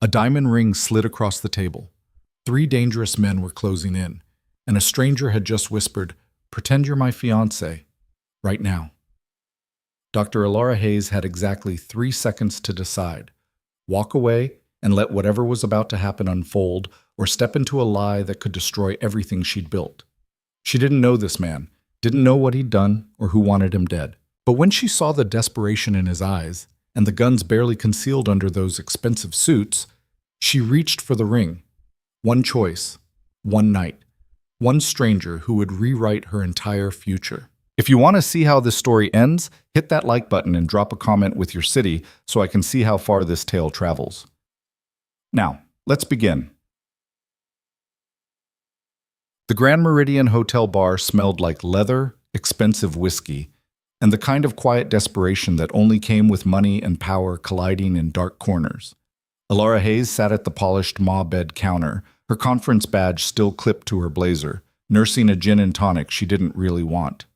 A diamond ring slid across the table. 3 dangerous men were closing in, and a stranger had just whispered, "Pretend you're my fiancé, right now." Dr. Alara Hayes had exactly 3 seconds to decide: walk away and let whatever was about to happen unfold, or step into a lie that could destroy everything she'd built. She didn't know this man, didn't know what he'd done or who wanted him dead. But when she saw the desperation in his eyes, and the guns barely concealed under those expensive suits, she reached for the ring. One choice, one night, one stranger who would rewrite her entire future. If you want to see how this story ends, hit that like button and drop a comment with your city so I can see how far this tale travels. Now, let's begin. The Grand Meridian Hotel bar smelled like leather, expensive whiskey, and the kind of quiet desperation that only came with money and power colliding in dark corners. Alara Hayes sat at the polished maw bed counter, her conference badge still clipped to her blazer, nursing a gin and tonic she didn't really want.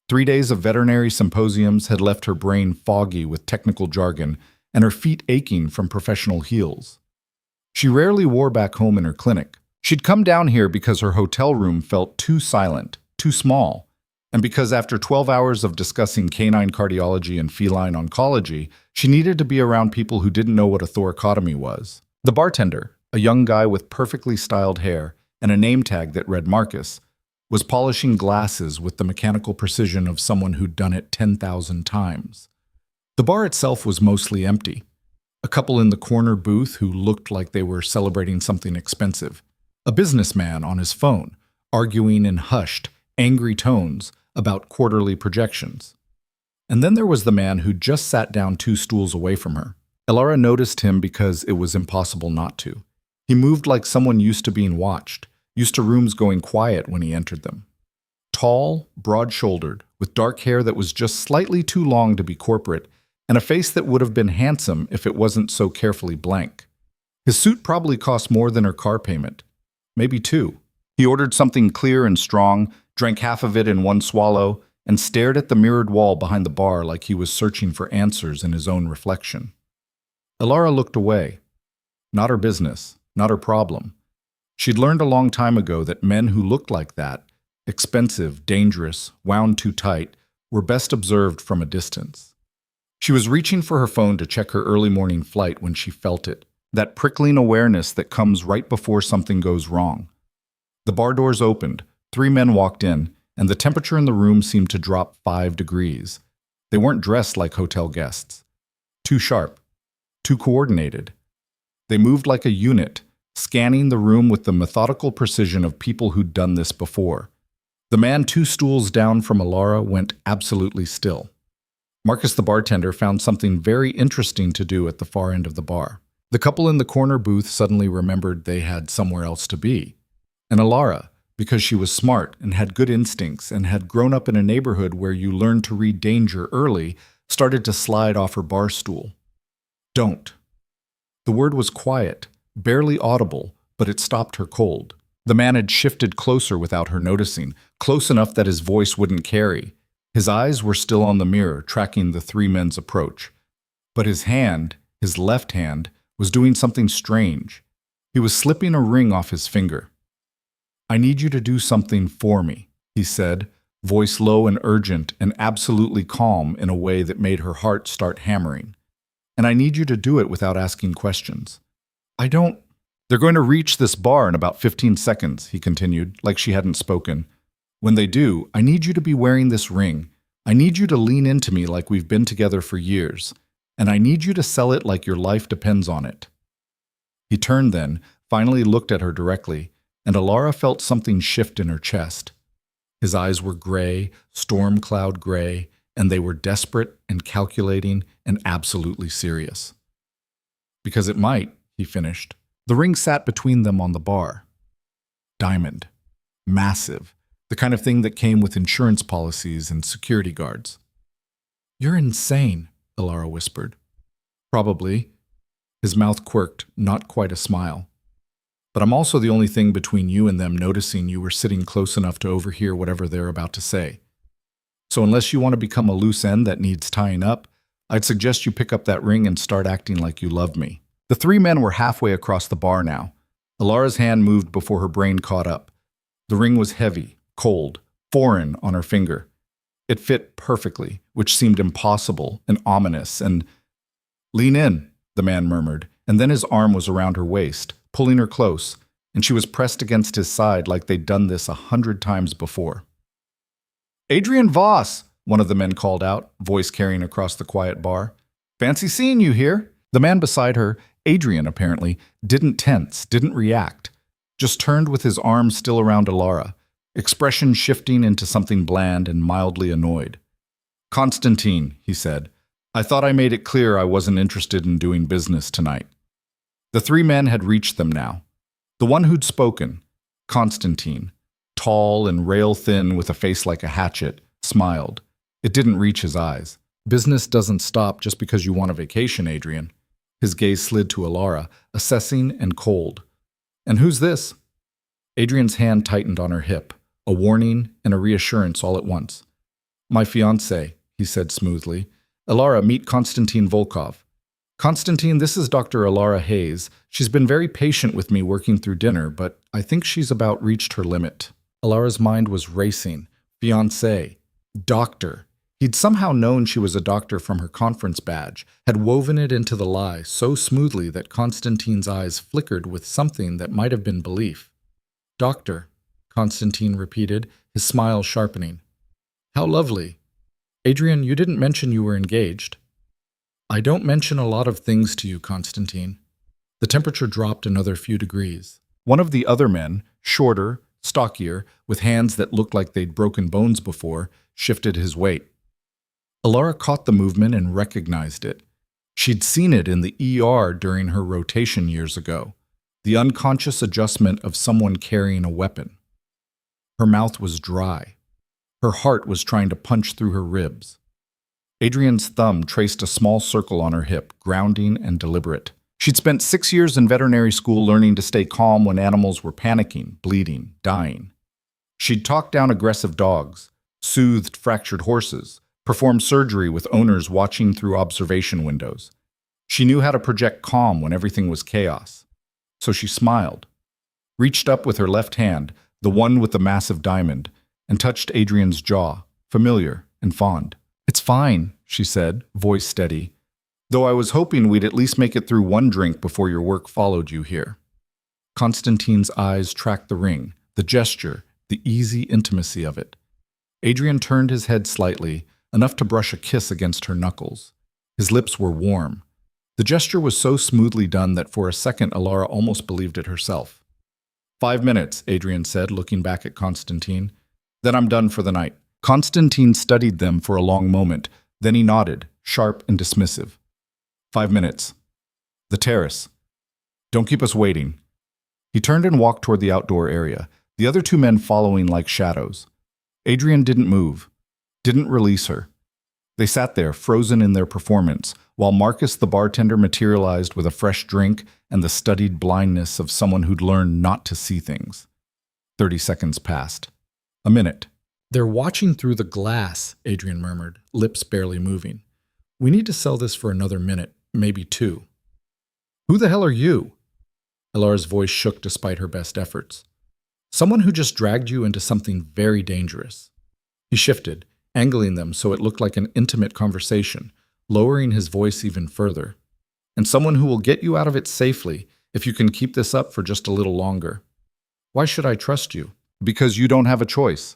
3 days of veterinary symposiums had left her brain foggy with technical jargon and her feet aching from professional heels. She rarely wore back home in her clinic. She'd come down here because her hotel room felt too silent, too small, and because after 12 hours of discussing canine cardiology and feline oncology, she needed to be around people who didn't know what a thoracotomy was. The bartender, a young guy with perfectly styled hair and a name tag that read Marcus, was polishing glasses with the mechanical precision of someone who'd done it 10,000 times. The bar itself was mostly empty. A couple in the corner booth who looked like they were celebrating something expensive. A businessman on his phone, arguing in hushed, angry tones about quarterly projections. And then there was the man who just sat down 2 stools away from her. Alara noticed him because it was impossible not to. He moved like someone used to being watched, used to rooms going quiet when he entered them. Tall, broad-shouldered, with dark hair that was just slightly too long to be corporate, and a face that would have been handsome if it wasn't so carefully blank. His suit probably cost more than her car payment. Maybe 2. He ordered something clear and strong, drank half of it in one swallow, and stared at the mirrored wall behind the bar like he was searching for answers in his own reflection. Alara looked away. Not her business, not her problem. She'd learned a long time ago that men who looked like that, expensive, dangerous, wound too tight, were best observed from a distance. She was reaching for her phone to check her early morning flight when she felt it, that prickling awareness that comes right before something goes wrong. The bar doors opened, 3 men walked in, and the temperature in the room seemed to drop 5 degrees. They weren't dressed like hotel guests. Too sharp, too coordinated. They moved like a unit, scanning the room with the methodical precision of people who'd done this before. The man 2 stools down from Alara went absolutely still. Marcus the bartender found something very interesting to do at the far end of the bar. The couple in the corner booth suddenly remembered they had somewhere else to be. And Alara, because she was smart and had good instincts and had grown up in a neighborhood where you learned to read danger early, started to slide off her bar stool. Don't. The word was quiet, barely audible, but it stopped her cold. The man had shifted closer without her noticing, close enough that his voice wouldn't carry. His eyes were still on the mirror, tracking the 3 men's approach. But his hand, his left hand, was doing something strange. He was slipping a ring off his finger. "I need you to do something for me," he said, voice low and urgent and absolutely calm in a way that made her heart start hammering. "And I need you to do it without asking questions." "They're going to reach this bar in about 15 seconds, he continued, like she hadn't spoken. "When they do, I need you to be wearing this ring. I need you to lean into me like we've been together for years. And I need you to sell it like your life depends on it." He turned then, finally looked at her directly, and Alara felt something shift in her chest. His eyes were gray, storm cloud gray, and they were desperate and calculating and absolutely serious. "Because it might," he finished. The ring sat between them on the bar. Diamond. Massive. The kind of thing that came with insurance policies and security guards. "You're insane," Alara whispered. "Probably." His mouth quirked, not quite a smile. "But I'm also the only thing between you and them noticing you were sitting close enough to overhear whatever they're about to say. So unless you want to become a loose end that needs tying up, I'd suggest you pick up that ring and start acting like you love me." The three men were halfway across the bar now. Alara's hand moved before her brain caught up. The ring was heavy, cold, foreign on her finger. It fit perfectly, which seemed impossible and ominous, and "Lean in," the man murmured, and then his arm was around her waist, pulling her close, and she was pressed against his side like they'd done this 100 times before. "Adrian Voss," one of the men called out, voice carrying across the quiet bar. "Fancy seeing you here." The man beside her, Adrian apparently, didn't tense, didn't react, just turned with his arm still around Alara, expression shifting into something bland and mildly annoyed. "Constantine," he said, "I thought I made it clear I wasn't interested in doing business tonight." The three men had reached them now. The one who'd spoken, Constantine, tall and rail-thin with a face like a hatchet, smiled. It didn't reach his eyes. "Business doesn't stop just because you want a vacation, Adrian." His gaze slid to Alara, assessing and cold. "And who's this?" Adrian's hand tightened on her hip, a warning and a reassurance all at once. "My fiancée," he said smoothly. "Alara, meet Konstantin Volkov." "Konstantin, this is Dr. Alara Hayes. She's been very patient with me working through dinner, but I think she's about reached her limit." Alara's mind was racing. Fiancée. Doctor. He'd somehow known she was a doctor from her conference badge, had woven it into the lie so smoothly that Konstantin's eyes flickered with something that might have been belief. "Doctor," Konstantin repeated, his smile sharpening. "How lovely. Adrian, you didn't mention you were engaged." "I don't mention a lot of things to you, Konstantin." The temperature dropped another few degrees. One of the other men, shorter, stockier, with hands that looked like they'd broken bones before, shifted his weight. Alara caught the movement and recognized it. She'd seen it in the ER during her rotation years ago, the unconscious adjustment of someone carrying a weapon. Her mouth was dry. Her heart was trying to punch through her ribs. Adrian's thumb traced a small circle on her hip, grounding and deliberate. She'd spent 6 years in veterinary school learning to stay calm when animals were panicking, bleeding, dying. She'd talked down aggressive dogs, soothed fractured horses, performed surgery with owners watching through observation windows. She knew how to project calm when everything was chaos. So she smiled, reached up with her left hand, the one with the massive diamond, and touched Adrian's jaw, familiar and fond. "It's fine," she said, voice steady, "though I was hoping we'd at least make it through one drink before your work followed you here." Konstantin's eyes tracked the ring, the gesture, the easy intimacy of it. Adrian turned his head slightly, enough to brush a kiss against her knuckles. His lips were warm. The gesture was so smoothly done that for a second Alara almost believed it herself. 5 minutes, Adrian said, looking back at Konstantin. "Then I'm done for the night." Konstantin studied them for a long moment. Then he nodded, sharp and dismissive. 5 minutes. The terrace. Don't keep us waiting. He turned and walked toward the outdoor area, the other two men following like shadows. Adrian didn't move, didn't release her. They sat there, frozen in their performance, while Marcus the bartender materialized with a fresh drink and the studied blindness of someone who'd learned not to see things. 30 seconds passed. A minute. "They're watching through the glass," Adrian murmured, lips barely moving. "We need to sell this for another minute, maybe 2. "Who the hell are you?" Alara's voice shook despite her best efforts. "Someone who just dragged you into something very dangerous." He shifted, angling them so it looked like an intimate conversation, lowering his voice even further. "And someone who will get you out of it safely if you can keep this up for just a little longer." "Why should I trust you?" "Because you don't have a choice."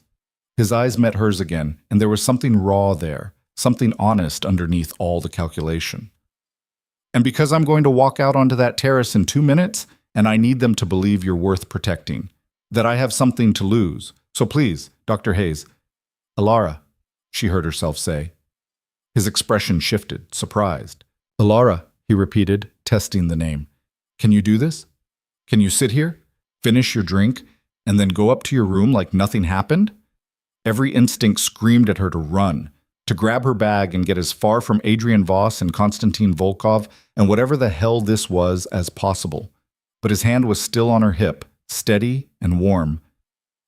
His eyes met hers again, and there was something raw there, something honest underneath all the calculation. "And because I'm going to walk out onto that terrace in 2 minutes, and I need them to believe you're worth protecting, that I have something to lose. So please, Dr. Hayes." "Alara," she heard herself say. His expression shifted, surprised. "Alara," he repeated, testing the name. "Can you do this? Can you sit here, finish your drink, and then go up to your room like nothing happened?" Every instinct screamed at her to run, to grab her bag and get as far from Adrian Voss and Konstantin Volkov and whatever the hell this was as possible. But his hand was still on her hip, steady and warm,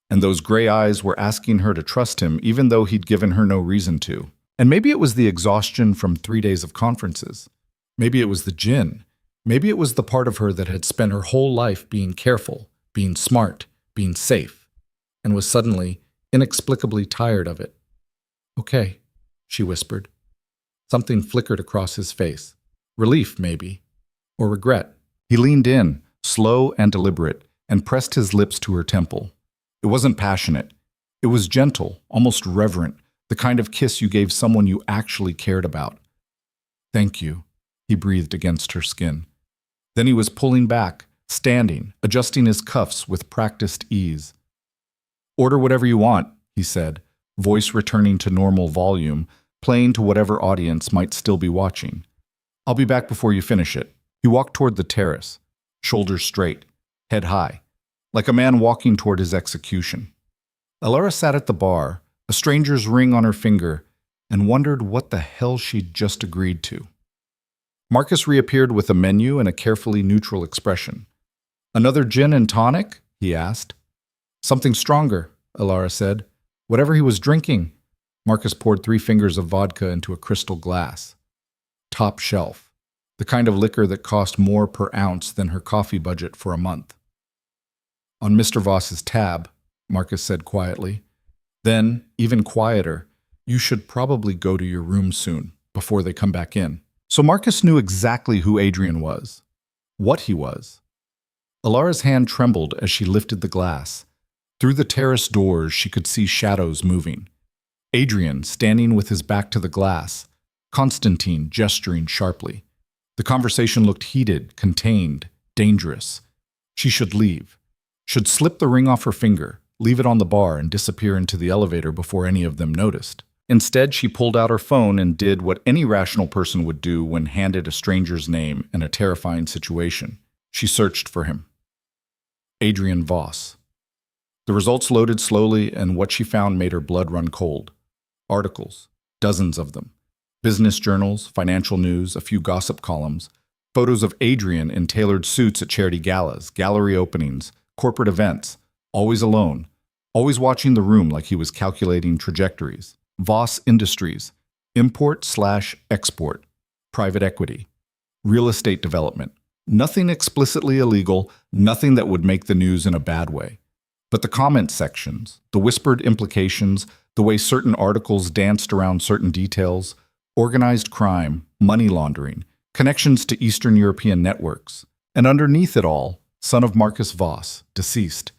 and those gray eyes were asking her to trust him even though he'd given her no reason to. And maybe it was the exhaustion from 3 days of conferences. Maybe it was the gin. Maybe it was the part of her that had spent her whole life being careful, being smart, being safe, and was suddenly, inexplicably tired of it. "Okay," she whispered. Something flickered across his face. Relief, maybe. Or regret. He leaned in, slow and deliberate, and pressed his lips to her temple. It wasn't passionate. It was gentle, almost reverent, the kind of kiss you gave someone you actually cared about. "Thank you," he breathed against her skin. Then he was pulling back, standing, adjusting his cuffs with practiced ease. "Order whatever you want," he said, voice returning to normal volume, playing to whatever audience might still be watching. "I'll be back before you finish it." He walked toward the terrace, shoulders straight, head high, like a man walking toward his execution. Alara sat at the bar, a stranger's ring on her finger, and wondered what the hell she'd just agreed to. Marcus reappeared with a menu and a carefully neutral expression. "Another gin and tonic?" he asked. "Something stronger," Alara said. Whatever he was drinking. Marcus poured 3 fingers of vodka into a crystal glass. Top shelf. The kind of liquor that cost more per ounce than her coffee budget for a month. "On Mr. Voss's tab," Marcus said quietly. Then, even quieter, "You should probably go to your room soon, before they come back in." So Marcus knew exactly who Adrian was. What he was. Alara's hand trembled as she lifted the glass. Through the terrace doors, she could see shadows moving. Adrian, standing with his back to the glass. Constantine, gesturing sharply. The conversation looked heated, contained, dangerous. She should leave. Should slip the ring off her finger, leave it on the bar, and disappear into the elevator before any of them noticed. Instead, she pulled out her phone and did what any rational person would do when handed a stranger's name in a terrifying situation. She searched for him. Adrian Voss. The results loaded slowly, and what she found made her blood run cold. Articles, dozens of them. Business journals, financial news, a few gossip columns. Photos of Adrian in tailored suits at charity galas, gallery openings, corporate events. Always alone. Always watching the room like he was calculating trajectories. Voss Industries. Import/export. Private equity. Real estate development. Nothing explicitly illegal, nothing that would make the news in a bad way. But the comment sections, the whispered implications, the way certain articles danced around certain details, organized crime, money laundering, connections to Eastern European networks, and underneath it all, son of Marcus Voss, deceased,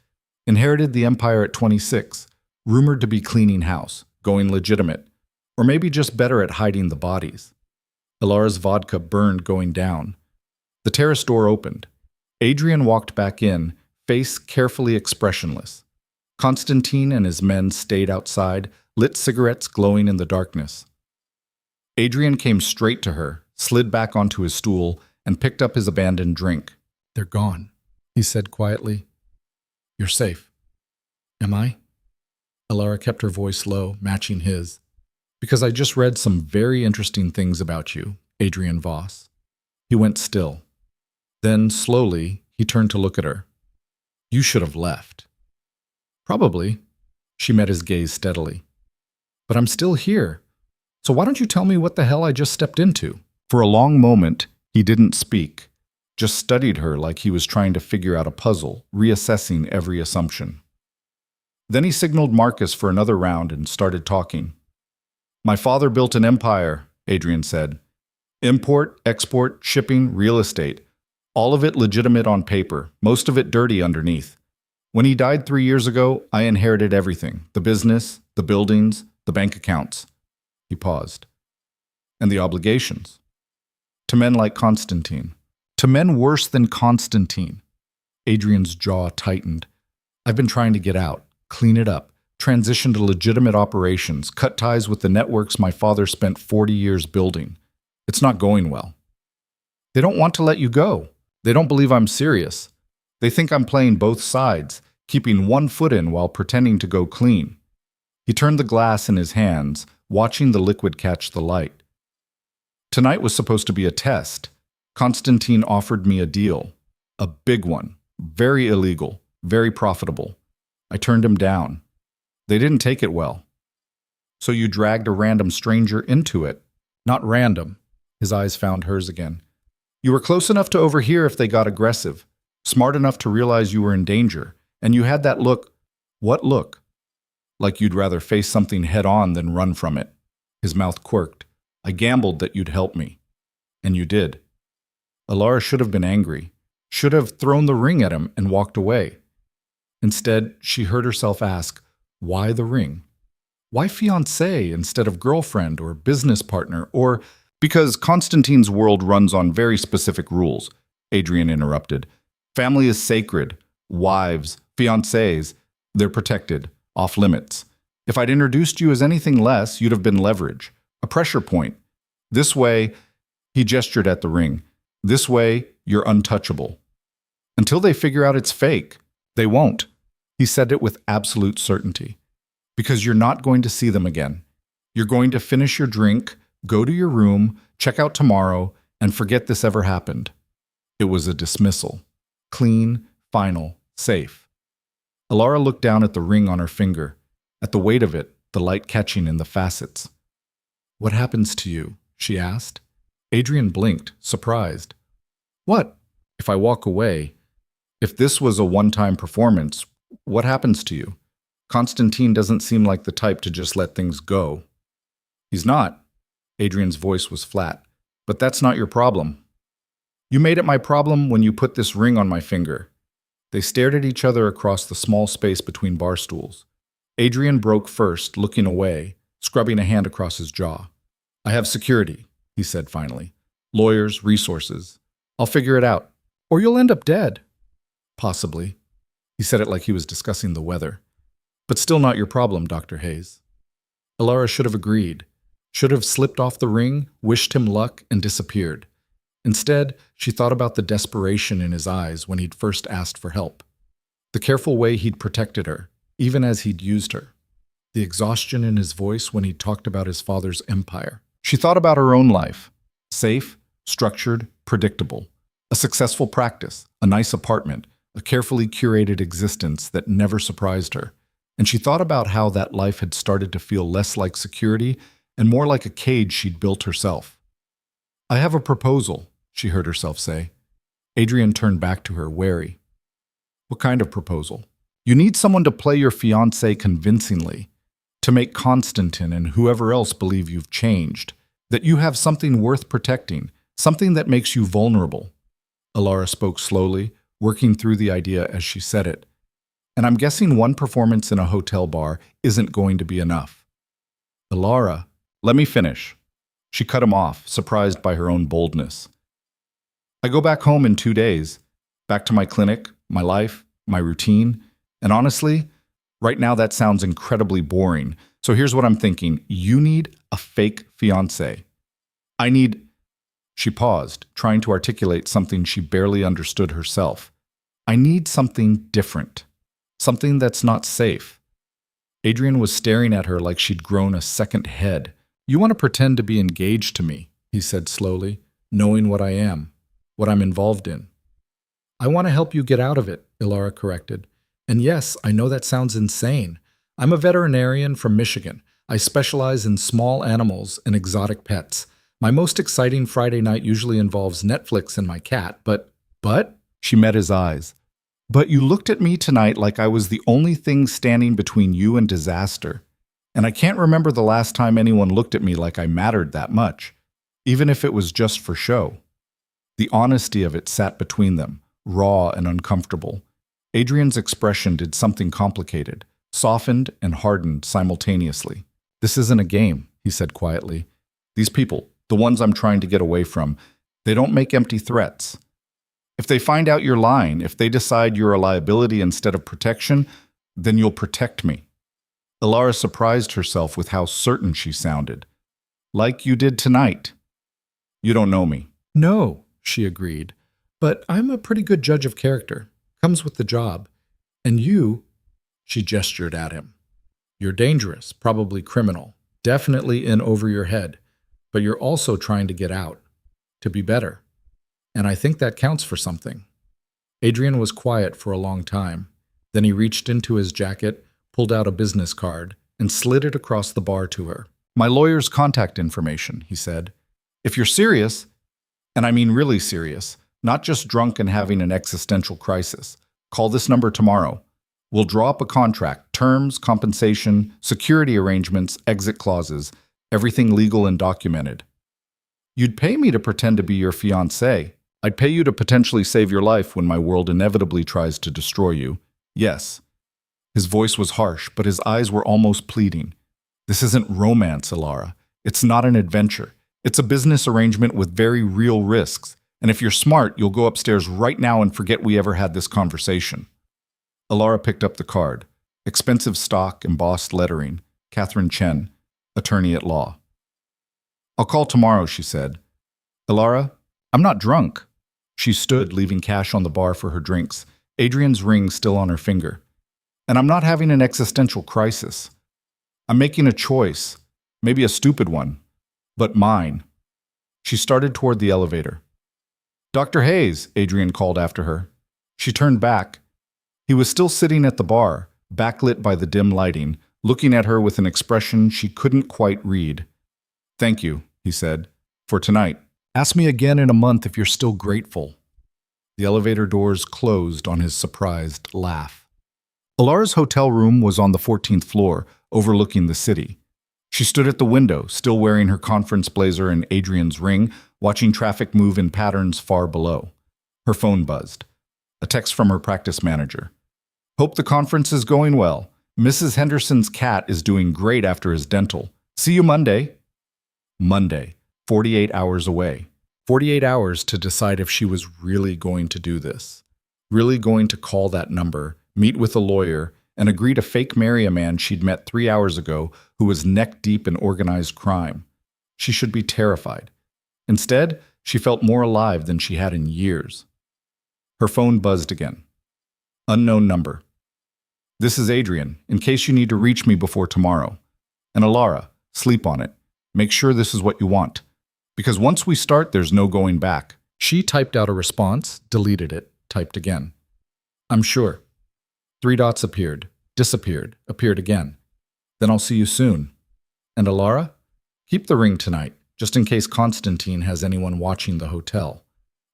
inherited the empire at 26, rumored to be cleaning house, going legitimate, or maybe just better at hiding the bodies. Alara's vodka burned going down. The terrace door opened. Adrian walked back in, face carefully expressionless. Constantine and his men stayed outside, lit cigarettes glowing in the darkness. Adrian came straight to her, slid back onto his stool, and picked up his abandoned drink. "They're gone," he said quietly. "You're safe." "Am I?" Alara kept her voice low, matching his. "Because I just read some very interesting things about you, Adrian Voss." He went still. Then, slowly, he turned to look at her. "You should have left." "Probably." She met his gaze steadily. "But I'm still here. So why don't you tell me what the hell I just stepped into?" For a long moment, he didn't speak, just studied her like he was trying to figure out a puzzle, reassessing every assumption. Then he signaled Marcus for another round and started talking. "My father built an empire," Adrian said. "Import, export, shipping, real estate. All of it legitimate on paper, most of it dirty underneath. When he died 3 years ago, I inherited everything. The business, the buildings, the bank accounts." He paused. "And the obligations. To men like Constantine. To men worse than Constantine." Adrian's jaw tightened. "I've been trying to get out, clean it up, transition to legitimate operations, cut ties with the networks my father spent 40 years building. It's not going well. They don't want to let you go. They don't believe I'm serious. They think I'm playing both sides, keeping one foot in while pretending to go clean." He turned the glass in his hands, watching the liquid catch the light. "Tonight was supposed to be a test. Constantine offered me a deal. A big one. Very illegal. Very profitable. I turned him down. They didn't take it well." "So you dragged a random stranger into it?" "Not random." His eyes found hers again. You were close enough to overhear if they got aggressive, smart enough to realize you were in danger, and you had that look. What look? Like you'd rather face something head on than run from it. His mouth quirked. I gambled that you'd help me. And you did. Alara should have been angry, should have thrown the ring at him and walked away. Instead, she heard herself ask, why the ring? Why fiancé instead of girlfriend or business partner? Or because Constantine's world runs on very specific rules, Adrian interrupted. Family is sacred. Wives, fiancés, they're protected, off limits. If I'd introduced you as anything less, you'd have been leverage, a pressure point. This way, he gestured at the ring. This way, you're untouchable. Until they figure out it's fake, they won't. He said it with absolute certainty. Because you're not going to see them again. You're going to finish your drink, go to your room, check out tomorrow, and forget this ever happened. It was a dismissal. Clean, final, safe. Alara looked down at the ring on her finger, at the weight of it, the light catching in the facets. What happens to you? She asked. Adrian blinked, surprised. What? If I walk away, if this was a one-time performance, what happens to you? Constantine doesn't seem like the type to just let things go. He's not. Adrian's voice was flat. But that's not your problem. You made it my problem when you put this ring on my finger. They stared at each other across the small space between bar stools. Adrian broke first, looking away, scrubbing a hand across his jaw. I have security, he said finally. Lawyers, resources. I'll figure it out. Or you'll end up dead. Possibly. He said it like he was discussing the weather. But still not your problem, Dr. Hayes. Alara should have agreed, should have slipped off the ring, wished him luck, and disappeared. Instead, she thought about the desperation in his eyes when he'd first asked for help. The careful way he'd protected her, even as he'd used her. The exhaustion in his voice when he'd talked about his father's empire. She thought about her own life. Safe, structured, predictable. A successful practice, a nice apartment, a carefully curated existence that never surprised her. And she thought about how that life had started to feel less like security and more like a cage she'd built herself. I have a proposal, she heard herself say. Adrian turned back to her, wary. What kind of proposal? You need someone to play your fiancé convincingly, to make Constantine and whoever else believe you've changed, that you have something worth protecting, something that makes you vulnerable. Alara spoke slowly, working through the idea as she said it. And I'm guessing one performance in a hotel bar isn't going to be enough. Alara, let me finish. She cut him off, surprised by her own boldness. I go back home in 2 days, back to my clinic, my life, my routine, and honestly, right now that sounds incredibly boring. So here's what I'm thinking. You need a fake fiancé. I need... She paused, trying to articulate something she barely understood herself. I need something different. Something that's not safe. Adrian was staring at her like she'd grown a second head. You want to pretend to be engaged to me, he said slowly, knowing what I am, what I'm involved in. I want to help you get out of it, Alara corrected. And yes, I know that sounds insane. I'm a veterinarian from Michigan. I specialize in small animals and exotic pets. My most exciting Friday night usually involves Netflix and my cat, but, she met his eyes. But you looked at me tonight like I was the only thing standing between you and disaster. And I can't remember the last time anyone looked at me like I mattered that much, even if it was just for show. The honesty of it sat between them, raw and uncomfortable. Adrian's expression did something complicated, softened and hardened simultaneously. This isn't a game, he said quietly. These people, the ones I'm trying to get away from, they don't make empty threats. If they find out you're lying, if they decide you're a liability instead of protection, then you'll protect me. Alara surprised herself with how certain she sounded. Like you did tonight. You don't know me. No, she agreed. But I'm a pretty good judge of character. Comes with the job. And you, she gestured at him. You're dangerous, probably criminal, definitely in over your head. But you're also trying to get out, to be better. And I think that counts for something. Adrian was quiet for a long time. Then he reached into his jacket, pulled out a business card, and slid it across the bar to her. My lawyer's contact information, he said. If you're serious, And I mean really serious, not just drunk and having an existential crisis. Call this number tomorrow. We'll draw up a contract, terms, compensation, security arrangements, exit clauses, everything legal and documented. You'd pay me to pretend to be your fiancée. I'd pay you to potentially save your life when my world inevitably tries to destroy you. Yes. His voice was harsh, but his eyes were almost pleading. This isn't romance, Alara. It's not an adventure. It's a business arrangement with very real risks. And if you're smart, you'll go upstairs right now and forget we ever had this conversation. Alara picked up the card. Expensive stock, embossed lettering. Catherine Chen, attorney at law. I'll call tomorrow, she said. Alara, I'm not drunk. She stood, leaving cash on the bar for her drinks, Adrian's ring still on her finger. And I'm not having an existential crisis. I'm making a choice, maybe a stupid one, but mine. She started toward the elevator. Dr. Hayes, Adrian called after her. She turned back. He was still sitting at the bar, backlit by the dim lighting, looking at her with an expression she couldn't quite read. Thank you, he said, for tonight. Ask me again in a month if you're still grateful. The elevator doors closed on his surprised laugh. Alara's hotel room was on the 14th floor, overlooking the city. She stood at the window, still wearing her conference blazer and Adrian's ring, watching traffic move in patterns far below. Her phone buzzed. A text from her practice manager. Hope the conference is going well. Mrs. Henderson's cat is doing great after his dental. See you Monday. Monday, 48 hours away. 48 hours to decide if she was really going to do this. Really going to call that number, meet with a lawyer, and agree to fake marry a man she'd met 3 hours ago who was neck-deep in organized crime. She should be terrified. Instead, she felt more alive than she had in years. Her phone buzzed again. Unknown number. This is Adrian, in case you need to reach me before tomorrow. And Alara, sleep on it. Make sure this is what you want. Because once we start, there's no going back. She typed out a response, deleted it, typed again. I'm sure. 3 dots appeared, disappeared, appeared again. Then I'll see you soon. And Alara? Keep the ring tonight, just in case Constantine has anyone watching the hotel.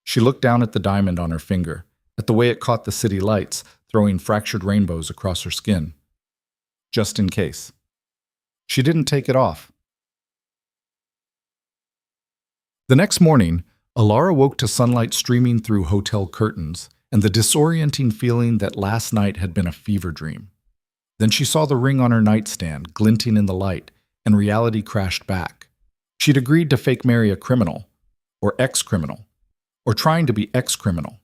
She looked down at the diamond on her finger, at the way it caught the city lights, throwing fractured rainbows across her skin. Just in case. She didn't take it off. The next morning, Alara woke to sunlight streaming through hotel curtains and the disorienting feeling that last night had been a fever dream. Then she saw the ring on her nightstand glinting in the light, and reality crashed back. She'd agreed to fake marry a criminal, or ex-criminal, or trying to be ex-criminal.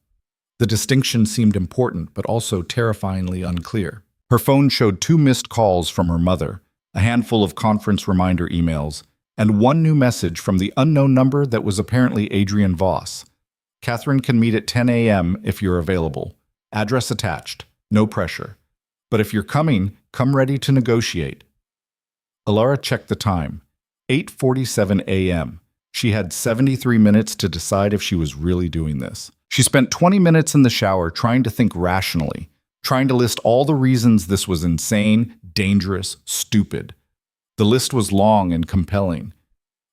The distinction seemed important, but also terrifyingly unclear. Her phone showed 2 missed calls from her mother, a handful of conference reminder emails, and 1 new message from the unknown number that was apparently Adrian Voss. Catherine can meet at 10 a.m. if you're available. Address attached. No pressure. But if you're coming, come ready to negotiate. Alara checked the time. 8:47 a.m. She had 73 minutes to decide if she was really doing this. She spent 20 minutes in the shower trying to think rationally, trying to list all the reasons this was insane, dangerous, stupid. The list was long and compelling.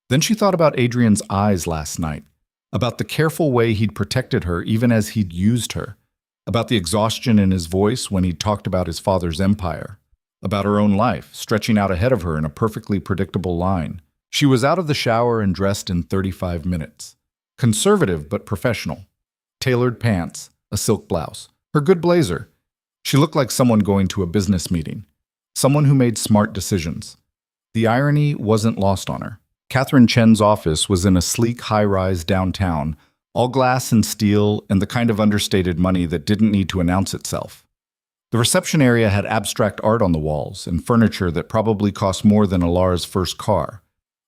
Then she thought about Adrian's eyes last night, about the careful way he'd protected her even as he'd used her, about the exhaustion in his voice when he'd talked about his father's empire, about her own life, stretching out ahead of her in a perfectly predictable line. She was out of the shower and dressed in 35 minutes. Conservative but professional. Tailored pants, a silk blouse, her good blazer. She looked like someone going to a business meeting, someone who made smart decisions. The irony wasn't lost on her. Catherine Chen's office was in a sleek high-rise downtown, all glass and steel and the kind of understated money that didn't need to announce itself. The reception area had abstract art on the walls and furniture that probably cost more than Alara's first car.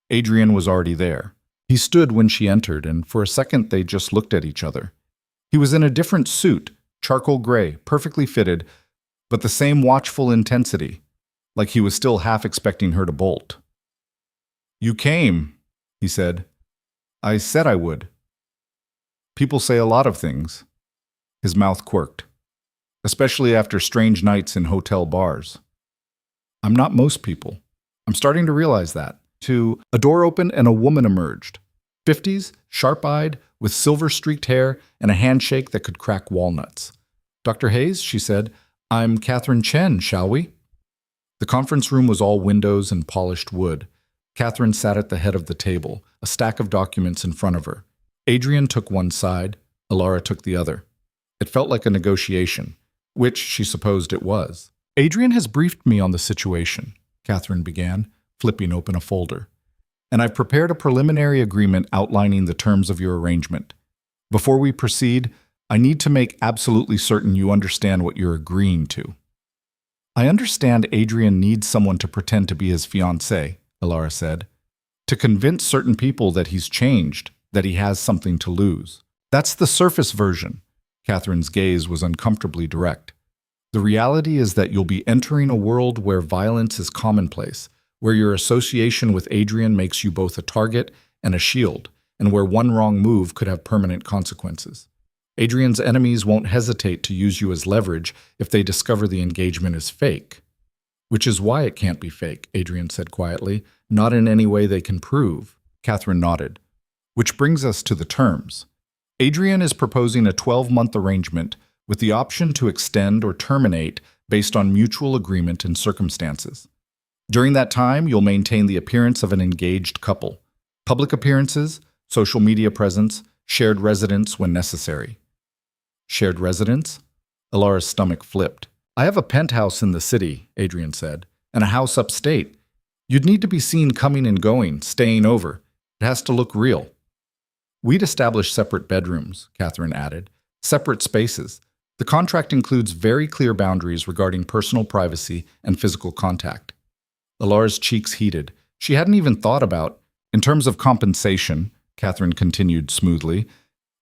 Adrian was already there. He stood when she entered, and for a second they just looked at each other. He was in a different suit, charcoal gray, perfectly fitted, but the same watchful intensity, like he was still half expecting her to bolt. "You came," he said. "I said I would." People say a lot of things. His mouth quirked, especially after strange nights in hotel bars. I'm not most people. I'm starting to realize that. A door opened and a woman emerged. 50s, sharp-eyed, with silver-streaked hair and a handshake that could crack walnuts. "Dr. Hayes," she said, "I'm Catherine Chen, shall we?" The conference room was all windows and polished wood. Catherine sat at the head of the table, a stack of documents in front of her. Adrian took one side, Alara took the other. It felt like a negotiation, which she supposed it was. "Adrian has briefed me on the situation," Catherine began, flipping open a folder. "And I've prepared a preliminary agreement outlining the terms of your arrangement. Before we proceed, I need to make absolutely certain you understand what you're agreeing to." "I understand Adrian needs someone to pretend to be his fiancée," Alara said, "to convince certain people that he's changed, that he has something to lose. That's the surface version." Catherine's gaze was uncomfortably direct. "The reality is that you'll be entering a world where violence is commonplace, where your association with Adrian makes you both a target and a shield, and where one wrong move could have permanent consequences. Adrian's enemies won't hesitate to use you as leverage if they discover the engagement is fake." "Which is why it can't be fake," Adrian said quietly. "Not in any way they can prove." Catherine nodded. "Which brings us to the terms. Adrian is proposing a 12-month arrangement with the option to extend or terminate based on mutual agreement and circumstances. During that time, you'll maintain the appearance of an engaged couple. Public appearances, social media presence, shared residence when necessary." "Shared residence?" Alara's stomach flipped. "I have a penthouse in the city," Adrian said, "and a house upstate. You'd need to be seen coming and going, staying over. It has to look real." "We'd establish separate bedrooms," Catherine added. "Separate spaces. The contract includes very clear boundaries regarding personal privacy and physical contact." Alara's cheeks heated. She hadn't even thought about, "In terms of compensation," Catherine continued smoothly,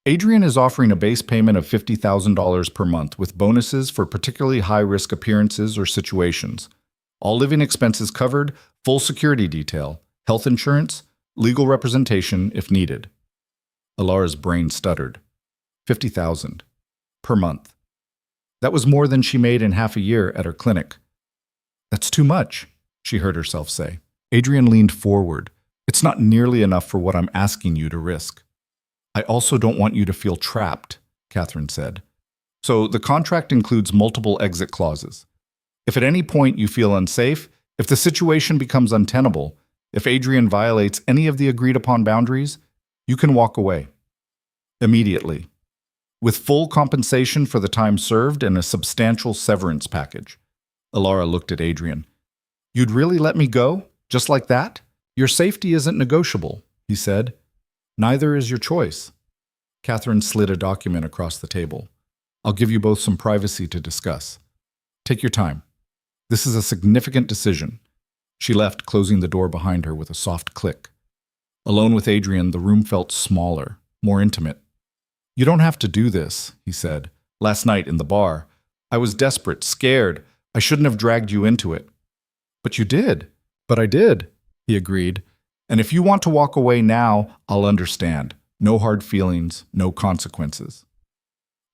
"Adrian is offering a base payment of $50,000 per month with bonuses for particularly high-risk appearances or situations. All living expenses covered, full security detail, health insurance, legal representation if needed." Alara's brain stuttered. 50,000 per month. That was more than she made in half a year at her clinic. "That's too much," she heard herself say. Adrian leaned forward. "It's not nearly enough for what I'm asking you to risk." "I also don't want you to feel trapped," Catherine said. "So the contract includes multiple exit clauses. If at any point you feel unsafe, if the situation becomes untenable, if Adrian violates any of the agreed-upon boundaries, you can walk away. Immediately. With full compensation for the time served and a substantial severance package." Alara looked at Adrian. "You'd really let me go? Just like that?" "Your safety isn't negotiable," he said. "Neither is your choice." Catherine slid a document across the table. "I'll give you both some privacy to discuss. Take your time. This is a significant decision." She left, closing the door behind her with a soft click. Alone with Adrian, the room felt smaller, more intimate. "You don't have to do this," he said. "Last night in the bar, I was desperate, scared. I shouldn't have dragged you into it." "But you did." "But I did," he agreed. "And if you want to walk away now, I'll understand. No hard feelings, no consequences."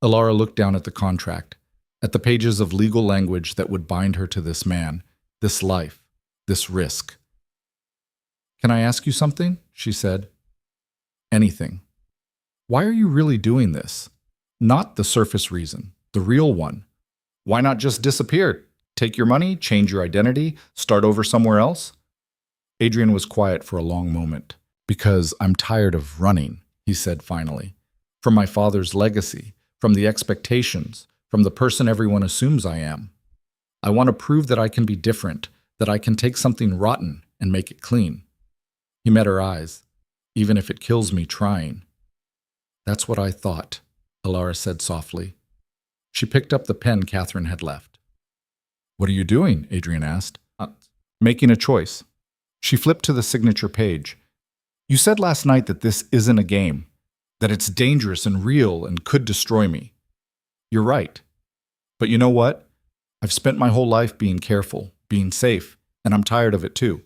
Alara looked down at the contract, at the pages of legal language that would bind her to this man, this life, this risk. "Can I ask you something?" she said. "Anything." "Why are you really doing this? Not the surface reason, the real one. Why not just disappear? Take your money, change your identity, start over somewhere else?" Adrian was quiet for a long moment. "Because I'm tired of running," he said finally. "From my father's legacy, from the expectations, from the person everyone assumes I am. I want to prove that I can be different, that I can take something rotten and make it clean." He met her eyes. "Even if it kills me trying." "That's what I thought," Alara said softly. She picked up the pen Catherine had left. "What are you doing?" Adrian asked. "Making a choice." She flipped to the signature page. "You said last night that this isn't a game, that it's dangerous and real and could destroy me. You're right. But you know what? I've spent my whole life being careful, being safe, and I'm tired of it too."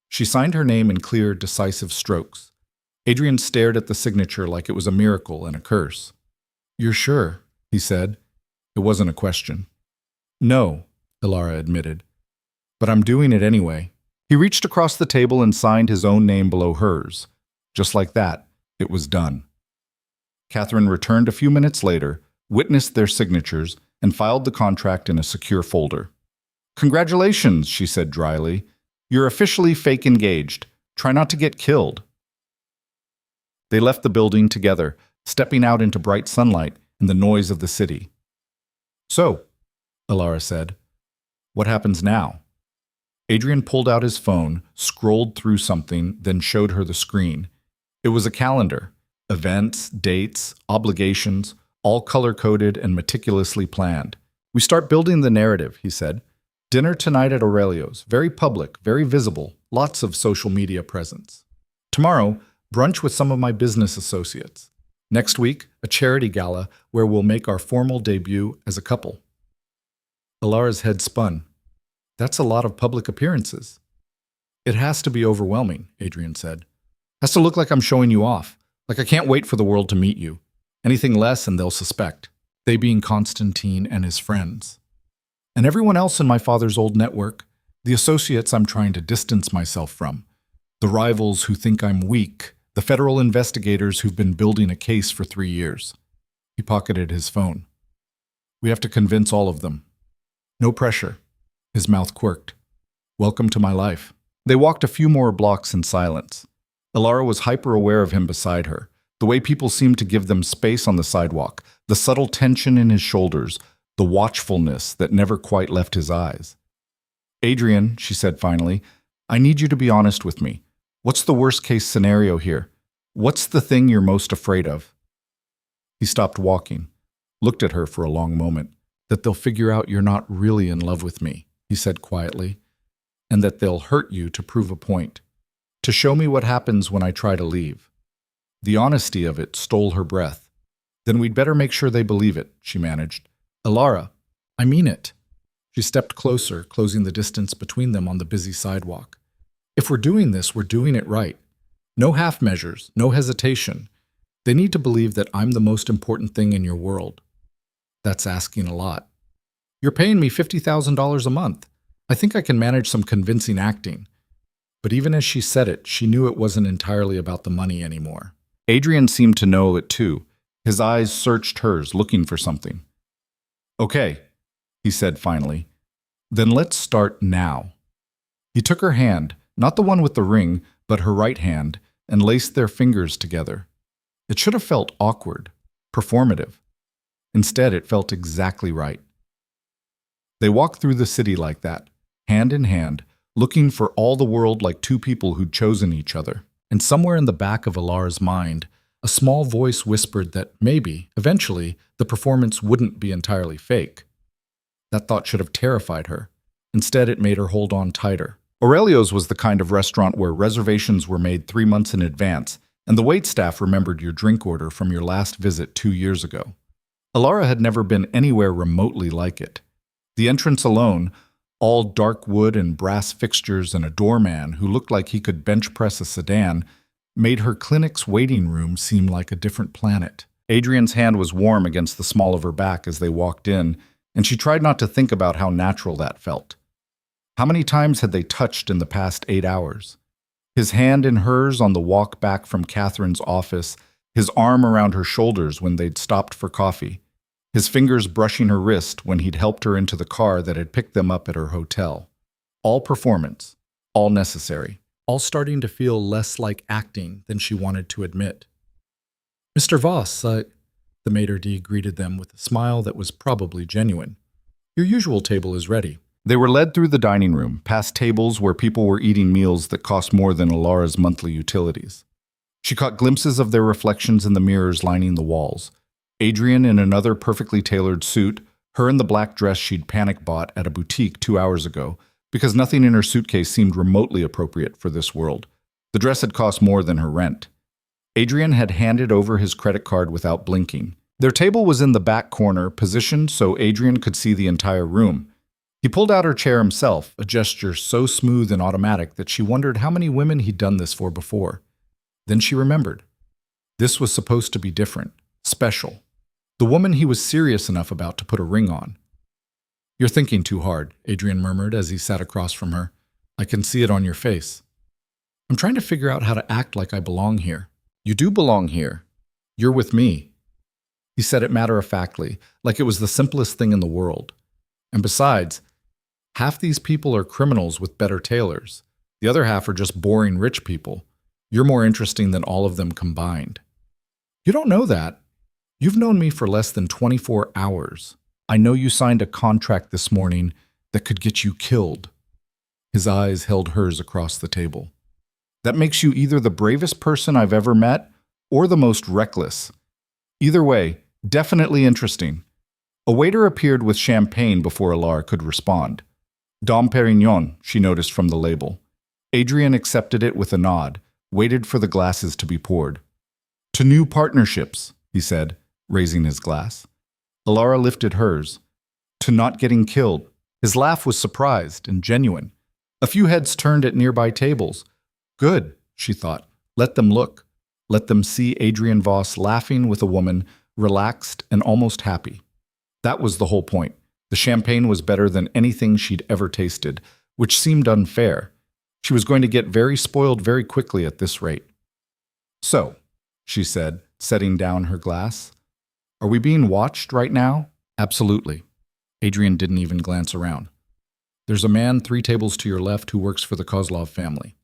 She signed her name in clear, decisive strokes. Adrian stared at the signature like it was a miracle and a curse. "You're sure?" he said. It wasn't a question. "No," Alara admitted. "But I'm doing it anyway." He reached across the table and signed his own name below hers. Just like that, it was done. Catherine returned a few minutes later, witnessed their signatures, and filed the contract in a secure folder. "Congratulations," she said dryly. "You're officially fake engaged. Try not to get killed." They left the building together, stepping out into bright sunlight and the noise of the city. "So," Alara said, "what happens now?" Adrian pulled out his phone, scrolled through something, then showed her the screen. It was a calendar. Events, dates, obligations, all color-coded and meticulously planned. "We start building the narrative," he said. "Dinner tonight at Aurelio's. Very public, very visible, lots of social media presence. Tomorrow, brunch with some of my business associates. Next week, a charity gala where we'll make our formal debut as a couple." Alara's head spun. "That's a lot of public appearances." "It has to be overwhelming," Adrian said. "Has to look like I'm showing you off. Like I can't wait for the world to meet you. Anything less and they'll suspect. They being Constantine and his friends. And everyone else in my father's old network, the associates I'm trying to distance myself from, the rivals who think I'm weak, the federal investigators who've been building a case for 3 years." He pocketed his phone. "We have to convince all of them. No pressure." His mouth quirked. "Welcome to my life." They walked a few more blocks in silence. Alara was hyper-aware of him beside her, the way people seemed to give them space on the sidewalk, the subtle tension in his shoulders, the watchfulness that never quite left his eyes. "Adrian," she said finally, "I need you to be honest with me. What's the worst-case scenario here? What's the thing you're most afraid of?" He stopped walking, looked at her for a long moment. "That they'll figure out you're not really in love with me," he said quietly, "and that they'll hurt you to prove a point, to show me what happens when I try to leave." The honesty of it stole her breath. "Then we'd better make sure they believe it," she managed. "Alara, I mean it." She stepped closer, closing the distance between them on the busy sidewalk. "If we're doing this, we're doing it right. No half measures, no hesitation. They need to believe that I'm the most important thing in your world." "That's asking a lot." "You're paying me $50,000 a month. I think I can manage some convincing acting." But even as she said it, she knew it wasn't entirely about the money anymore. Adrian seemed to know it too. His eyes searched hers, looking for something. "Okay," he said finally. "Then let's start now." He took her hand, not the one with the ring, but her right hand, and laced their fingers together. It should have felt awkward, performative. Instead, it felt exactly right. They walked through the city like that, hand in hand, looking for all the world like two people who'd chosen each other. And somewhere in the back of Alara's mind, a small voice whispered that maybe, eventually, the performance wouldn't be entirely fake. That thought should have terrified her. Instead, it made her hold on tighter. Aurelio's was the kind of restaurant where reservations were made 3 months in advance, and the waitstaff remembered your drink order from your last visit 2 years ago. Alara had never been anywhere remotely like it. The entrance alone, all dark wood and brass fixtures and a doorman who looked like he could bench press a sedan, made her clinic's waiting room seem like a different planet. Adrian's hand was warm against the small of her back as they walked in, and she tried not to think about how natural that felt. How many times had they touched in the past 8 hours? His hand in hers on the walk back from Catherine's office, his arm around her shoulders when they'd stopped for coffee, his fingers brushing her wrist when he'd helped her into the car that had picked them up at her hotel. All performance, all necessary, all starting to feel less like acting than she wanted to admit. "Mr. Voss, the maitre d' greeted them with a smile that was probably genuine. "Your usual table is ready." They were led through the dining room, past tables where people were eating meals that cost more than Alara's monthly utilities. She caught glimpses of their reflections in the mirrors lining the walls. Adrian in another perfectly tailored suit, her in the black dress she'd panic bought at a boutique 2 hours ago, because nothing in her suitcase seemed remotely appropriate for this world. The dress had cost more than her rent. Adrian had handed over his credit card without blinking. Their table was in the back corner, positioned so Adrian could see the entire room. He pulled out her chair himself, a gesture so smooth and automatic that she wondered how many women he'd done this for before. Then she remembered. This was supposed to be different, special. The woman he was serious enough about to put a ring on. "You're thinking too hard," Adrian murmured as he sat across from her. "I can see it on your face." "I'm trying to figure out how to act like I belong here." "You do belong here. You're with me." He said it matter-of-factly, like it was the simplest thing in the world. And besides, half these people are criminals with better tailors. The other half are just boring rich people. You're more interesting than all of them combined. You don't know that. You've known me for less than 24 hours. I know you signed a contract this morning that could get you killed. His eyes held hers across the table. That makes you either the bravest person I've ever met or the most reckless. Either way, definitely interesting. A waiter appeared with champagne before Alara could respond. Dom Perignon, she noticed from the label. Adrian accepted it with a nod, waited for the glasses to be poured. To new partnerships, he said, raising his glass. Alara lifted hers. To not getting killed. His laugh was surprised and genuine. A few heads turned at nearby tables. Good, she thought. Let them look. Let them see Adrian Voss laughing with a woman, relaxed and almost happy. That was the whole point. The champagne was better than anything she'd ever tasted, which seemed unfair. She was going to get very spoiled very quickly at this rate. So, she said, setting down her glass, are we being watched right now? Absolutely. Adrian didn't even glance around. There's a man 3 tables to your left who works for the Kozlov family.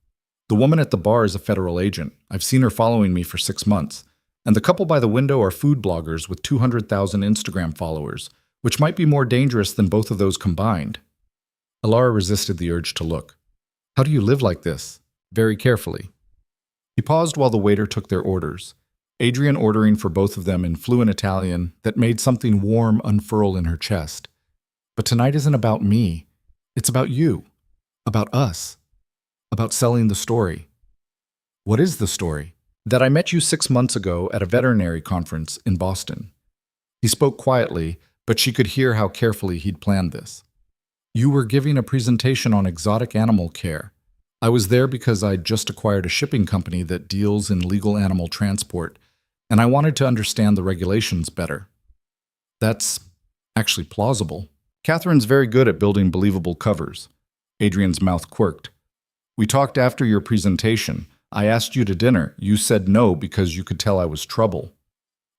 The woman at the bar is a federal agent. I've seen her following me for 6 months. And the couple by the window are food bloggers with 200,000 Instagram followers, which might be more dangerous than both of those combined. Alara resisted the urge to look. How do you live like this? Very carefully. He paused while the waiter took their orders. Adrian ordering for both of them in fluent Italian that made something warm unfurl in her chest. But tonight isn't about me. It's about you. About us. About selling the story. What is the story? That I met you 6 months ago at a veterinary conference in Boston. He spoke quietly, but she could hear how carefully he'd planned this. You were giving a presentation on exotic animal care. I was there because I'd just acquired a shipping company that deals in legal animal transport, and I wanted to understand the regulations better. That's actually plausible. Catherine's very good at building believable covers. Adrian's mouth quirked. We talked after your presentation. I asked you to dinner. You said no because you could tell I was trouble.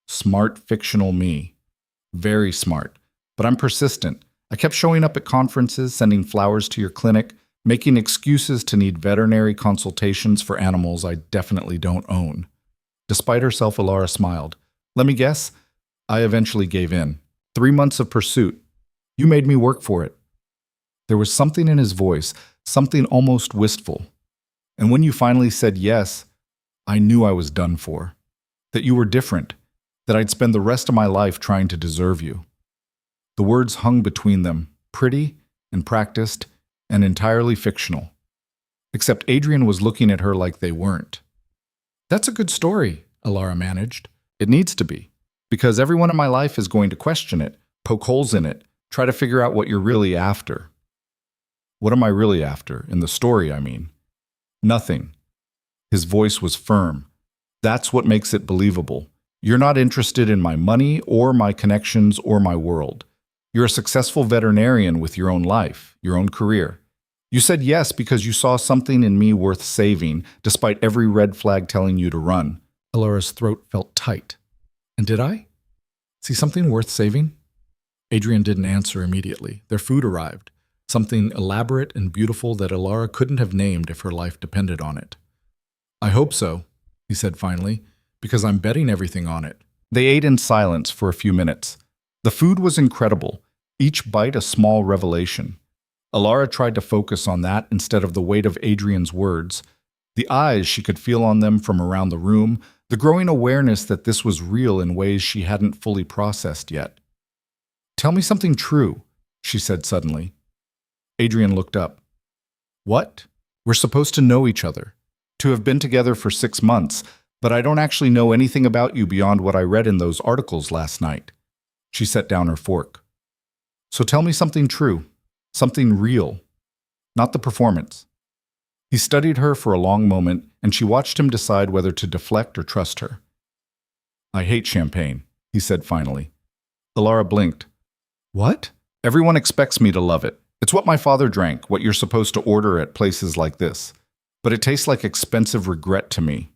Smart, fictional me. Very smart. But I'm persistent. I kept showing up at conferences, sending flowers to your clinic, making excuses to need veterinary consultations for animals I definitely don't own. Despite herself, Alara smiled. Let me guess, I eventually gave in. 3 months of pursuit. You made me work for it. There was something in his voice, something almost wistful. And when you finally said yes, I knew I was done for. That you were different. That I'd spend the rest of my life trying to deserve you. The words hung between them, pretty and practiced and entirely fictional. Except Adrian was looking at her like they weren't. That's a good story, Alara managed. It needs to be. Because everyone in my life is going to question it, poke holes in it, try to figure out what you're really after. What am I really after? In the story, I mean. Nothing. His voice was firm. That's what makes it believable. You're not interested in my money or my connections or my world. You're a successful veterinarian with your own life, your own career. You said yes because you saw something in me worth saving, despite every red flag telling you to run. Alara's throat felt tight. And did I? See something worth saving? Adrian didn't answer immediately. Their food arrived. Something elaborate and beautiful that Alara couldn't have named if her life depended on it. I hope so, he said finally, because I'm betting everything on it. They ate in silence for a few minutes. The food was incredible, each bite a small revelation. Alara tried to focus on that instead of the weight of Adrian's words. The eyes she could feel on them from around the room, the growing awareness that this was real in ways she hadn't fully processed yet. Tell me something true, she said suddenly. Adrian looked up. What? We're supposed to know each other, to have been together for 6 months, but I don't actually know anything about you beyond what I read in those articles last night. She set down her fork. So tell me something true, something real, not the performance. He studied her for a long moment, and she watched him decide whether to deflect or trust her. I hate champagne, he said finally. Alara blinked. What? Everyone expects me to love it. It's what my father drank, what you're supposed to order at places like this. But it tastes like expensive regret to me.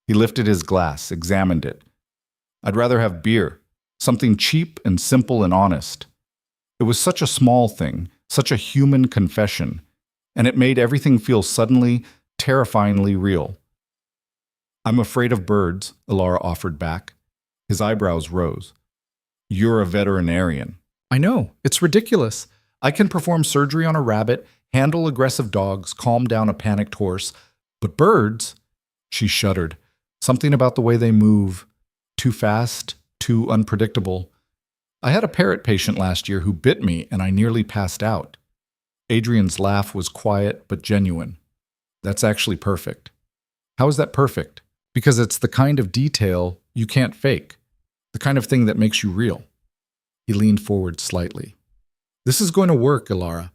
He lifted his glass, examined it. I'd rather have beer. something cheap and simple and honest. It was such a small thing, such a human confession, and it made everything feel suddenly, terrifyingly real. I'm afraid of birds, Ilara offered back. His eyebrows rose. You're a veterinarian. I know, it's ridiculous. I can perform surgery on a rabbit, handle aggressive dogs, calm down a panicked horse. But birds? She shuddered. Something about the way they move. Too fast, too unpredictable. I had a parrot patient last year who bit me and I nearly passed out. Adrian's laugh was quiet but genuine. That's actually perfect. How is that perfect? Because it's the kind of detail you can't fake. The kind of thing that makes you real. He leaned forward slightly. This is going to work, Ilara.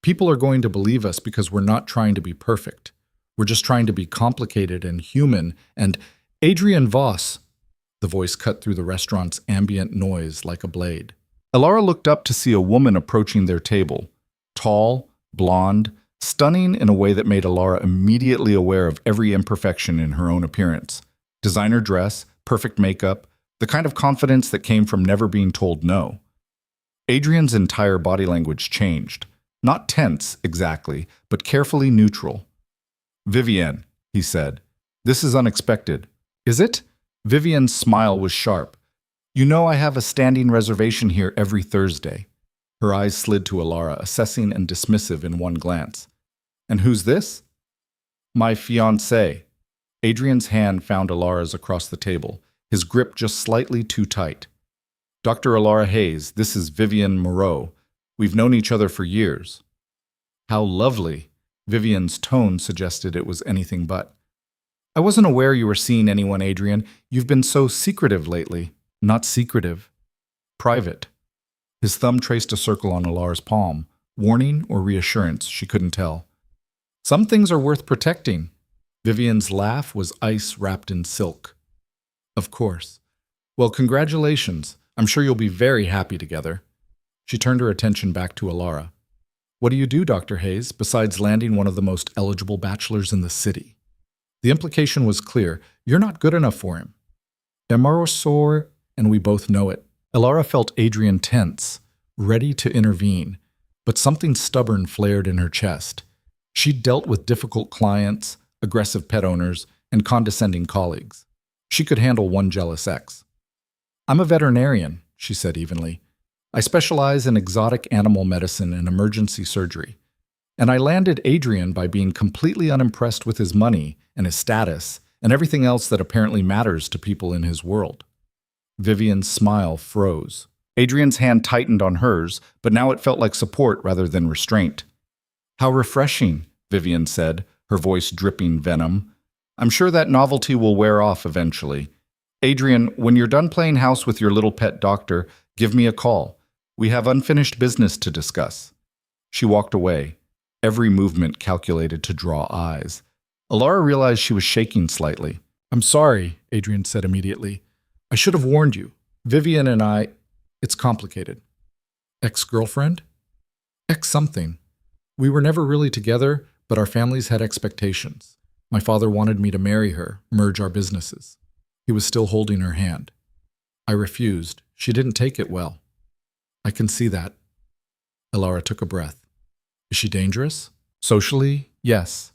People are going to believe us because we're not trying to be perfect. We're just trying to be complicated and human, and Adrian Voss, the voice cut through the restaurant's ambient noise like a blade. Ilara looked up to see a woman approaching their table. Tall, blonde, stunning in a way that made Ilara immediately aware of every imperfection in her own appearance. Designer dress, perfect makeup, the kind of confidence that came from never being told no. Adrian's entire body language changed. Not tense, exactly, but carefully neutral. Vivienne, he said, this is unexpected. Is it? Vivienne's smile was sharp. You know I have a standing reservation here every Thursday. Her eyes slid to Ilara, assessing and dismissive in one glance. And who's this? My fiancé. Adrian's hand found Ilara's across the table, his grip just slightly too tight. Dr. Ilara Hayes, this is Vivienne Moreau. We've known each other for years. How lovely. Vivienne's tone suggested it was anything but. I wasn't aware you were seeing anyone, Adrian. You've been so secretive lately. Not secretive. Private. His thumb traced a circle on Ilara's palm. Warning or reassurance, she couldn't tell. Some things are worth protecting. Vivienne's laugh was ice wrapped in silk. Of course. Well, congratulations. I'm sure you'll be very happy together. She turned her attention back to Ilara. What do you do, Dr. Hayes, besides landing one of the most eligible bachelors in the city? The implication was clear. You're not good enough for him. Emarosor, and we both know it. Ilara felt Adrian tense, ready to intervene, but something stubborn flared in her chest. She'd dealt with difficult clients, aggressive pet owners, and condescending colleagues. She could handle one jealous ex. I'm a veterinarian, she said evenly. I specialize in exotic animal medicine and emergency surgery. And I landed Adrian by being completely unimpressed with his money and his status and everything else that apparently matters to people in his world. Vivienne's smile froze. Adrian's hand tightened on hers, but now it felt like support rather than restraint. How refreshing, Vivienne said, her voice dripping venom. I'm sure that novelty will wear off eventually. Adrian, when you're done playing house with your little pet doctor, give me a call. We have unfinished business to discuss. She walked away, every movement calculated to draw eyes. Ilara realized she was shaking slightly. I'm sorry, Adrian said immediately. I should have warned you. Vivienne and I, it's complicated. Ex-girlfriend? Ex-something. We were never really together, but our families had expectations. My father wanted me to marry her, merge our businesses. He was still holding her hand. I refused. She didn't take it well. I can see that. Ilara took a breath. Is she dangerous? Socially, yes.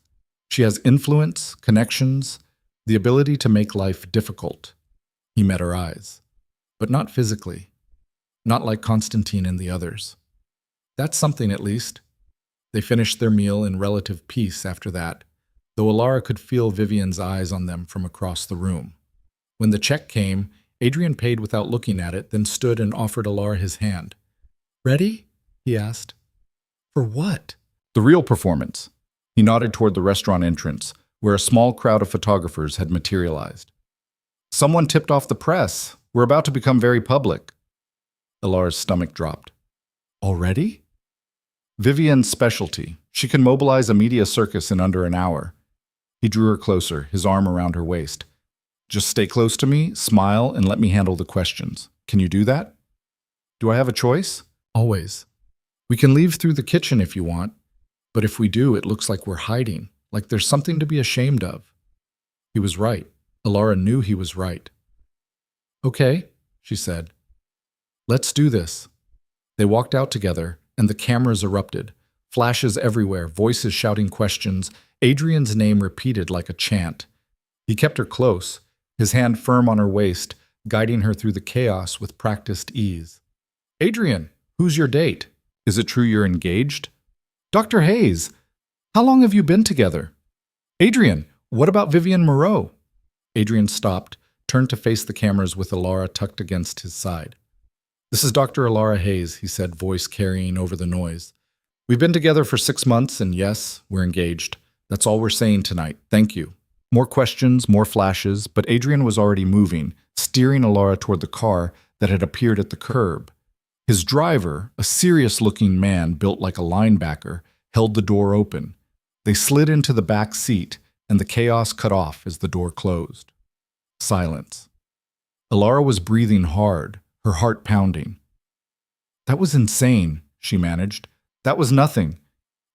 She has influence, connections, the ability to make life difficult. He met her eyes. But not physically. Not like Constantine and the others. That's something at least. They finished their meal in relative peace after that, though Ilara could feel Vivienne's eyes on them from across the room. When the check came, Adrian paid without looking at it, then stood and offered Ilara his hand. Ready? He asked. For what? The real performance. He nodded toward the restaurant entrance, where a small crowd of photographers had materialized. Someone tipped off the press. We're about to become very public. Ilara's stomach dropped. Already? Vivienne's specialty. She can mobilize a media circus in under an hour. He drew her closer, his arm around her waist. Just stay close to me, smile, and let me handle the questions. Can you do that? Do I have a choice? Always. We can leave through the kitchen if you want, but if we do, it looks like we're hiding, like there's something to be ashamed of. He was right. Ilara knew he was right. Okay, she said. Let's do this. They walked out together, and the cameras erupted. Flashes everywhere, voices shouting questions, Adrian's name repeated like a chant. He kept her close, his hand firm on her waist, guiding her through the chaos with practiced ease. Adrian, who's your date? Is it true you're engaged? Dr. Hayes, how long have you been together? Adrian, what about Vivian Moreau? Adrian stopped, turned to face the cameras with Alara tucked against his side. This is Dr. Alara Hayes, he said, voice carrying over the noise. We've been together for 6 months, and yes, we're engaged. That's all we're saying tonight. Thank you. More questions, more flashes, but Adrian was already moving, steering Alara toward the car that had appeared at the curb. His driver, a serious-looking man built like a linebacker, held the door open. They slid into the back seat, and the chaos cut off as the door closed. Silence. Alara was breathing hard, her heart pounding. That was insane, she managed. That was nothing.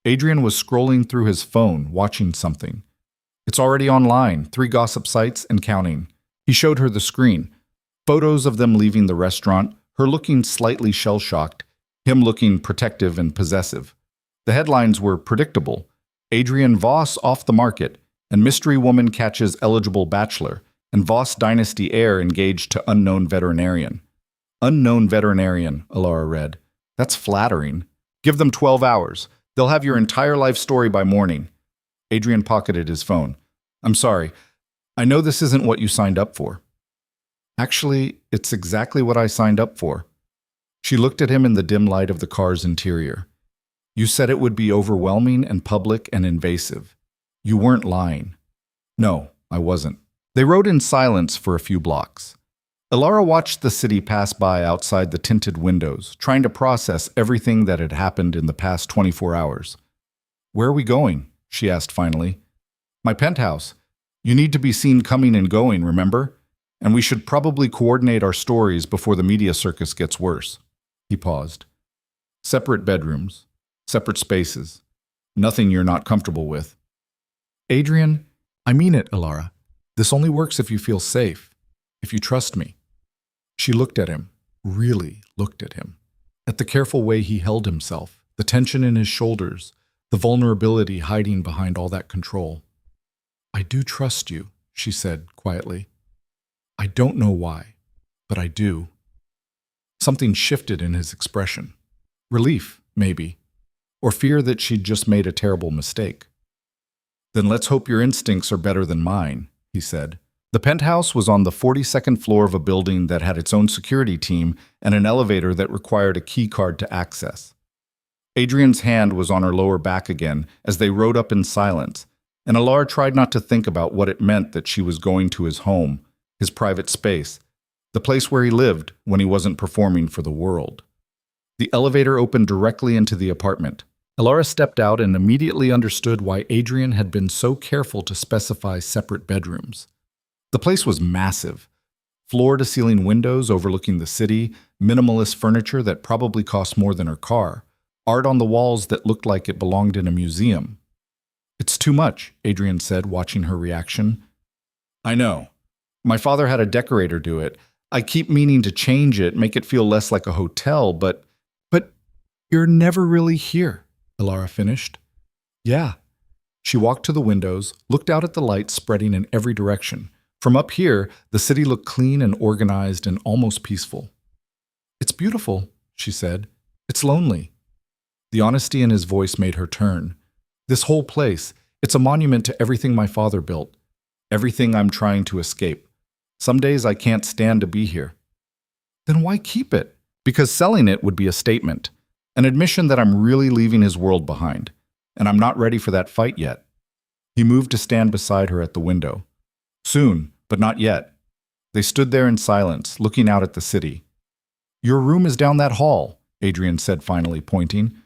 Adrian was scrolling through his phone, watching something. It's already online, 3 gossip sites and counting. He showed her the screen. Photos of them leaving the restaurant, her looking slightly shell-shocked, him looking protective and possessive. The headlines were predictable. Adrian Voss off the market, and mystery woman catches eligible bachelor, and Voss dynasty heir engaged to unknown veterinarian. Unknown veterinarian, Alara read. That's flattering. Give them 12 hours. They'll have your entire life story by morning. Adrian pocketed his phone. I'm sorry. I know this isn't what you signed up for. Actually, it's exactly what I signed up for. She looked at him in the dim light of the car's interior. You said it would be overwhelming and public and invasive. You weren't lying. No, I wasn't. They rode in silence for a few blocks. Alara watched the city pass by outside the tinted windows, trying to process everything that had happened in the past 24 hours. Where are we going? She asked finally. My penthouse. You need to be seen coming and going, remember? And we should probably coordinate our stories before the media circus gets worse. He paused. Separate bedrooms. Separate spaces. Nothing you're not comfortable with. Adrian, I mean it, Alara. This only works if you feel safe, if you trust me. She looked at him, really looked at him, at the careful way he held himself, the tension in his shoulders, the vulnerability hiding behind all that control. I do trust you, she said quietly. I don't know why, but I do. Something shifted in his expression. Relief, maybe, or fear that she'd just made a terrible mistake. Then let's hope your instincts are better than mine, he said. The penthouse was on the 42nd floor of a building that had its own security team and an elevator that required a key card to access. Adrian's hand was on her lower back again as they rode up in silence, and Alara tried not to think about what it meant that she was going to his home, his private space, the place where he lived when he wasn't performing for the world. The elevator opened directly into the apartment. Alara stepped out and immediately understood why Adrian had been so careful to specify separate bedrooms. The place was massive. Floor-to-ceiling windows overlooking the city, minimalist furniture that probably cost more than her car, art on the walls that looked like it belonged in a museum. It's too much, Adrian said, watching her reaction. I know. My father had a decorator do it. I keep meaning to change it, make it feel less like a hotel, but you're never really here, Alara finished. Yeah. She walked to the windows, looked out at the lights spreading in every direction. From up here, the city looked clean and organized and almost peaceful. It's beautiful, she said. It's lonely. The honesty in his voice made her turn. This whole place, it's a monument to everything my father built. Everything I'm trying to escape. Some days I can't stand to be here. Then why keep it? Because selling it would be a statement. An admission that I'm really leaving his world behind. And I'm not ready for that fight yet. He moved to stand beside her at the window. Soon, but not yet. They stood there in silence, looking out at the city. Your room is down that hall, Adrian said finally, pointing.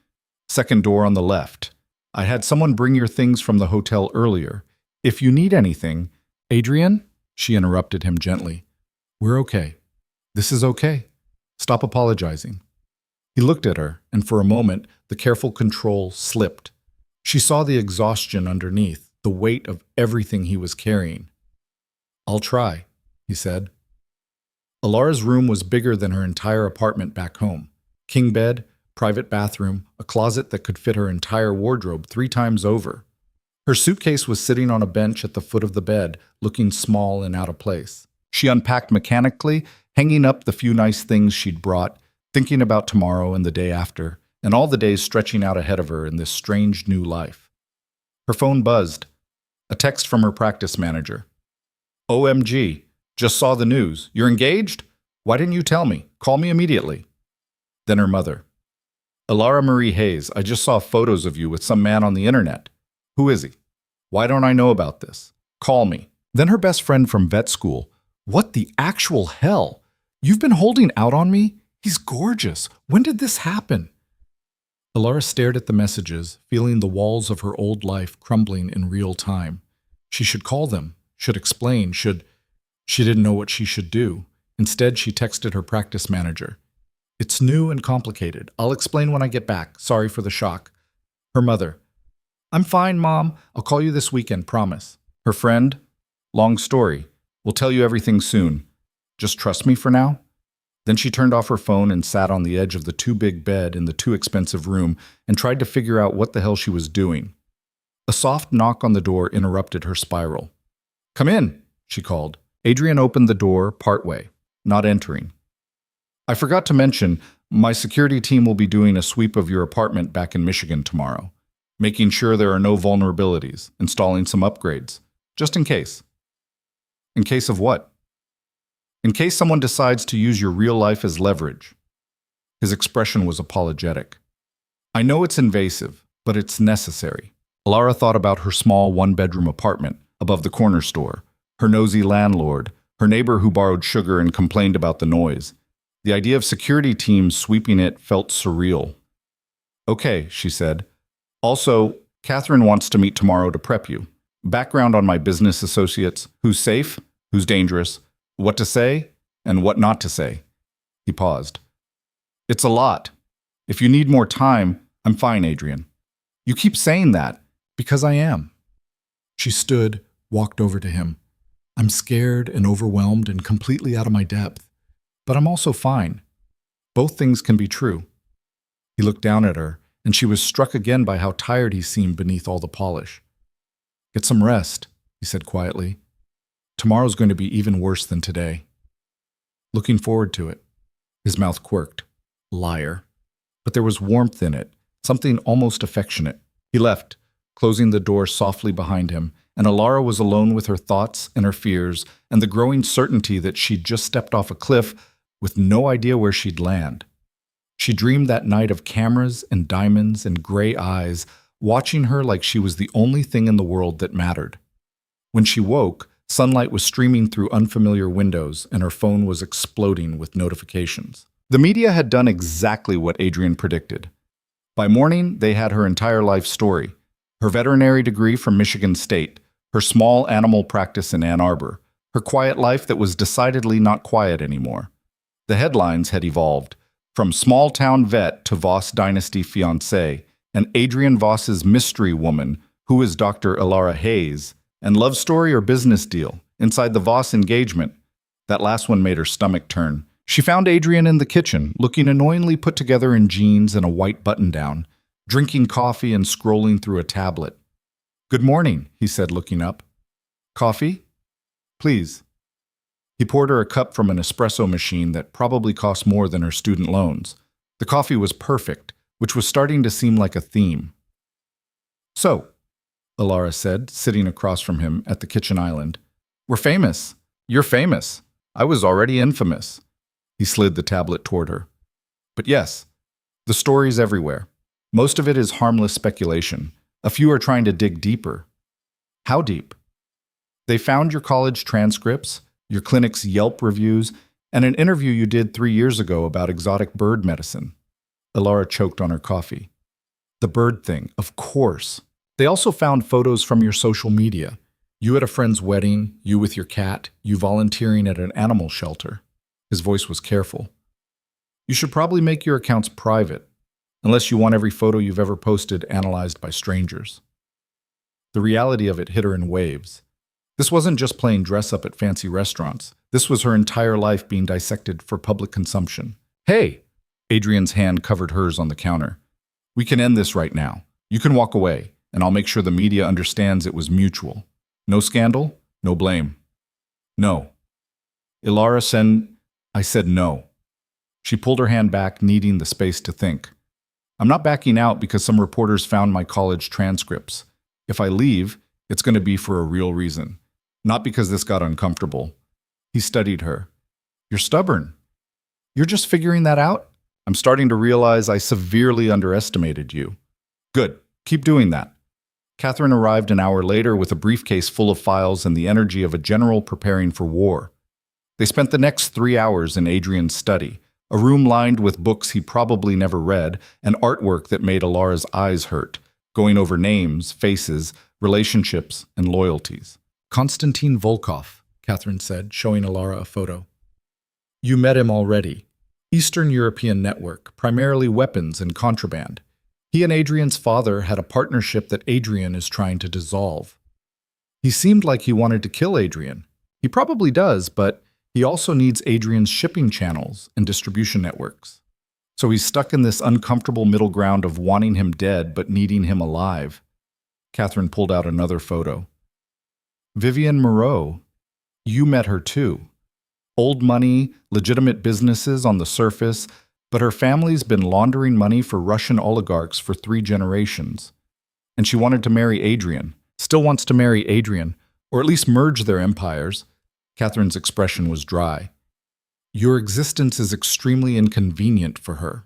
Second door on the left. I had someone bring your things from the hotel earlier. If you need anything... Adrian? She interrupted him gently. We're okay. This is okay. Stop apologizing. He looked at her, and for a moment, the careful control slipped. She saw the exhaustion underneath, the weight of everything he was carrying. I'll try, he said. Alara's room was bigger than her entire apartment back home. King bed, private bathroom, a closet that could fit her entire wardrobe 3 times over. Her suitcase was sitting on a bench at the foot of the bed, looking small and out of place. She unpacked mechanically, hanging up the few nice things she'd brought, thinking about tomorrow and the day after, and all the days stretching out ahead of her in this strange new life. Her phone buzzed. A text from her practice manager. OMG, just saw the news. You're engaged? Why didn't you tell me? Call me immediately. Then her mother. Alara Marie Hayes, I just saw photos of you with some man on the internet. Who is he? Why don't I know about this? Call me. Then her best friend from vet school. What the actual hell? You've been holding out on me? He's gorgeous. When did this happen? Alara stared at the messages, feeling the walls of her old life crumbling in real time. She should call them, should explain, She didn't know what she should do. Instead, she texted her practice manager. It's new and complicated. I'll explain when I get back. Sorry for the shock. Her mother. I'm fine, Mom. I'll call you this weekend, promise. Her friend. Long story. We'll tell you everything soon. Just trust me for now? Then she turned off her phone and sat on the edge of the too big bed in the too expensive room and tried to figure out what the hell she was doing. A soft knock on the door interrupted her spiral. Come in, she called. Adrian opened the door partway, not entering. I forgot to mention, my security team will be doing a sweep of your apartment back in Michigan tomorrow, making sure there are no vulnerabilities, installing some upgrades, just in case. In case of what? In case someone decides to use your real life as leverage. His expression was apologetic. I know it's invasive, but it's necessary. Alara thought about her small one-bedroom apartment above the corner store, her nosy landlord, her neighbor who borrowed sugar and complained about the noise. The idea of security teams sweeping it felt surreal. Okay, she said. Also, Catherine wants to meet tomorrow to prep you. Background on my business associates, who's safe, who's dangerous, what to say, and what not to say. He paused. It's a lot. If you need more time, I'm fine, Adrian. You keep saying that, because I am. She stood, walked over to him. I'm scared and overwhelmed and completely out of my depth, but I'm also fine. Both things can be true. He looked down at her, and she was struck again by how tired he seemed beneath all the polish. Get some rest, he said quietly. Tomorrow's going to be even worse than today. Looking forward to it. His mouth quirked. Liar. But there was warmth in it, something almost affectionate. He left, closing the door softly behind him, and Alara was alone with her thoughts and her fears and the growing certainty that she'd just stepped off a cliff with no idea where she'd land. She dreamed that night of cameras and diamonds and gray eyes, watching her like she was the only thing in the world that mattered. When she woke, sunlight was streaming through unfamiliar windows, and her phone was exploding with notifications. The media had done exactly what Adrian predicted. By morning, they had her entire life story. Her veterinary degree from Michigan State, her small animal practice in Ann Arbor, her quiet life that was decidedly not quiet anymore. The headlines had evolved, from small-town vet to Voss dynasty fiancé, and Adrian Voss's mystery woman, who is Dr. Alara Hayes, and love story or business deal, inside the Voss engagement. That last one made her stomach turn. She found Adrian in the kitchen, looking annoyingly put together in jeans and a white button-down, drinking coffee and scrolling through a tablet. Good morning, he said, looking up. Coffee? Please. He poured her a cup from an espresso machine that probably cost more than her student loans. The coffee was perfect, which was starting to seem like a theme. So, Alara said, sitting across from him at the kitchen island. We're famous. You're famous. I was already infamous. He slid the tablet toward her. But yes, the story's everywhere. Most of it is harmless speculation. A few are trying to dig deeper. How deep? They found your college transcripts, your clinic's Yelp reviews, and an interview you did 3 years ago about exotic bird medicine. Alara choked on her coffee. The bird thing, of course. They also found photos from your social media. You at a friend's wedding, you with your cat, you volunteering at an animal shelter. His voice was careful. You should probably make your accounts private, unless you want every photo you've ever posted analyzed by strangers. The reality of it hit her in waves. This wasn't just playing dress-up at fancy restaurants. This was her entire life being dissected for public consumption. Hey! Adrian's hand covered hers on the counter. We can end this right now. You can walk away, and I'll make sure the media understands it was mutual. No scandal, no blame. No. Ilara said, I said no. She pulled her hand back, needing the space to think. I'm not backing out because some reporters found my college transcripts. If I leave, it's going to be for a real reason. Not because this got uncomfortable. He studied her. You're stubborn. You're just figuring that out? I'm starting to realize I severely underestimated you. Good. Keep doing that. Catherine arrived an hour later with a briefcase full of files and the energy of a general preparing for war. They spent the next 3 hours in Adrian's study, a room lined with books he probably never read, and artwork that made Ilara's eyes hurt, going over names, faces, relationships, and loyalties. Konstantin Volkov, Catherine said, showing Ilara a photo. You met him already. Eastern European network, primarily weapons and contraband. He and Adrian's father had a partnership that Adrian is trying to dissolve. He seemed like he wanted to kill Adrian. He probably does, but he also needs Adrian's shipping channels and distribution networks. So he's stuck in this uncomfortable middle ground of wanting him dead but needing him alive. Catherine pulled out another photo. Vivienne Moreau. You met her too. Old money, legitimate businesses on the surface, but her family's been laundering money for Russian oligarchs for 3 generations. And she wanted to marry Adrian, still wants to marry Adrian, or at least merge their empires. Catherine's expression was dry. Your existence is extremely inconvenient for her.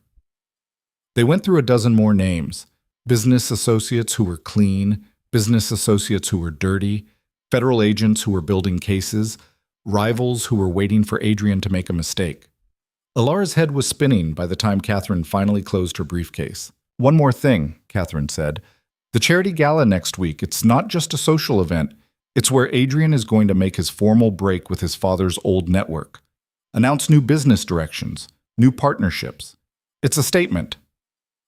They went through a dozen more names. Business associates who were clean, business associates who were dirty, federal agents who were building cases, rivals who were waiting for Adrian to make a mistake. Ilara's head was spinning by the time Catherine finally closed her briefcase. One more thing, Catherine said. The charity gala next week, it's not just a social event. It's where Adrian is going to make his formal break with his father's old network. Announce new business directions, new partnerships. It's a statement.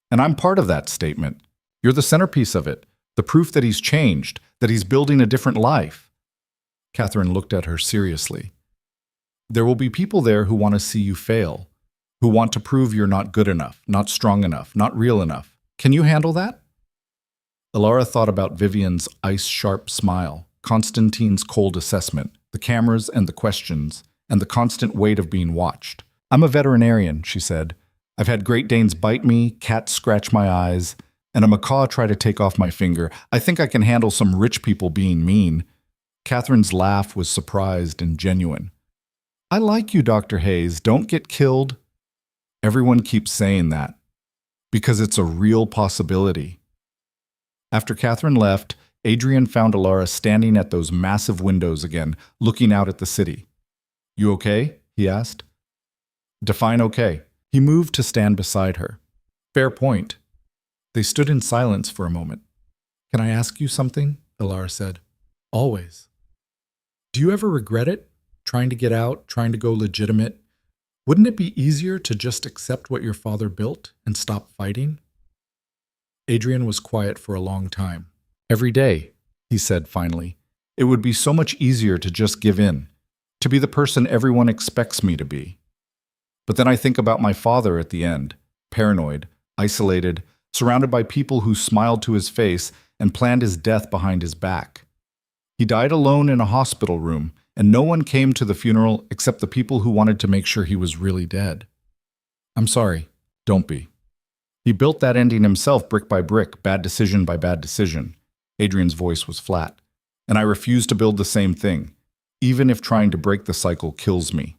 And I'm part of that statement. You're the centerpiece of it, the proof that he's changed, that he's building a different life. Catherine looked at her seriously. There will be people there who want to see you fail, who want to prove you're not good enough, not strong enough, not real enough. Can you handle that? Ilara thought about Vivian's ice-sharp smile, Konstantin's cold assessment, the cameras and the questions, and the constant weight of being watched. I'm a veterinarian, she said. I've had Great Danes bite me, cats scratch my eyes, and a macaw try to take off my finger. I think I can handle some rich people being mean. Catherine's laugh was surprised and genuine. I like you, Dr. Hayes. Don't get killed. Everyone keeps saying that, because it's a real possibility. After Catherine left, Adrian found Ilara standing at those massive windows again, looking out at the city. You okay? He asked. Define okay. He moved to stand beside her. Fair point. They stood in silence for a moment. Can I ask you something? Ilara said. Always. Do you ever regret it? Trying to get out, trying to go legitimate? Wouldn't it be easier to just accept what your father built and stop fighting? Adrian was quiet for a long time. Every day, he said finally, it would be so much easier to just give in, to be the person everyone expects me to be. But then I think about my father at the end, paranoid, isolated, surrounded by people who smiled to his face and planned his death behind his back. He died alone in a hospital room, and no one came to the funeral except the people who wanted to make sure he was really dead. I'm sorry, don't be. He built that ending himself brick by brick, bad decision by bad decision. Adrian's voice was flat. And I refuse to build the same thing, even if trying to break the cycle kills me.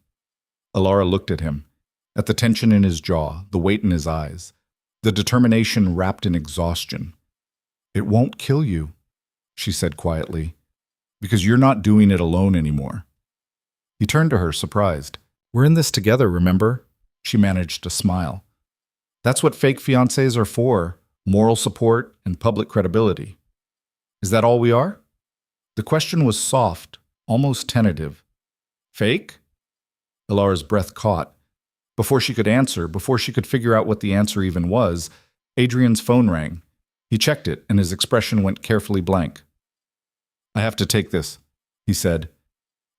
Ilara looked at him, at the tension in his jaw, the weight in his eyes, the determination wrapped in exhaustion. It won't kill you, she said quietly, because you're not doing it alone anymore. He turned to her, surprised. We're in this together, remember? She managed to smile. That's what fake fiancés are for, moral support and public credibility. Is that all we are? The question was soft, almost tentative. Fake? Ilara's breath caught. Before she could answer, before she could figure out what the answer even was, Adrian's phone rang. He checked it, and his expression went carefully blank. I have to take this, he said.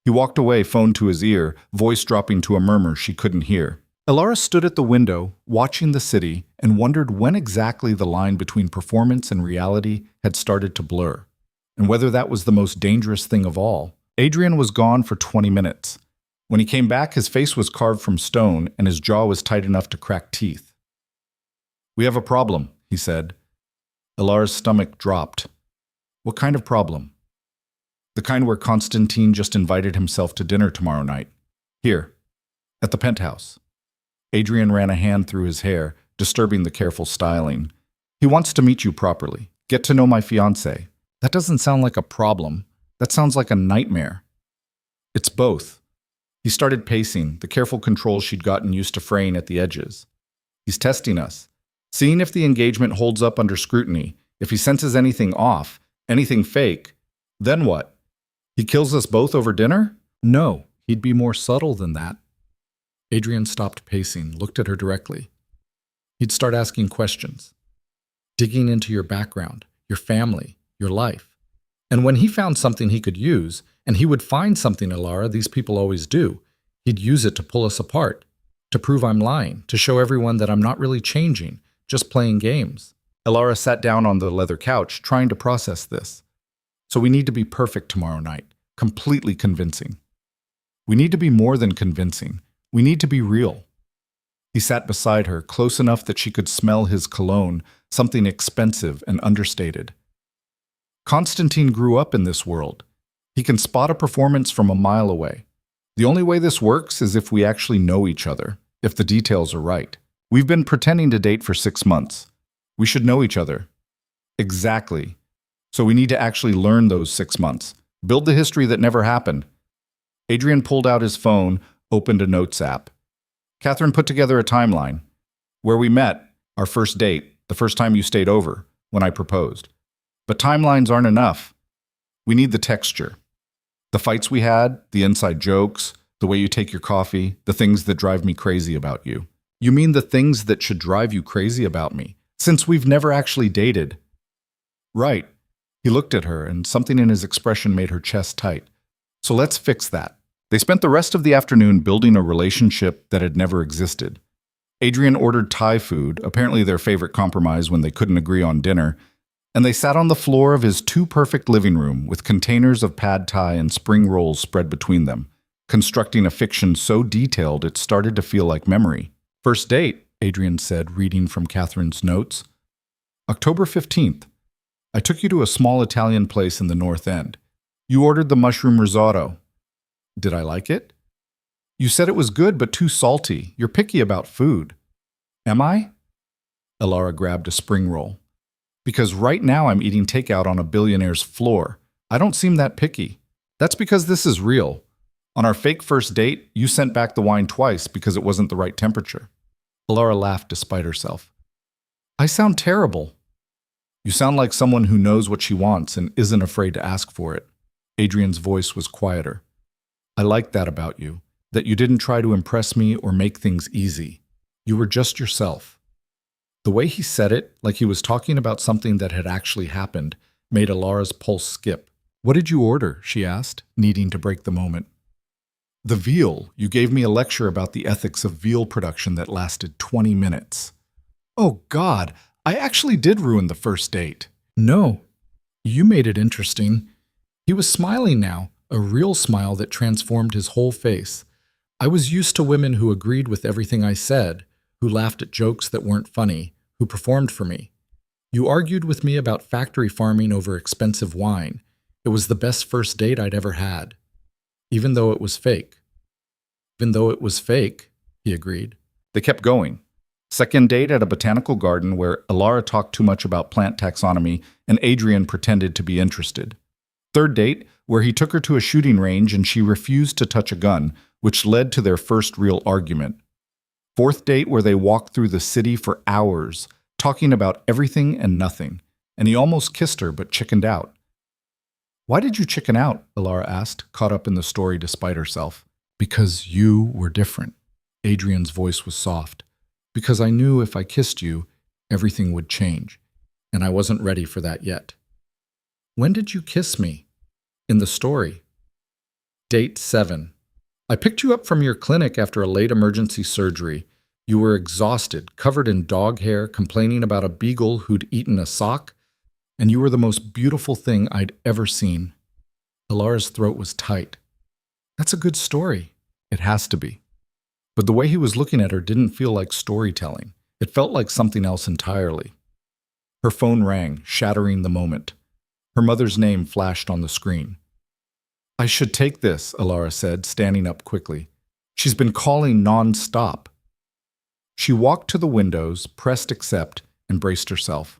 He walked away, phone to his ear, voice dropping to a murmur she couldn't hear. Elara stood at the window, watching the city, and wondered when exactly the line between performance and reality had started to blur, and whether that was the most dangerous thing of all. Adrian was gone for 20 minutes. When he came back, his face was carved from stone, and his jaw was tight enough to crack teeth. "We have a problem," he said. Elara's stomach dropped. "What kind of problem?" "The kind where Constantine just invited himself to dinner tomorrow night. Here, at the penthouse." Adrian ran a hand through his hair, disturbing the careful styling. "He wants to meet you properly. Get to know my fiancée." "That doesn't sound like a problem. That sounds like a nightmare." "It's both." He started pacing, the careful control she'd gotten used to fraying at the edges. "He's testing us, seeing if the engagement holds up under scrutiny. If he senses anything off, anything fake, then what? He kills us both over dinner?" "No, he'd be more subtle than that." Adrian stopped pacing, looked at her directly. "He'd start asking questions, digging into your background, your family, your life. And when he found something he could use, and he would find something, Elara, these people always do, he'd use it to pull us apart, to prove I'm lying, to show everyone that I'm not really changing, just playing games." Elara sat down on the leather couch, trying to process this. "So we need to be perfect tomorrow night, completely convincing. We need to be more than convincing. We need to be real." He sat beside her, close enough that she could smell his cologne, something expensive and understated. Constantine grew up in this world. He can spot a performance from a mile away. The only way this works is if we actually know each other, if the details are right. We've been pretending to date for 6 months. We should know each other. Exactly. So we need to actually learn those 6 months. Build the history that never happened. Adrian pulled out his phone, opened a notes app. Catherine put together a timeline. Where we met, our first date, the first time you stayed over, when I proposed. But timelines aren't enough. We need the texture. The fights we had, the inside jokes, the way you take your coffee, the things that drive me crazy about you. You mean the things that should drive you crazy about me, since we've never actually dated? Right. He looked at her, and something in his expression made her chest tight. So let's fix that. They spent the rest of the afternoon building a relationship that had never existed. Adrian ordered Thai food, apparently their favorite compromise when they couldn't agree on dinner, and they sat on the floor of his too-perfect living room with containers of pad thai and spring rolls spread between them, constructing a fiction so detailed it started to feel like memory. "First date," Adrian said, reading from Catherine's notes. "October 15th. I took you to a small Italian place in the North End. You ordered the mushroom risotto. Did I like it? You said it was good but too salty. You're picky about food." "Am I?" Elara grabbed a spring roll. "Because right now I'm eating takeout on a billionaire's floor. I don't seem that picky. That's because this is real. On our fake first date, you sent back the wine twice because it wasn't the right temperature." Elara laughed despite herself. "I sound terrible." "You sound like someone who knows what she wants and isn't afraid to ask for it." Adrian's voice was quieter. "I like that about you, that you didn't try to impress me or make things easy. You were just yourself." The way he said it, like he was talking about something that had actually happened, made Elara's pulse skip. "What did you order?" she asked, needing to break the moment. "The veal. You gave me a lecture about the ethics of veal production that lasted 20 minutes. "Oh, God, I actually did ruin the first date." "No, you made it interesting." He was smiling now, a real smile that transformed his whole face. "I was used to women who agreed with everything I said, who laughed at jokes that weren't funny, who performed for me. You argued with me about factory farming over expensive wine. It was the best first date I'd ever had. Even though it was fake." "Even though it was fake," he agreed. They kept going. Second date at a botanical garden where Elara talked too much about plant taxonomy and Adrian pretended to be interested. Third date, where he took her to a shooting range and she refused to touch a gun, which led to their first real argument. Fourth date, where they walked through the city for hours, talking about everything and nothing, and he almost kissed her but chickened out. "Why did you chicken out?" Elara asked, caught up in the story despite herself. "Because you were different." Adrian's voice was soft. "Because I knew if I kissed you, everything would change, and I wasn't ready for that yet." "When did you kiss me?" "In the story." Date 7. I picked you up from your clinic after a late emergency surgery. You were exhausted, covered in dog hair, complaining about a beagle who'd eaten a sock, and you were the most beautiful thing I'd ever seen. Alara's throat was tight. That's a good story. It has to be. But the way he was looking at her didn't feel like storytelling. It felt like something else entirely. Her phone rang, shattering the moment. Her mother's name flashed on the screen. I should take this, Alara said, standing up quickly. She's been calling non-stop. She walked to the windows, pressed accept, and braced herself.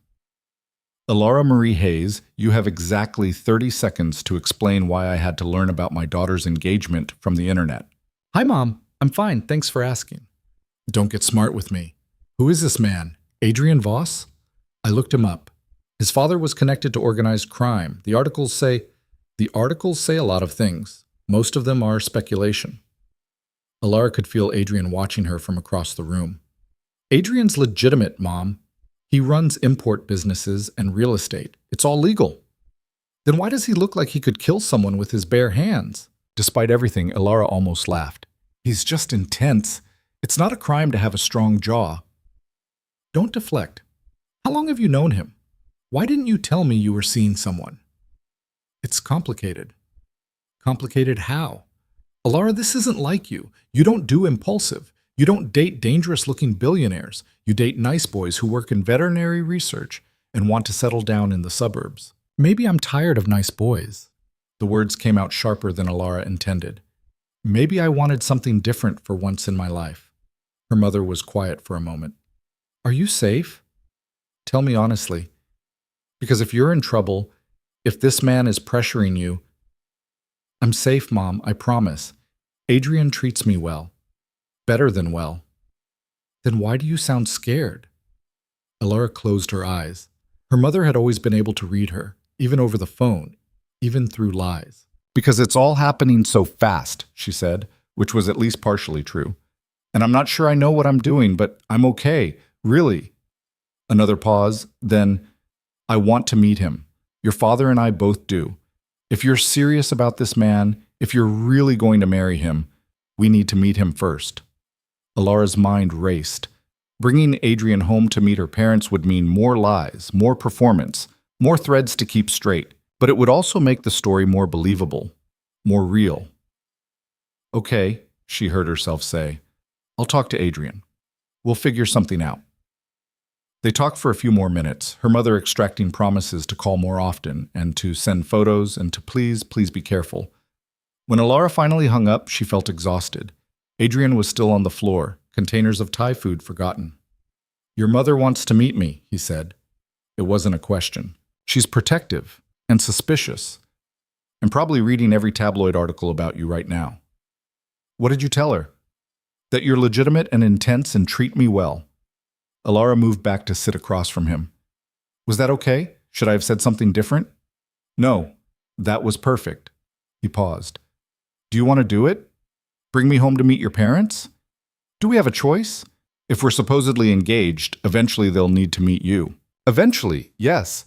Alara Marie Hayes, you have exactly 30 seconds to explain why I had to learn about my daughter's engagement from the internet. Hi, Mom. I'm fine. Thanks for asking. Don't get smart with me. Who is this man? Adrian Voss? I looked him up. His father was connected to organized crime. The articles say a lot of things. Most of them are speculation. Alara could feel Adrian watching her from across the room. Adrian's legitimate, Mom. He runs import businesses and real estate. It's all legal. Then why does he look like he could kill someone with his bare hands? Despite everything, Alara almost laughed. He's just intense. It's not a crime to have a strong jaw. Don't deflect. How long have you known him? Why didn't you tell me you were seeing someone? It's complicated. Complicated how? Alara, this isn't like you. You don't do impulsive. You don't date dangerous-looking billionaires. You date nice boys who work in veterinary research and want to settle down in the suburbs. Maybe I'm tired of nice boys. The words came out sharper than Alara intended. Maybe I wanted something different for once in my life. Her mother was quiet for a moment. Are you safe? Tell me honestly. Because if you're in trouble, if this man is pressuring you, I'm safe, Mom, I promise. Adrian treats me well. Better than well. Then why do you sound scared? Alara closed her eyes. Her mother had always been able to read her, even over the phone, even through lies. Because it's all happening so fast, she said, which was at least partially true. And I'm not sure I know what I'm doing, but I'm okay, really. Another pause, then, I want to meet him. Your father and I both do. If you're serious about this man, if you're really going to marry him, we need to meet him first. Alara's mind raced. Bringing Adrian home to meet her parents would mean more lies, more performance, more threads to keep straight, but it would also make the story more believable, more real. Okay, she heard herself say. I'll talk to Adrian. We'll figure something out. They talked for a few more minutes, her mother extracting promises to call more often and to send photos and to please be careful. When Alara finally hung up, she felt exhausted. Adrian was still on the floor, containers of Thai food forgotten. Your mother wants to meet me, he said. It wasn't a question. She's protective and suspicious, and probably reading every tabloid article about you right now. What did you tell her? That you're legitimate and intense and treat me well. Alara moved back to sit across from him. Was that okay? Should I have said something different? No, that was perfect. He paused. Do you want to do it? Bring me home to meet your parents? Do we have a choice? If we're supposedly engaged, eventually they'll need to meet you. Eventually, yes.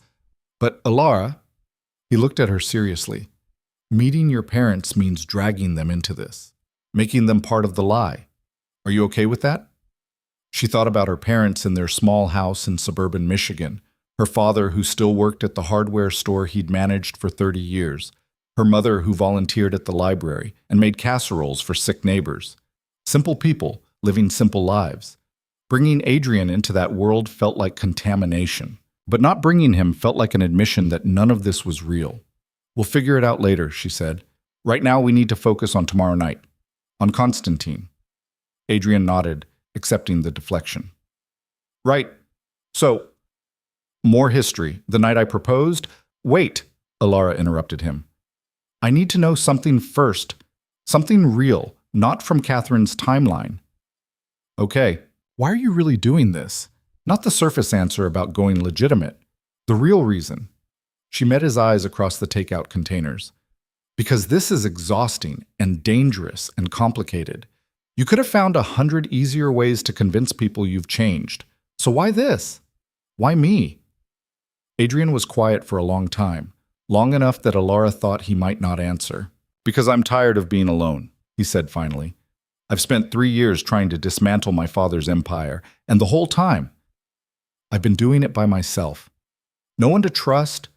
But Alara, he looked at her seriously. Meeting your parents means dragging them into this, making them part of the lie. Are you okay with that? She thought about her parents in their small house in suburban Michigan, her father who still worked at the hardware store he'd managed for 30 years, her mother who volunteered at the library and made casseroles for sick neighbors. Simple people living simple lives. Bringing Adrian into that world felt like contamination, but not bringing him felt like an admission that none of this was real. We'll figure it out later, she said. Right now we need to focus on tomorrow night, on Constantine. Adrian nodded, accepting the deflection. Right. So, more history. The night I proposed? Wait, Alara interrupted him. I need to know something first. Something real, not from Catherine's timeline. Okay, why are you really doing this? Not the surface answer about going legitimate. The real reason. She met his eyes across the takeout containers. Because this is exhausting and dangerous and complicated. You could have found 100 easier ways to convince people you've changed. So why this? Why me? Adrian was quiet for a long time, long enough that Alara thought he might not answer. Because I'm tired of being alone, he said finally. I've spent 3 years trying to dismantle my father's empire, and the whole time, I've been doing it by myself. No one to trust,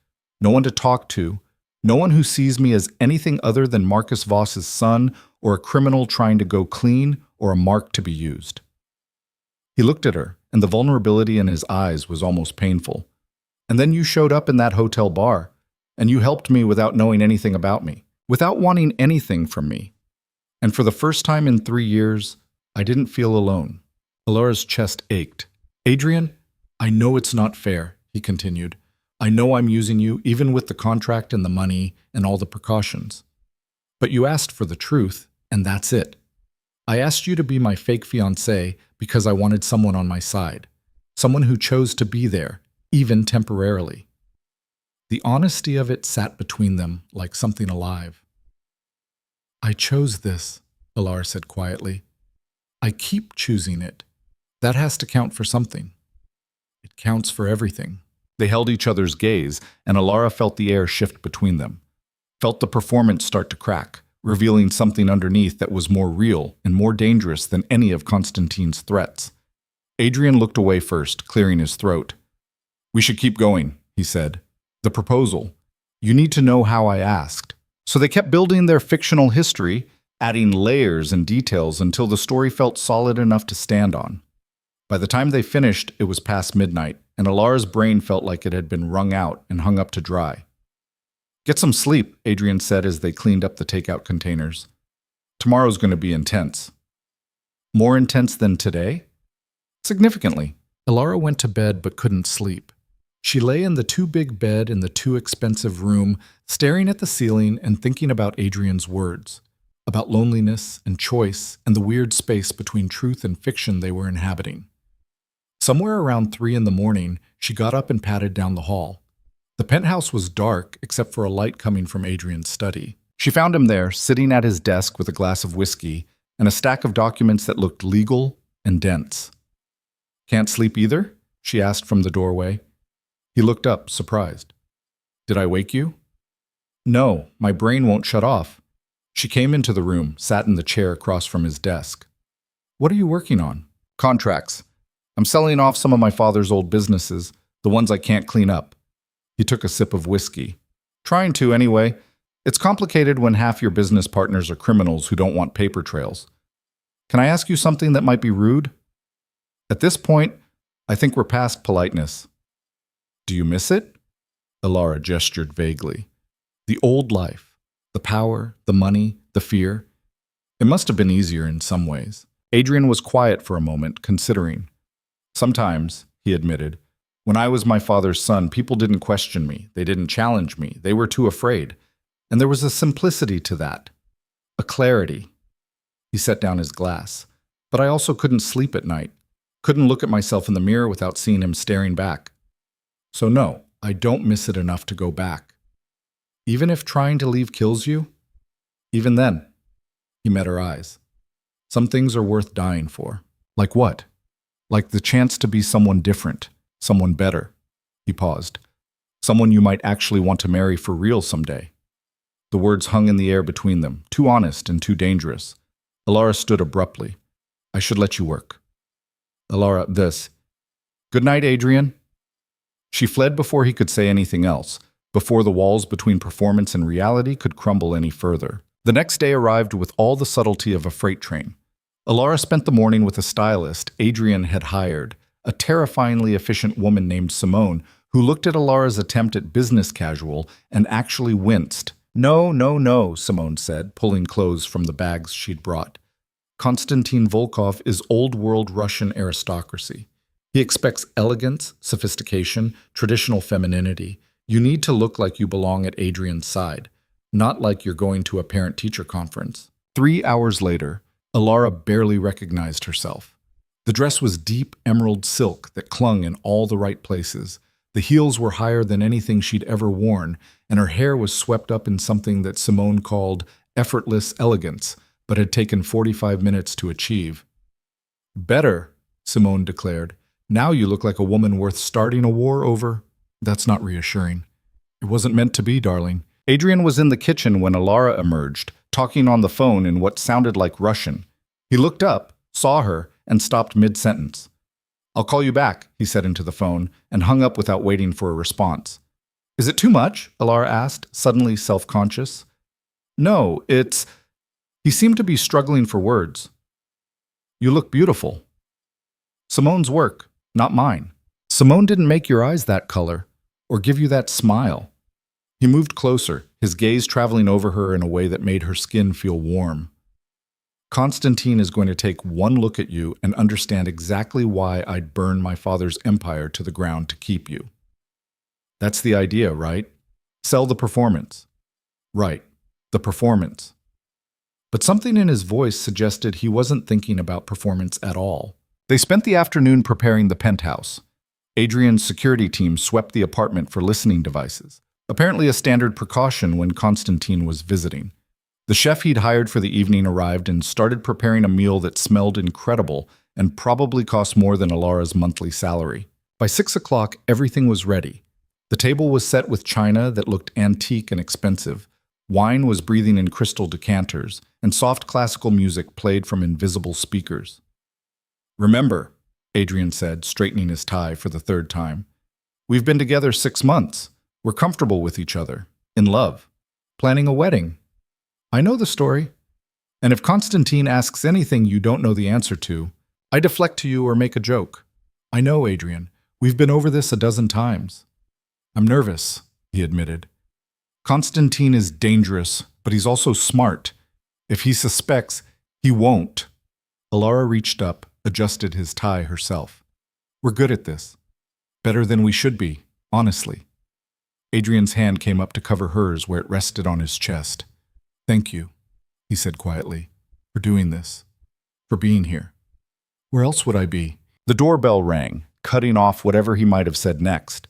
no one to talk to, no one who sees me as anything other than Marcus Voss's son or a criminal trying to go clean or a mark to be used. He looked at her, and the vulnerability in his eyes was almost painful. And then you showed up in that hotel bar, and you helped me without knowing anything about me, without wanting anything from me. And for the first time in 3 years, I didn't feel alone. Alara's chest ached. Adrian, I know it's not fair, he continued. I know I'm using you, even with the contract and the money and all the precautions. But you asked for the truth, and that's it. I asked you to be my fake fiancé because I wanted someone on my side, someone who chose to be there, even temporarily. The honesty of it sat between them like something alive. I chose this, Alara said quietly. I keep choosing it. That has to count for something. It counts for everything. They held each other's gaze, and Alara felt the air shift between them, felt the performance start to crack, revealing something underneath that was more real and more dangerous than any of Constantine's threats. Adrian looked away first, clearing his throat. We should keep going, he said. The proposal. You need to know how I asked. So they kept building their fictional history, adding layers and details until the story felt solid enough to stand on. By the time they finished, it was past midnight, and Alara's brain felt like it had been wrung out and hung up to dry. Get some sleep, Adrian said as they cleaned up the takeout containers. Tomorrow's going to be intense. More intense than today? Significantly. Alara went to bed but couldn't sleep. She lay in the too big bed in the too expensive room, staring at the ceiling and thinking about Adrian's words, about loneliness and choice and the weird space between truth and fiction they were inhabiting. Somewhere around 3 in the morning, she got up and padded down the hall. The penthouse was dark except for a light coming from Adrian's study. She found him there, sitting at his desk with a glass of whiskey and a stack of documents that looked legal and dense. Can't sleep either? She asked from the doorway. He looked up, surprised. Did I wake you? No, my brain won't shut off. She came into the room, sat in the chair across from his desk. What are you working on? Contracts. I'm selling off some of my father's old businesses, the ones I can't clean up. He took a sip of whiskey. Trying to, anyway. It's complicated when half your business partners are criminals who don't want paper trails. Can I ask you something that might be rude? At this point, I think we're past politeness. Do you miss it? Alara gestured vaguely. The old life, the power, the money, the fear. It must have been easier in some ways. Adrian was quiet for a moment, considering. Sometimes, he admitted, when I was my father's son, people didn't question me. They didn't challenge me. They were too afraid. And there was a simplicity to that. A clarity. He set down his glass. But I also couldn't sleep at night. Couldn't look at myself in the mirror without seeing him staring back. So no, I don't miss it enough to go back. Even if trying to leave kills you? Even then. He met her eyes. Some things are worth dying for. Like what? Like the chance to be someone different, someone better. He paused. Someone you might actually want to marry for real someday. The words hung in the air between them, too honest and too dangerous. Alara stood abruptly. I should let you work. Alara, this. Good night, Adrian. She fled before he could say anything else, before the walls between performance and reality could crumble any further. The next day arrived with all the subtlety of a freight train. Alara spent the morning with a stylist Adrian had hired, a terrifyingly efficient woman named Simone, who looked at Alara's attempt at business casual and actually winced. No, no, no, Simone said, pulling clothes from the bags she'd brought. Konstantin Volkov is old-world Russian aristocracy. He expects elegance, sophistication, traditional femininity. You need to look like you belong at Adrian's side, not like you're going to a parent-teacher conference. 3 hours later, Alara barely recognized herself. The dress was deep emerald silk that clung in all the right places. The heels were higher than anything she'd ever worn, and her hair was swept up in something that Simone called effortless elegance, but had taken 45 minutes to achieve. Better, Simone declared. Now you look like a woman worth starting a war over. That's not reassuring. It wasn't meant to be, darling. Adrian was in the kitchen when Alara emerged, talking on the phone in what sounded like Russian. He looked up, saw her, and stopped mid-sentence. "I'll call you back," he said into the phone, and hung up without waiting for a response. "Is it too much?" Alara asked, suddenly self-conscious. "No, it's—" He seemed to be struggling for words. "You look beautiful." "Simone's work, not mine. Simone didn't make your eyes that color, or give you that smile." He moved closer, his gaze traveling over her in a way that made her skin feel warm. "Constantine is going to take one look at you and understand exactly why I'd burn my father's empire to the ground to keep you. That's the idea, right? Sell the performance." "Right, the performance." But something in his voice suggested he wasn't thinking about performance at all. They spent the afternoon preparing the penthouse. Adrian's security team swept the apartment for listening devices, apparently a standard precaution when Constantine was visiting. The chef he'd hired for the evening arrived and started preparing a meal that smelled incredible and probably cost more than Alara's monthly salary. By 6 o'clock, everything was ready. The table was set with china that looked antique and expensive. Wine was breathing in crystal decanters, and soft classical music played from invisible speakers. "Remember," Adrian said, straightening his tie for the third time, "we've been together 6 months. We're comfortable with each other, in love, planning a wedding." "I know the story. And if Constantine asks anything you don't know the answer to, I deflect to you or make a joke. I know, Adrian. We've been over this a dozen times." "I'm nervous," he admitted. "Constantine is dangerous, but he's also smart. If he suspects, he won't." Alara reached up, adjusted his tie herself. "We're good at this. Better than we should be, honestly." Adrian's hand came up to cover hers where it rested on his chest. "Thank you," he said quietly, "for doing this, for being here. Where else would I be?" The doorbell rang, cutting off whatever he might have said next.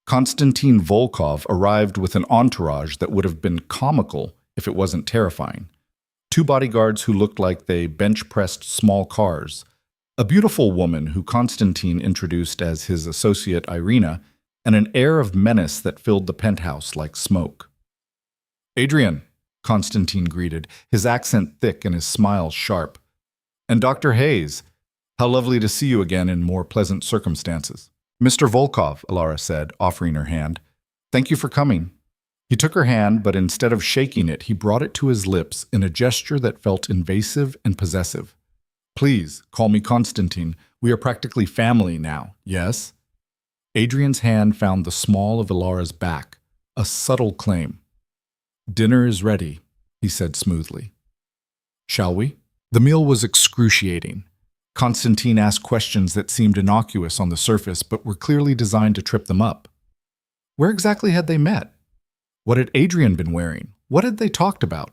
Konstantin Volkov arrived with an entourage that would have been comical if it wasn't terrifying. 2 bodyguards who looked like they bench-pressed small cars, a beautiful woman who Konstantin introduced as his associate Irina, and an air of menace that filled the penthouse like smoke. "Adrian," Konstantin greeted, his accent thick and his smile sharp. "And Dr. Hayes, how lovely to see you again in more pleasant circumstances." "Mr. Volkov," Alara said, offering her hand. "Thank you for coming." He took her hand, but instead of shaking it, he brought it to his lips in a gesture that felt invasive and possessive. "Please, call me Konstantin. We are practically family now, yes?" Adrian's hand found the small of Alara's back, a subtle claim. "Dinner is ready," he said smoothly. "Shall we?" The meal was excruciating. Konstantin asked questions that seemed innocuous on the surface but were clearly designed to trip them up. Where exactly had they met? What had Adrian been wearing? What had they talked about?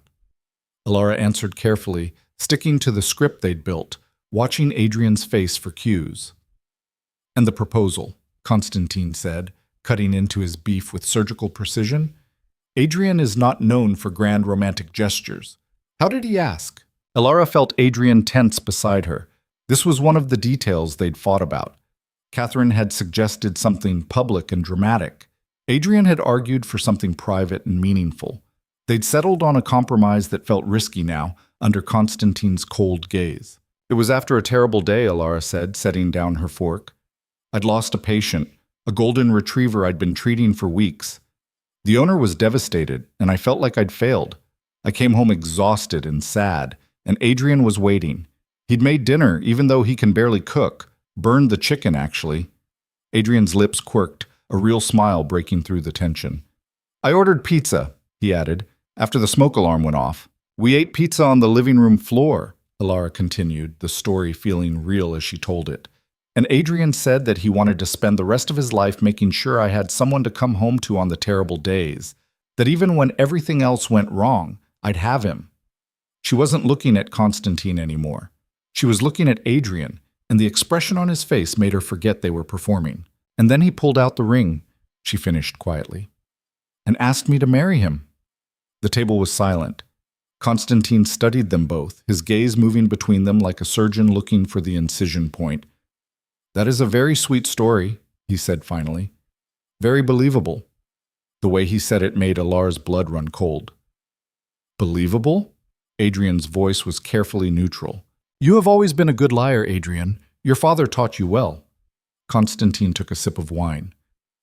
Alara answered carefully, sticking to the script they'd built, watching Adrian's face for cues. "And the proposal," Konstantin said, cutting into his beef with surgical precision. "Adrian is not known for grand romantic gestures. How did he ask?" Alara felt Adrian tense beside her. This was one of the details they'd fought about. Catherine had suggested something public and dramatic. Adrian had argued for something private and meaningful. They'd settled on a compromise that felt risky now, under Konstantin's cold gaze. "It was after a terrible day," Alara said, setting down her fork. "I'd lost a patient, a golden retriever I'd been treating for weeks. The owner was devastated, and I felt like I'd failed. I came home exhausted and sad, and Adrian was waiting. He'd made dinner, even though he can barely cook. Burned the chicken, actually." Adrian's lips quirked, a real smile breaking through the tension. "I ordered pizza," he added, after the smoke alarm went off. "We ate pizza on the living room floor," Alara continued, the story feeling real as she told it. "And Adrian said that he wanted to spend the rest of his life making sure I had someone to come home to on the terrible days. That even when everything else went wrong, I'd have him." She wasn't looking at Konstantin anymore. She was looking at Adrian, and the expression on his face made her forget they were performing. "And then he pulled out the ring," she finished quietly, "and asked me to marry him." The table was silent. Konstantin studied them both, his gaze moving between them like a surgeon looking for the incision point. "That is a very sweet story," he said finally. "Very believable." The way he said it made Alara's blood run cold. "Believable?" Adrian's voice was carefully neutral. You have always been a good liar, Adrian. Your father taught you well. Constantine took a sip of wine.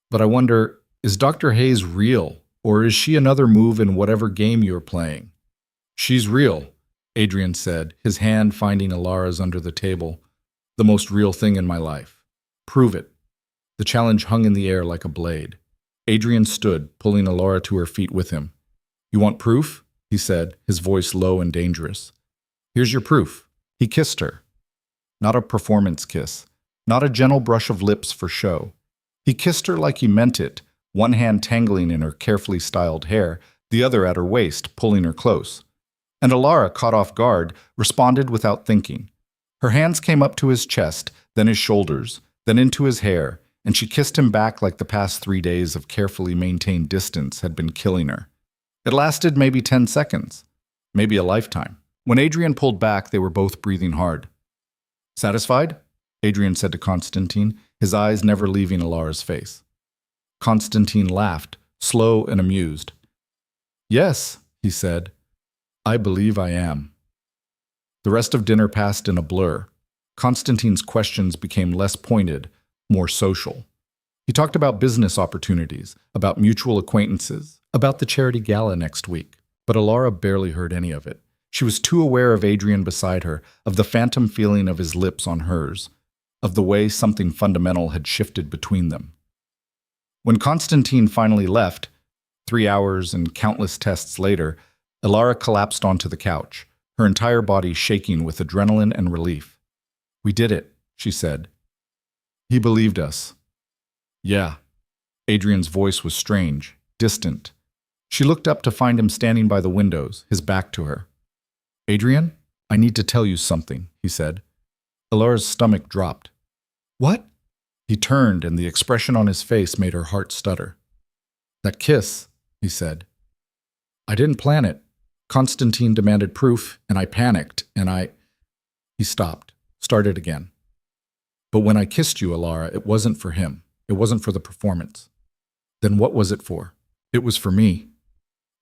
But I wonder, is Dr. Hayes real, or is she another move in whatever game you're playing? She's real, Adrian said, his hand finding Alara's under the table. The most real thing in my life. Prove it. The challenge hung in the air like a blade. Adrian stood, pulling Alara to her feet with him. You want proof? He said, his voice low and dangerous. Here's your proof. He kissed her. Not a performance kiss. Not a gentle brush of lips for show. He kissed her like he meant it, one hand tangling in her carefully styled hair, the other at her waist, pulling her close. And Alara, caught off guard, responded without thinking. Her hands came up to his chest, then his shoulders, then into his hair, and she kissed him back like the past 3 days of carefully maintained distance had been killing her. It lasted maybe 10 seconds, maybe a lifetime. When Adrian pulled back, they were both breathing hard. Satisfied? Adrian said to Constantine, his eyes never leaving Alara's face. Constantine laughed, slow and amused. Yes, he said. I believe I am. The rest of dinner passed in a blur. Constantine's questions became less pointed, more social. He talked about business opportunities, about mutual acquaintances, about the charity gala next week. But Alara barely heard any of it. She was too aware of Adrian beside her, of the phantom feeling of his lips on hers, of the way something fundamental had shifted between them. When Constantine finally left, 3 hours and countless tests later, Alara collapsed onto the couch, her entire body shaking with adrenaline and relief. We did it, she said. He believed us. Yeah. Adrian's voice was strange, distant. She looked up to find him standing by the windows, his back to her. Adrian, I need to tell you something, he said. Alara's stomach dropped. What? He turned, and the expression on his face made her heart stutter. That kiss, he said. I didn't plan it. Constantine demanded proof, and I panicked, and I... He stopped, started again. But when I kissed you, Alara, it wasn't for him. It wasn't for the performance. Then what was it for? It was for me.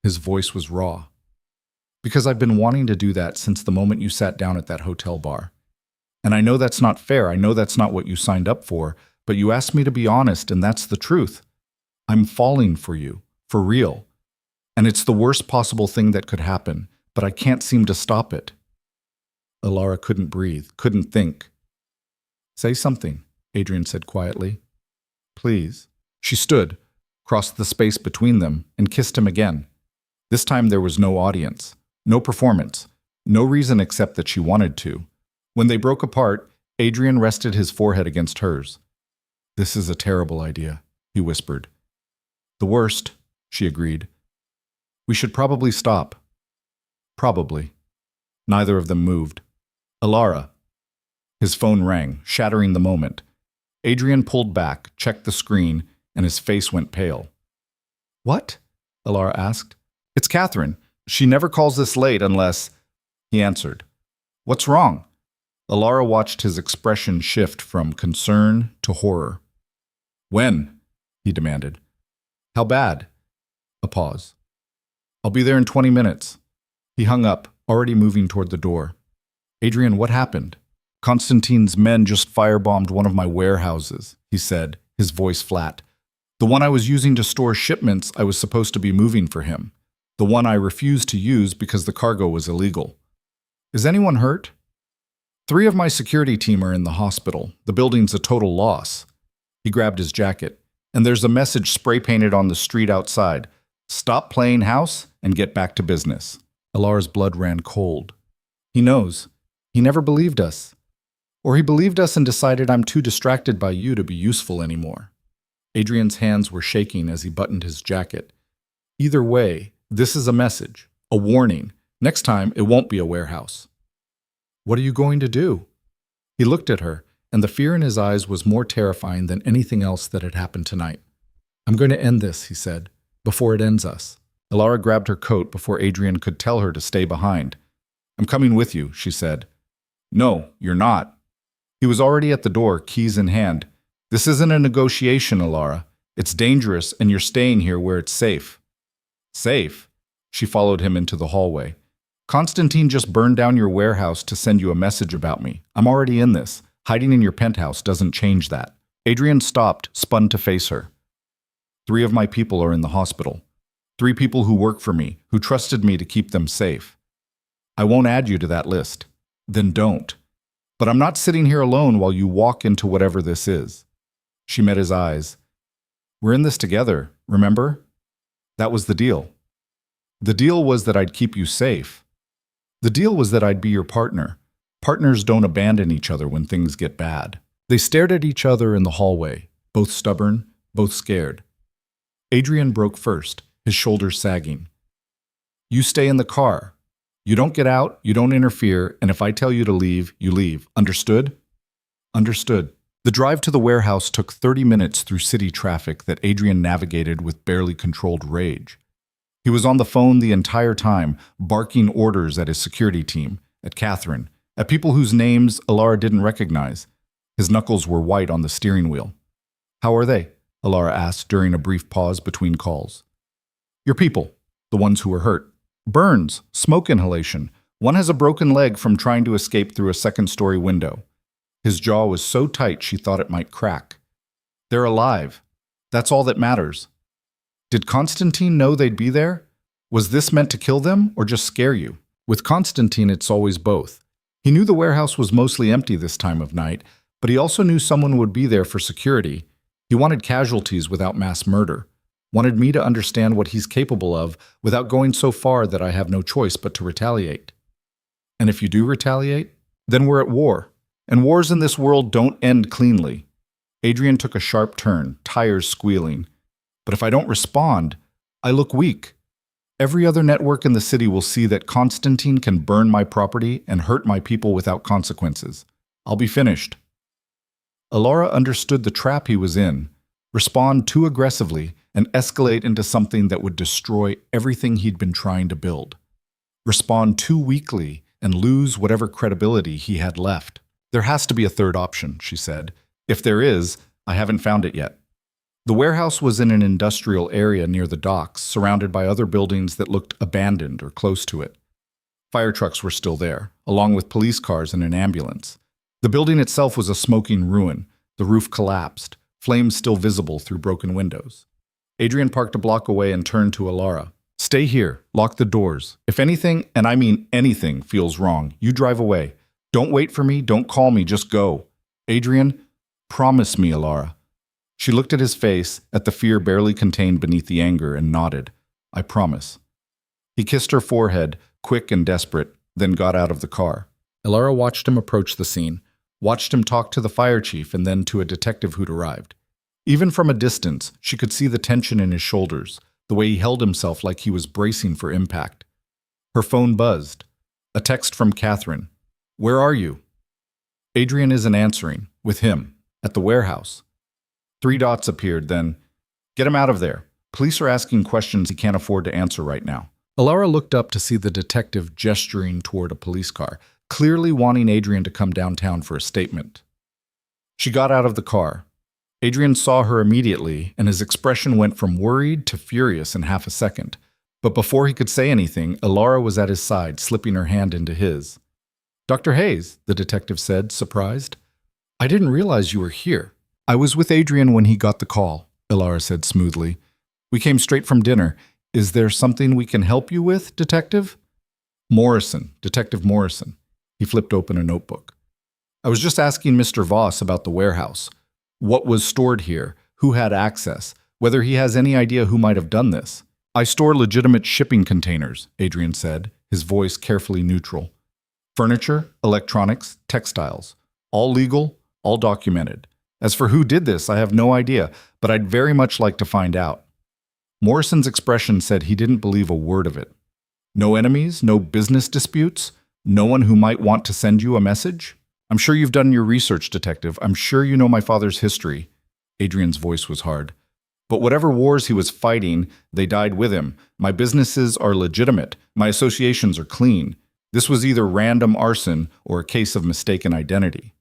His voice was raw. Because I've been wanting to do that since the moment you sat down at that hotel bar. And I know that's not fair. I know that's not what you signed up for, but you asked me to be honest, and that's the truth. I'm falling for you, for real. And it's the worst possible thing that could happen, but I can't seem to stop it. Alara couldn't breathe, couldn't think. Say something, Adrian said quietly. Please. She stood, crossed the space between them, and kissed him again. This time there was no audience, no performance, no reason except that she wanted to. When they broke apart, Adrian rested his forehead against hers. This is a terrible idea, he whispered. The worst, she agreed. We should probably stop. Probably. Neither of them moved. Alara. His phone rang, shattering the moment. Adrian pulled back, checked the screen, and his face went pale. What? Alara asked. It's Catherine. She never calls this late unless... He answered. What's wrong? Alara watched his expression shift from concern to horror. When? He demanded. How bad? A pause. I'll be there in 20 minutes. He hung up, already moving toward the door. Adrian, what happened? Constantine's men just firebombed one of my warehouses, he said, his voice flat. The one I was using to store shipments I was supposed to be moving for him. The one I refused to use because the cargo was illegal. Is anyone hurt? 3 of my security team are in the hospital. The building's a total loss. He grabbed his jacket. And there's a message spray-painted on the street outside. Stop playing house and get back to business. Alara's blood ran cold. He knows. He never believed us. Or he believed us and decided I'm too distracted by you to be useful anymore. Adrian's hands were shaking as he buttoned his jacket. Either way, this is a message, a warning. Next time, it won't be a warehouse. What are you going to do? He looked at her, and the fear in his eyes was more terrifying than anything else that had happened tonight. I'm going to end this, he said, before it ends us. Alara grabbed her coat before Adrian could tell her to stay behind. I'm coming with you, she said. No, you're not. He was already at the door, keys in hand. This isn't a negotiation, Alara. It's dangerous, and you're staying here where it's safe. Safe? She followed him into the hallway. Constantine just burned down your warehouse to send you a message about me. I'm already in this. Hiding in your penthouse doesn't change that. Adrian stopped, spun to face her. 3 of my people are in the hospital. 3 people who work for me, who trusted me to keep them safe. I won't add you to that list. Then don't. But I'm not sitting here alone while you walk into whatever this is. She met his eyes. We're in this together, remember? That was the deal. The deal was that I'd keep you safe. The deal was that I'd be your partner. Partners don't abandon each other when things get bad. They stared at each other in the hallway, both stubborn, both scared. Adrian broke first, his shoulders sagging. You stay in the car. You don't get out, you don't interfere, and if I tell you to leave, you leave. Understood? Understood. The drive to the warehouse took 30 minutes through city traffic that Adrian navigated with barely controlled rage. He was on the phone the entire time, barking orders at his security team, at Catherine, at people whose names Alara didn't recognize. His knuckles were white on the steering wheel. How are they? Alara asked during a brief pause between calls. Your people, the ones who were hurt. Burns, smoke inhalation. One has a broken leg from trying to escape through a second-story window. His jaw was so tight she thought it might crack. They're alive. That's all that matters. Did Constantine know they'd be there? Was this meant to kill them or just scare you? With Constantine, it's always both. He knew the warehouse was mostly empty this time of night, but he also knew someone would be there for security. He wanted casualties without mass murder. Wanted me to understand what he's capable of without going so far that I have no choice but to retaliate. And if you do retaliate, then we're at war. And wars in this world don't end cleanly. Adrian took a sharp turn, tires squealing. But if I don't respond, I look weak. Every other network in the city will see that Constantine can burn my property and hurt my people without consequences. I'll be finished. Alara understood the trap he was in. Respond too aggressively and escalate into something that would destroy everything he'd been trying to build. Respond too weakly and lose whatever credibility he had left. There has to be a third option, she said. If there is, I haven't found it yet. The warehouse was in an industrial area near the docks, surrounded by other buildings that looked abandoned or close to it. Fire trucks were still there, along with police cars and an ambulance. The building itself was a smoking ruin. The roof collapsed, flames still visible through broken windows. Adrian parked a block away and turned to Alara. Stay here, lock the doors. If anything, and I mean anything, feels wrong, you drive away. Don't wait for me, don't call me, just go. Adrian, promise me, Alara. She looked at his face, at the fear barely contained beneath the anger, and nodded. I promise. He kissed her forehead, quick and desperate, then got out of the car. Alara watched him approach the scene, watched him talk to the fire chief and then to a detective who'd arrived. Even from a distance, she could see the tension in his shoulders, the way he held himself like he was bracing for impact. Her phone buzzed. A text from Catherine. Where are you? Adrian isn't answering. With him. At the warehouse. 3 dots appeared, then, get him out of there. Police are asking questions he can't afford to answer right now. Alara looked up to see the detective gesturing toward a police car, clearly wanting Adrian to come downtown for a statement. She got out of the car. Adrian saw her immediately, and his expression went from worried to furious in half a second. But before he could say anything, Alara was at his side, slipping her hand into his. Dr. Hayes, the detective said, surprised. I didn't realize you were here. I was with Adrian when he got the call, Alara said smoothly. We came straight from dinner. Is there something we can help you with, Detective? Morrison, Detective Morrison. He flipped open a notebook. I was just asking Mr. Voss about the warehouse. What was stored here? Who had access? Whether he has any idea who might have done this? I store legitimate shipping containers, Adrian said, his voice carefully neutral. Furniture, electronics, textiles. All legal, all documented. As for who did this, I have no idea, but I'd very much like to find out. Morrison's expression said he didn't believe a word of it. No enemies, no business disputes, no one who might want to send you a message? I'm sure you've done your research, Detective. I'm sure you know my father's history. Adrian's voice was hard. But whatever wars he was fighting, they died with him. My businesses are legitimate. My associations are clean. This was either random arson or a case of mistaken identity.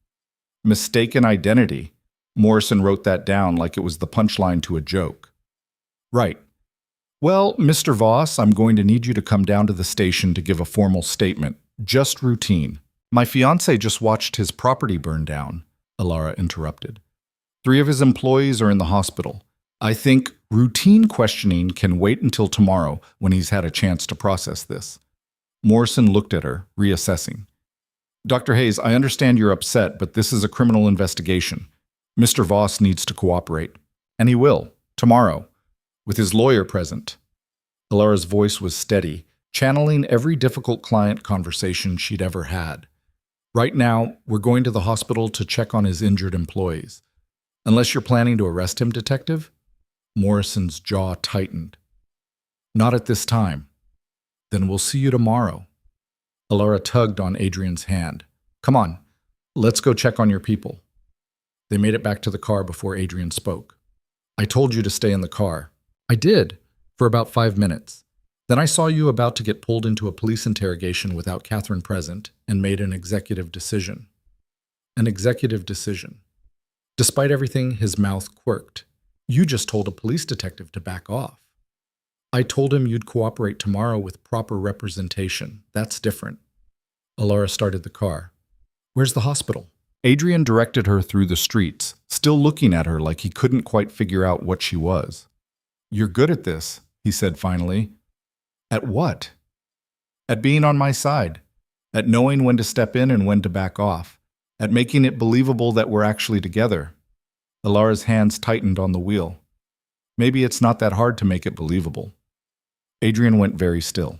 Mistaken identity. Morrison wrote that down like it was the punchline to a joke. Right. Well, Mr. Voss, I'm going to need you to come down to the station to give a formal statement. Just routine. My fiancé just watched his property burn down, Alara interrupted. 3 of his employees are in the hospital. I think routine questioning can wait until tomorrow when he's had a chance to process this. Morrison looked at her, reassessing. Dr. Hayes, I understand you're upset, but this is a criminal investigation. Mr. Voss needs to cooperate. And he will, tomorrow, with his lawyer present. Alara's voice was steady, channeling every difficult client conversation she'd ever had. Right now, we're going to the hospital to check on his injured employees. Unless you're planning to arrest him, Detective? Morrison's jaw tightened. Not at this time. Then we'll see you tomorrow. Alara tugged on Adrian's hand. Come on, let's go check on your people. They made it back to the car before Adrian spoke. I told you to stay in the car. I did, for about 5 minutes. Then I saw you about to get pulled into a police interrogation without Catherine present and made an executive decision. An executive decision. Despite everything, his mouth quirked. You just told a police detective to back off. I told him you'd cooperate tomorrow with proper representation. That's different. Alara started the car. Where's the hospital? Adrian directed her through the streets, still looking at her like he couldn't quite figure out what she was. You're good at this, he said finally. At what? At being on my side. At knowing when to step in and when to back off. At making it believable that we're actually together. Alara's hands tightened on the wheel. Maybe it's not that hard to make it believable. Adrian went very still.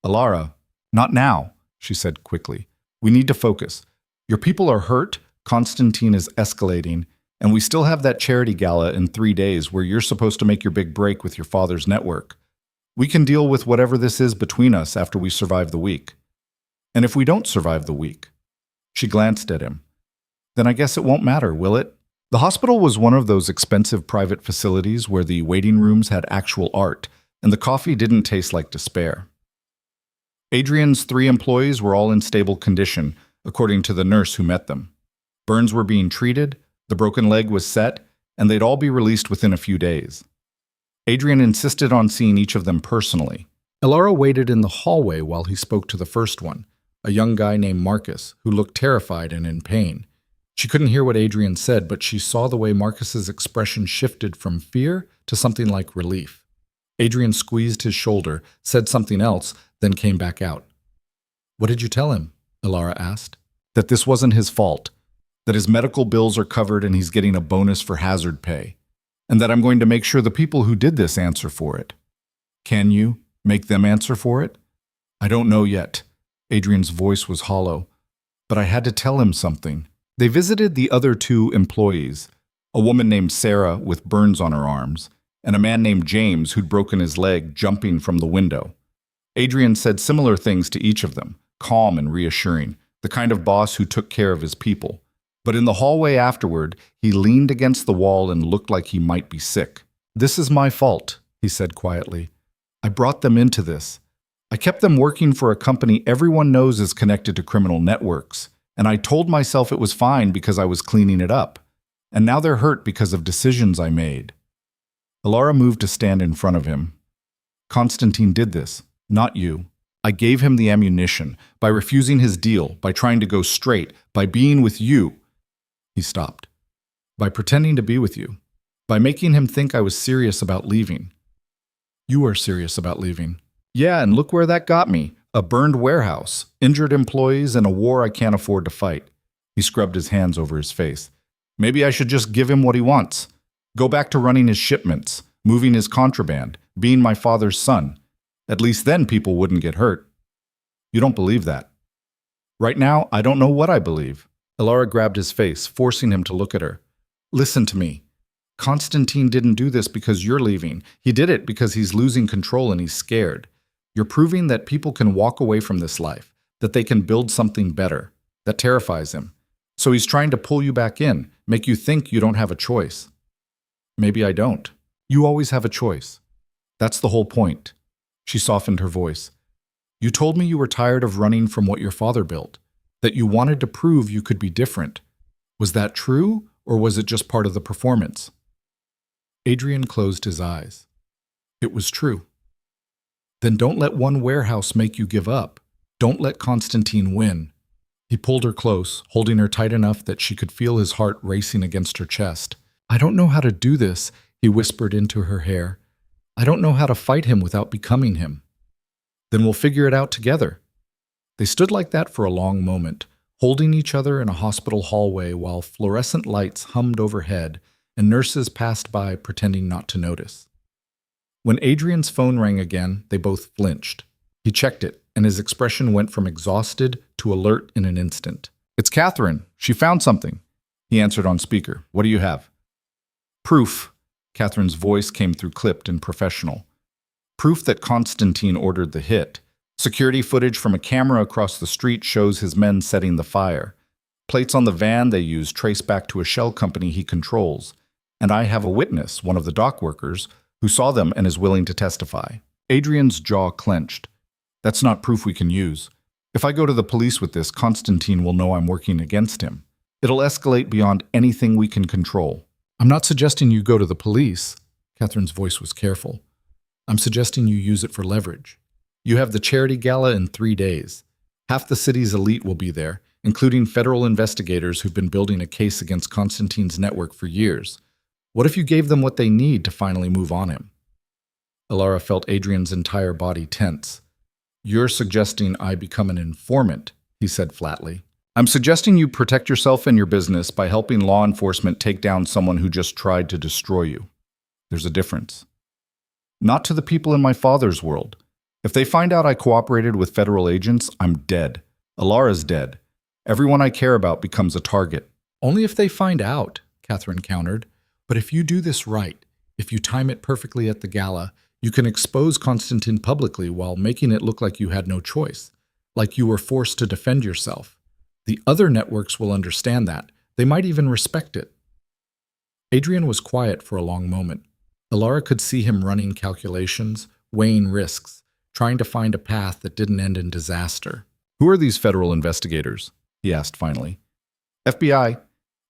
Alara, not now, she said quickly. We need to focus. Your people are hurt, Constantine is escalating, and we still have that charity gala in 3 days where you're supposed to make your big break with your father's network. We can deal with whatever this is between us after we survive the week. And if we don't survive the week? She glanced at him. Then I guess it won't matter, will it? The hospital was one of those expensive private facilities where the waiting rooms had actual art, and the coffee didn't taste like despair. Adrian's 3 employees were all in stable condition, according to the nurse who met them. Burns were being treated, the broken leg was set, and they'd all be released within a few days. Adrian insisted on seeing each of them personally. Alara waited in the hallway while he spoke to the first one, a young guy named Marcus, who looked terrified and in pain. She couldn't hear what Adrian said, but she saw the way Marcus's expression shifted from fear to something like relief. Adrian squeezed his shoulder, said something else, then came back out. What did you tell him? Alara asked. That this wasn't his fault. That his medical bills are covered and he's getting a bonus for hazard pay. And that I'm going to make sure the people who did this answer for it. Can you make them answer for it? I don't know yet. Adrian's voice was hollow. But I had to tell him something. They visited the other 2 employees, a woman named Sarah with burns on her arms, and a man named James who'd broken his leg jumping from the window. Adrian said similar things to each of them, calm and reassuring, the kind of boss who took care of his people. But in the hallway afterward, he leaned against the wall and looked like he might be sick. This is my fault, he said quietly. I brought them into this. I kept them working for a company everyone knows is connected to criminal networks. And I told myself it was fine because I was cleaning it up. And now they're hurt because of decisions I made. Alara moved to stand in front of him. Constantine did this, not you. I gave him the ammunition, by refusing his deal, by trying to go straight, by being with you. He stopped. By pretending to be with you. By making him think I was serious about leaving. You are serious about leaving. Yeah, and look where that got me. A burned warehouse, injured employees, and a war I can't afford to fight. He scrubbed his hands over his face. Maybe I should just give him what he wants. Go back to running his shipments, moving his contraband, being my father's son. At least then people wouldn't get hurt. You don't believe that. Right now, I don't know what I believe. Alara grabbed his face, forcing him to look at her. Listen to me. Constantine didn't do this because you're leaving. He did it because he's losing control and he's scared. You're proving that people can walk away from this life, that they can build something better. That terrifies him. So he's trying to pull you back in, make you think you don't have a choice. Maybe I don't. You always have a choice. That's the whole point. She softened her voice. You told me you were tired of running from what your father built, that you wanted to prove you could be different. Was that true, or was it just part of the performance? Adrian closed his eyes. It was true. Then don't let one warehouse make you give up. Don't let Constantine win. He pulled her close, holding her tight enough that she could feel his heart racing against her chest. I don't know how to do this, he whispered into her hair. I don't know how to fight him without becoming him. Then we'll figure it out together. They stood like that for a long moment, holding each other in a hospital hallway while fluorescent lights hummed overhead and nurses passed by pretending not to notice. When Adrian's phone rang again, they both flinched. He checked it, and his expression went from exhausted to alert in an instant. It's Catherine. She found something. He answered on speaker. What do you have? Proof. Catherine's voice came through clipped and professional. Proof that Constantine ordered the hit. Security footage from a camera across the street shows his men setting the fire. Plates on the van they use trace back to a shell company he controls. And I have a witness, one of the dock workers, who saw them and is willing to testify. Adrian's jaw clenched. That's not proof we can use. If I go to the police with this, Constantine will know I'm working against him. It'll escalate beyond anything we can control. I'm not suggesting you go to the police. Catherine's voice was careful. I'm suggesting you use it for leverage. You have the charity gala in 3 days. Half the city's elite will be there, including federal investigators who've been building a case against Constantine's network for years. What if you gave them what they need to finally move on him? Alara felt Adrian's entire body tense. You're suggesting I become an informant, he said flatly. I'm suggesting you protect yourself and your business by helping law enforcement take down someone who just tried to destroy you. There's a difference. Not to the people in my father's world. If they find out I cooperated with federal agents, I'm dead. Alara's dead. Everyone I care about becomes a target. Only if they find out, Catherine countered. But if you do this right, if you time it perfectly at the gala, you can expose Constantine publicly while making it look like you had no choice, like you were forced to defend yourself. The other networks will understand that. They might even respect it. Adrian was quiet for a long moment. Alara could see him running calculations, weighing risks, trying to find a path that didn't end in disaster. Who are these federal investigators? He asked finally. FBI.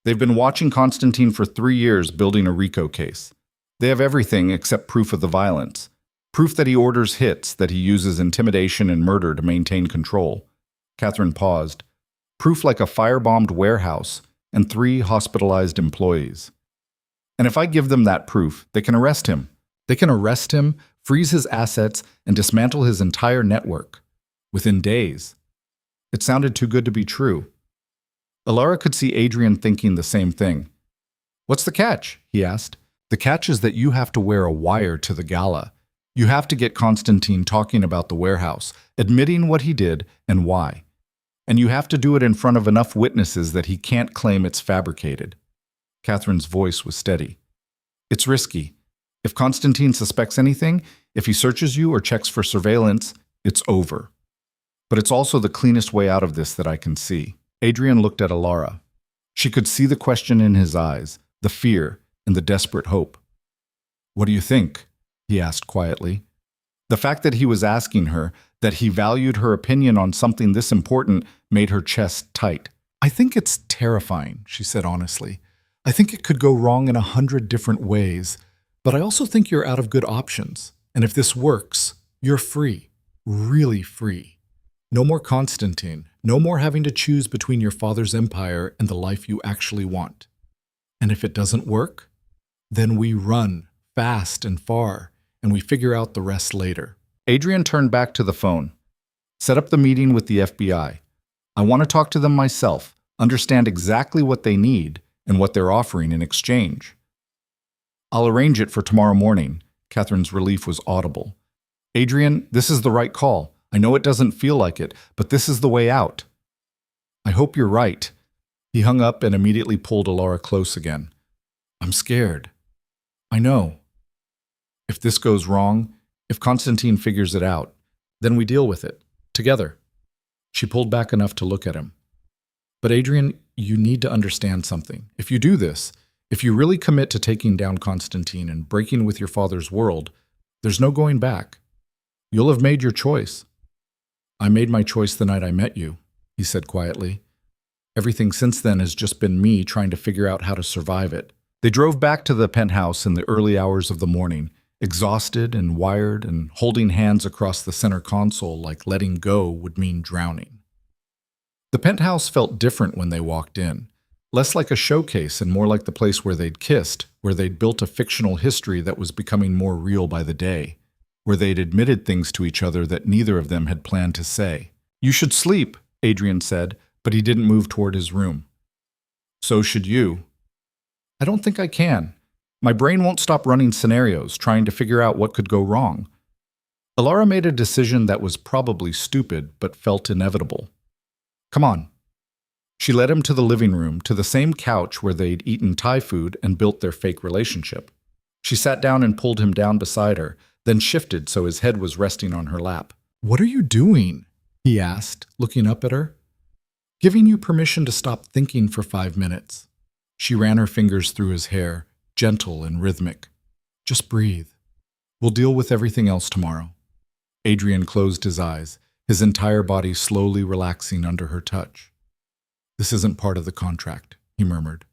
They've been watching Constantine for 3 years building a RICO case. They have everything except proof of the violence. Proof that he orders hits, that he uses intimidation and murder to maintain control. Catherine paused. Proof like a firebombed warehouse and 3 hospitalized employees. And if I give them that proof, they can arrest him. They can arrest him, freeze his assets, and dismantle his entire network. Within days. It sounded too good to be true. Alara could see Adrian thinking the same thing. What's the catch? He asked. The catch is that you have to wear a wire to the gala. You have to get Constantine talking about the warehouse, admitting what he did and why. And you have to do it in front of enough witnesses that he can't claim it's fabricated. Catherine's voice was steady. It's risky. If Constantine suspects anything, if he searches you or checks for surveillance, it's over. But it's also the cleanest way out of this that I can see. Adrian looked at Alara. She could see the question in his eyes, the fear, and the desperate hope. What do you think? He asked quietly. The fact that he was asking her, that he valued her opinion on something this important, made her chest tight. I think it's terrifying, she said honestly. I think it could go wrong in 100 different ways, but I also think you're out of good options. And if this works, you're free, really free. No more Constantine, no more having to choose between your father's empire and the life you actually want. And if it doesn't work, then we run fast and far, and we figure out the rest later. Adrian turned back to the phone. Set up the meeting with the FBI. I want to talk to them myself, understand exactly what they need and what they're offering in exchange. I'll arrange it for tomorrow morning. Catherine's relief was audible. Adrian, this is the right call. I know it doesn't feel like it, but this is the way out. I hope you're right. He hung up and immediately pulled Alara close again. I'm scared. I know. If this goes wrong, if Constantine figures it out, then we deal with it, together. She pulled back enough to look at him. But Adrian, you need to understand something. If you do this, if you really commit to taking down Constantine and breaking with your father's world, there's no going back. You'll have made your choice. I made my choice the night I met you, he said quietly. Everything since then has just been me trying to figure out how to survive it. They drove back to the penthouse in the early hours of the morning, exhausted and wired, and holding hands across the center console like letting go would mean drowning. The penthouse felt different when they walked in, less like a showcase and more like the place where they'd kissed, where they'd built a fictional history that was becoming more real by the day, where they'd admitted things to each other that neither of them had planned to say. "You should sleep," Adrian said, but he didn't move toward his room. "So should you." "I don't think I can. My brain won't stop running scenarios, trying to figure out what could go wrong." Alara made a decision that was probably stupid, but felt inevitable. "Come on." She led him to the living room, to the same couch where they'd eaten Thai food and built their fake relationship. She sat down and pulled him down beside her, then shifted so his head was resting on her lap. "What are you doing?" he asked, looking up at her. "Giving you permission to stop thinking for 5 minutes." She ran her fingers through his hair, gentle and rhythmic. "Just breathe. We'll deal with everything else tomorrow." Adrian closed his eyes, his entire body slowly relaxing under her touch. "This isn't part of the contract," he murmured.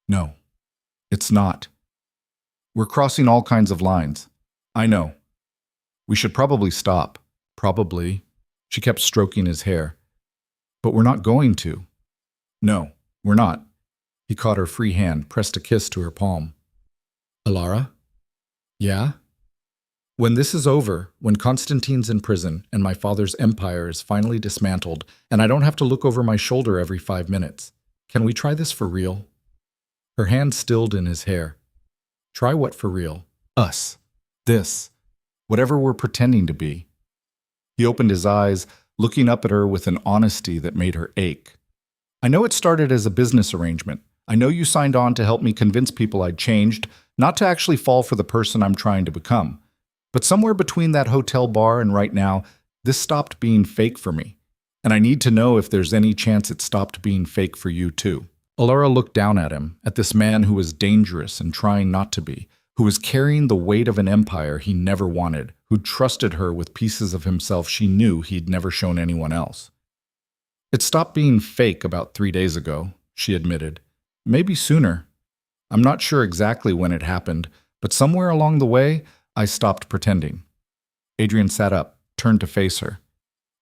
"No, it's not. We're crossing all kinds of lines. I know. We should probably stop." "Probably." She kept stroking his hair. "But we're not going to." "No, we're not." He caught her free hand, pressed a kiss to her palm. "Alara?" "Yeah?" "When this is over, when Constantine's in prison and my father's empire is finally dismantled and I don't have to look over my shoulder every 5 minutes, can we try this for real?" Her hand stilled in his hair. "Try what for real?" "Us. This. Whatever we're pretending to be." He opened his eyes, looking up at her with an honesty that made her ache. "I know it started as a business arrangement. I know you signed on to help me convince people I'd changed, not to actually fall for the person I'm trying to become. But somewhere between that hotel bar and right now, this stopped being fake for me. And I need to know if there's any chance it stopped being fake for you too." Alara looked down at him, at this man who was dangerous and trying not to be, who was carrying the weight of an empire he never wanted, who trusted her with pieces of himself she knew he'd never shown anyone else. "It stopped being fake about 3 days ago," she admitted. "Maybe sooner. I'm not sure exactly when it happened, but somewhere along the way, I stopped pretending." Adrian sat up, turned to face her.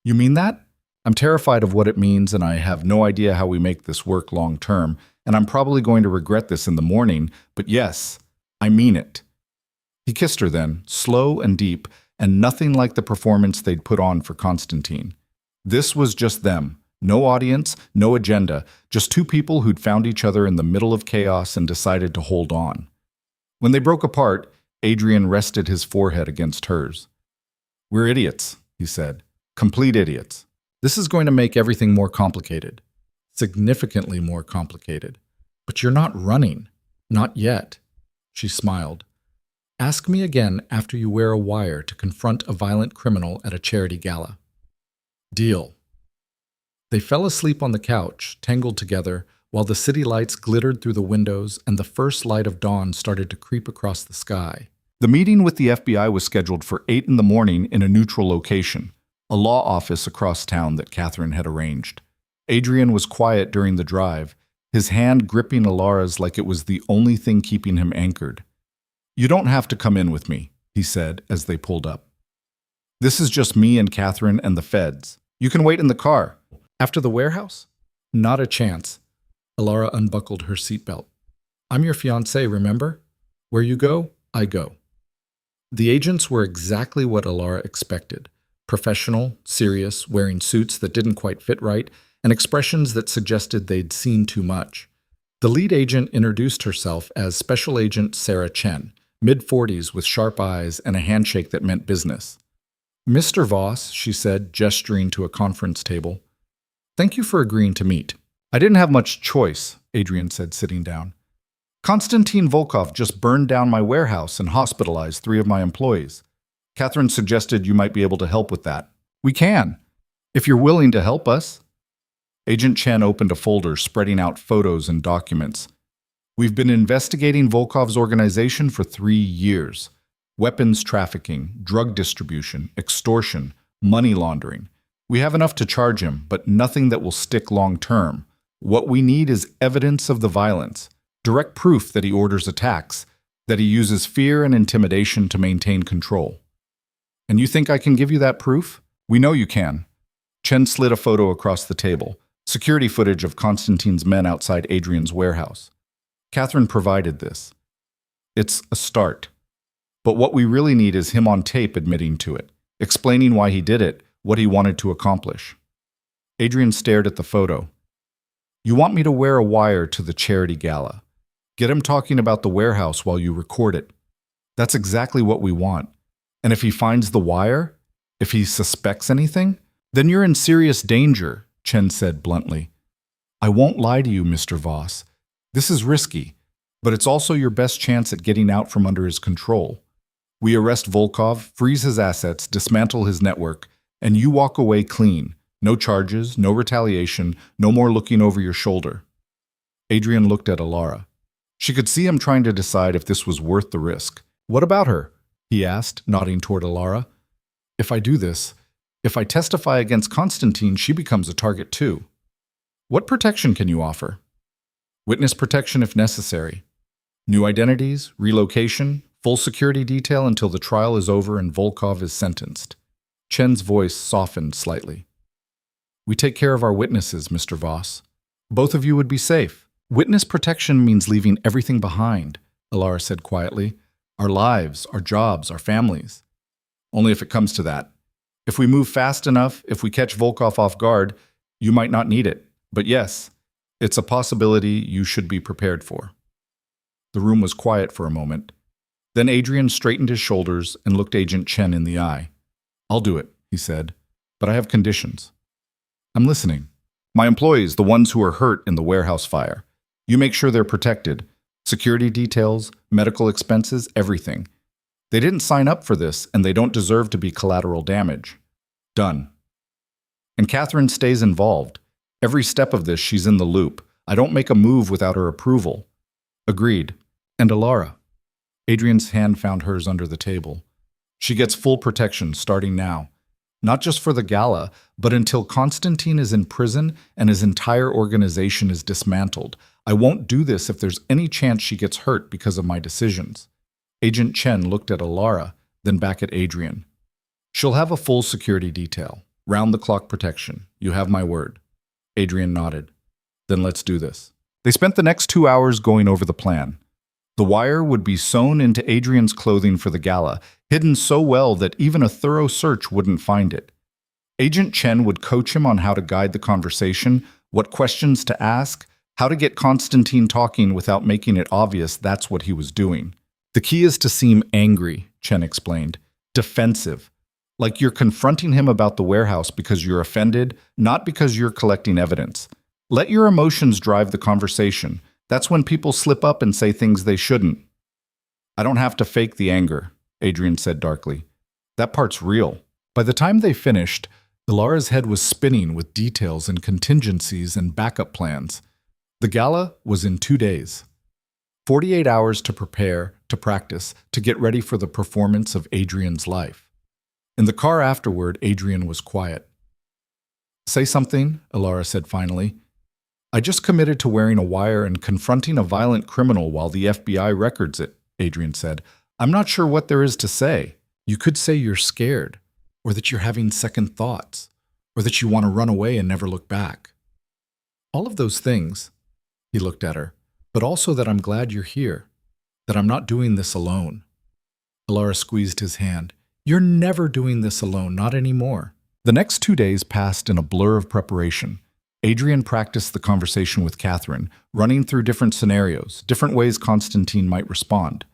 "You mean that? I'm terrified of what it means, and I have no idea how we make this work long term, and I'm probably going to regret this in the morning, but yes, I mean it." He kissed her then, slow and deep, and nothing like the performance they'd put on for Constantine. This was just them. No audience, no agenda, just two people who'd found each other in the middle of chaos and decided to hold on. When they broke apart, Adrian rested his forehead against hers. "We're idiots," he said. "Complete idiots. This is going to make everything more complicated. Significantly more complicated. But you're not running. Not yet." She smiled. "Ask me again after you wear a wire to confront a violent criminal at a charity gala." "Deal." They fell asleep on the couch, tangled together, while the city lights glittered through the windows and the first light of dawn started to creep across the sky. The meeting with the FBI was scheduled for 8 in the morning in a neutral location, a law office across town that Catherine had arranged. Adrian was quiet during the drive, his hand gripping Alara's like it was the only thing keeping him anchored. "You don't have to come in with me," he said as they pulled up. "This is just me and Catherine and the feds. You can wait in the car." "After the warehouse?" "Not a chance." Alara unbuckled her seatbelt. "I'm your fiancée, remember? Where you go, I go." The agents were exactly what Alara expected. Professional, serious, wearing suits that didn't quite fit right, and expressions that suggested they'd seen too much. The lead agent introduced herself as Special Agent Sarah Chen, mid-40s with sharp eyes and a handshake that meant business. "Mr. Voss," she said, gesturing to a conference table. "Thank you for agreeing to meet." "I didn't have much choice," Adrian said, sitting down. "Konstantin Volkov just burned down my warehouse and hospitalized 3 of my employees. Catherine suggested you might be able to help with that." "We can, if you're willing to help us." Agent Chen opened a folder spreading out photos and documents. "We've been investigating Volkov's organization for 3 years. Weapons trafficking, drug distribution, extortion, money laundering. We have enough to charge him, but nothing that will stick long term. What we need is evidence of the violence, direct proof that he orders attacks. that he uses fear and intimidation to maintain control. And you think I can give you that proof? We know you can. Chen slid a photo across the table, security footage of Constantine's men outside Adrian's warehouse. Catherine provided this. It's a start. But what we really need is him on tape admitting to it, explaining why he did it, what he wanted to accomplish. Adrian stared at the photo. You want me to wear a wire to the charity gala. Get him talking about the warehouse while you record it. That's exactly what we want. And if he finds the wire, if he suspects anything, then you're in serious danger, Chen said bluntly. I won't lie to you, Mr. Voss. This is risky, but it's also your best chance at getting out from under his control. We arrest Volkov, freeze his assets, dismantle his network, and you walk away clean. No charges, no retaliation, no more looking over your shoulder. Adrian looked at Alara. She could see him trying to decide if this was worth the risk. What about her? He asked, nodding toward Alara. If I do this, if I testify against Constantine, she becomes a target too. What protection can you offer? Witness protection if necessary. New identities, relocation, full security detail until the trial is over and Volkov is sentenced. Chen's voice softened slightly. We take care of our witnesses, Mr. Voss. Both of you would be safe. Witness protection means leaving everything behind, Alara said quietly. Our lives, our jobs, our families. Only if it comes to that. If we move fast enough, if we catch Volkov off guard, you might not need it. But yes, it's a possibility you should be prepared for. The room was quiet for a moment. Then Adrian straightened his shoulders and looked Agent Chen in the eye. I'll do it, he said, but I have conditions. I'm listening. My employees, the ones who are hurt in the warehouse fire. You make sure they're protected. Security details, medical expenses, everything. They didn't sign up for this, and they don't deserve to be collateral damage. Done. And Catherine stays involved. Every step of this, she's in the loop. I don't make a move without her approval. Agreed. And Alara. Adrian's hand found hers under the table. She gets full protection starting now. Not just for the gala, but until Constantine is in prison and his entire organization is dismantled. I won't do this if there's any chance she gets hurt because of my decisions. Agent Chen looked at Alara, then back at Adrian. She'll have a full security detail. Round-the-clock protection. You have my word. Adrian nodded. Then let's do this. They spent the next 2 hours going over the plan. The wire would be sewn into Adrian's clothing for the gala, hidden so well that even a thorough search wouldn't find it. Agent Chen would coach him on how to guide the conversation, what questions to ask, how to get Constantine talking without making it obvious that's what he was doing. The key is to seem angry, Chen explained. Defensive. Like you're confronting him about the warehouse because you're offended, not because you're collecting evidence. Let your emotions drive the conversation. That's when people slip up and say things they shouldn't. I don't have to fake the anger, Adrian said darkly. That part's real. By the time they finished, Alara's head was spinning with details and contingencies and backup plans. The gala was in 2 days. 48 hours to prepare, to practice, to get ready for the performance of Adrian's life. In the car afterward, Adrian was quiet. Say something, Alara said finally. I just committed to wearing a wire and confronting a violent criminal while the FBI records it, Adrian said. I'm not sure what there is to say. You could say you're scared, or that you're having second thoughts, or that you want to run away and never look back. All of those things, he looked at her, but also that I'm glad you're here, that I'm not doing this alone. Alara squeezed his hand. You're never doing this alone, not anymore. The next 2 days passed in a blur of preparation. Adrian practiced the conversation with Catherine, running through different scenarios, different ways Constantine might respond.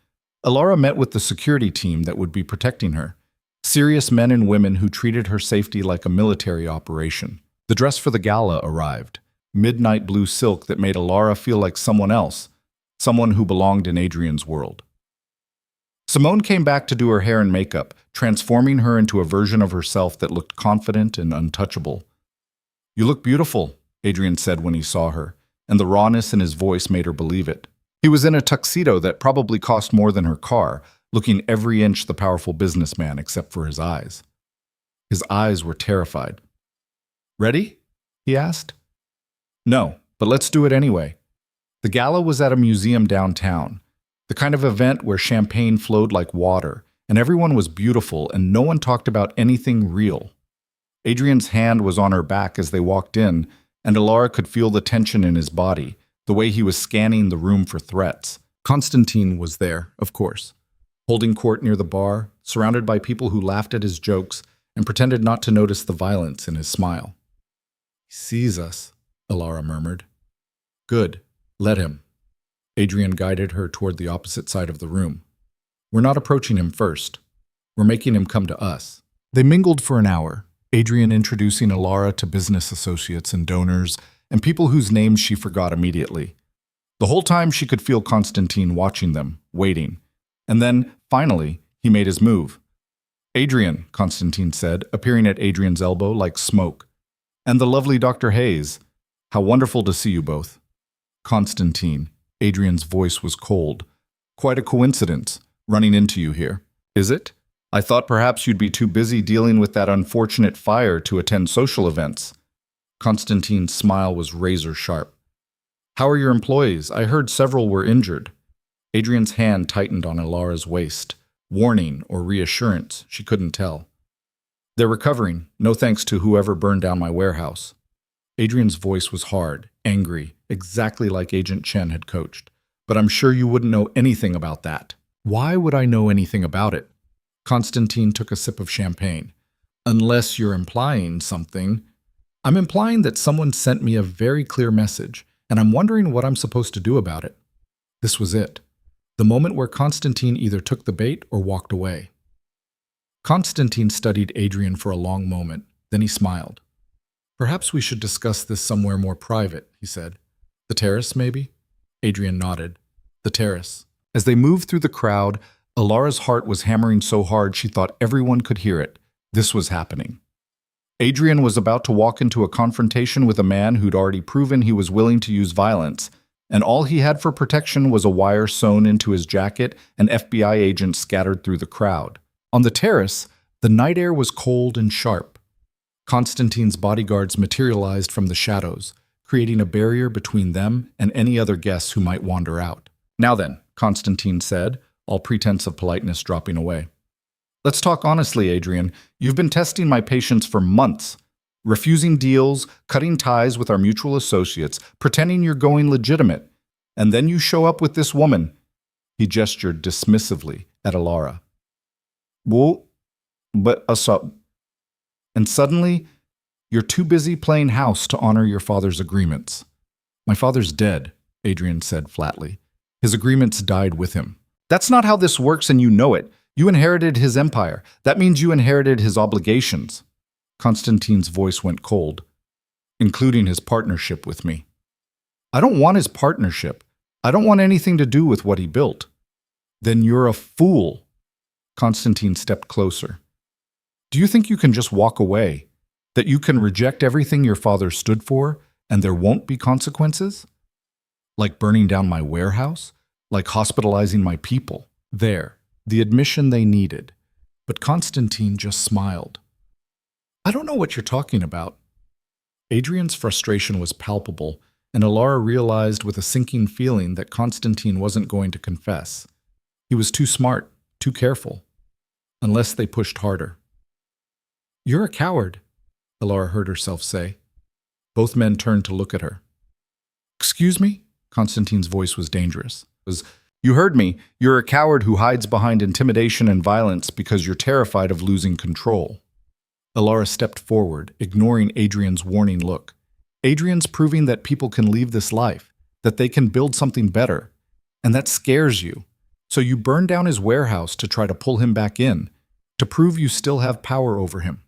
Alara met with the security team that would be protecting her. Serious men and women who treated her safety like a military operation. The dress for the gala arrived. Midnight blue silk that made Alara feel like someone else, someone who belonged in Adrian's world. Simone came back to do her hair and makeup, transforming her into a version of herself that looked confident and untouchable. You look beautiful, Adrian said when he saw her, and the rawness in his voice made her believe it. He was in a tuxedo that probably cost more than her car, looking every inch the powerful businessman except for his eyes. His eyes were terrified. Ready? He asked. No, but let's do it anyway. The gala was at a museum downtown. The kind of event where champagne flowed like water, and everyone was beautiful and no one talked about anything real. Adrian's hand was on her back as they walked in, and Alara could feel the tension in his body, the way he was scanning the room for threats. Constantine was there, of course, holding court near the bar, surrounded by people who laughed at his jokes and pretended not to notice the violence in his smile. "He sees us," Alara murmured. "Good. Let him." Adrian guided her toward the opposite side of the room. "We're not approaching him first. We're making him come to us." They mingled for an hour, Adrian introducing Alara to business associates and donors and people whose names she forgot immediately. The whole time she could feel Constantine watching them, waiting. And then, finally, he made his move. "Adrian," Constantine said, appearing at Adrian's elbow like smoke. "And the lovely Dr. Hayes. How wonderful to see you both." "Constantine," Adrian's voice was cold. "Quite a coincidence, running into you here. Is it? I thought perhaps you'd be too busy dealing with that unfortunate fire to attend social events." Constantine's smile was razor sharp. "How are your employees? I heard several were injured." Adrian's hand tightened on Alara's waist. Warning or reassurance, she couldn't tell. "They're recovering, no thanks to whoever burned down my warehouse." Adrian's voice was hard, angry, exactly like Agent Chen had coached. "But I'm sure you wouldn't know anything about that." "Why would I know anything about it?" Constantine took a sip of champagne. "Unless you're implying something." "I'm implying that someone sent me a very clear message, and I'm wondering what I'm supposed to do about it." This was it. The moment where Constantine either took the bait or walked away. Constantine studied Adrian for a long moment, then he smiled. "Perhaps we should discuss this somewhere more private," he said. "The terrace, maybe?" Adrian nodded. The terrace. As they moved through the crowd, Alara's heart was hammering so hard she thought everyone could hear it. This was happening. Adrian was about to walk into a confrontation with a man who'd already proven he was willing to use violence, and all he had for protection was a wire sewn into his jacket and FBI agents scattered through the crowd. On the terrace, the night air was cold and sharp. Constantine's bodyguards materialized from the shadows, creating a barrier between them and any other guests who might wander out. "Now then," Constantine said, all pretense of politeness dropping away. "Let's talk honestly, Adrian. You've been testing my patience for months, refusing deals, cutting ties with our mutual associates, pretending you're going legitimate. And then you show up with this woman." He gestured dismissively at Alara. "Well, but and suddenly, you're too busy playing house to honor your father's agreements." "My father's dead," Adrian said flatly. "His agreements died with him." "That's not how this works, and you know it. You inherited his empire. That means you inherited his obligations." Constantine's voice went cold. "Including his partnership with me." "I don't want his partnership. I don't want anything to do with what he built." "Then you're a fool." Constantine stepped closer. "Do you think you can just walk away? That you can reject everything your father stood for, and there won't be consequences? Like burning down my warehouse? Like hospitalizing my people?" There, the admission they needed. But Constantine just smiled. "I don't know what you're talking about." Adrian's frustration was palpable, and Alara realized with a sinking feeling that Constantine wasn't going to confess. He was too smart, too careful. Unless they pushed harder. "You're a coward," Alara heard herself say. Both men turned to look at her. "Excuse me?" Constantine's voice was dangerous. "You heard me. You're a coward who hides behind intimidation and violence because you're terrified of losing control." Alara stepped forward, ignoring Adrian's warning look. "Adrian's proving that people can leave this life, that they can build something better, and that scares you. So you burn down his warehouse to try to pull him back in, to prove you still have power over him."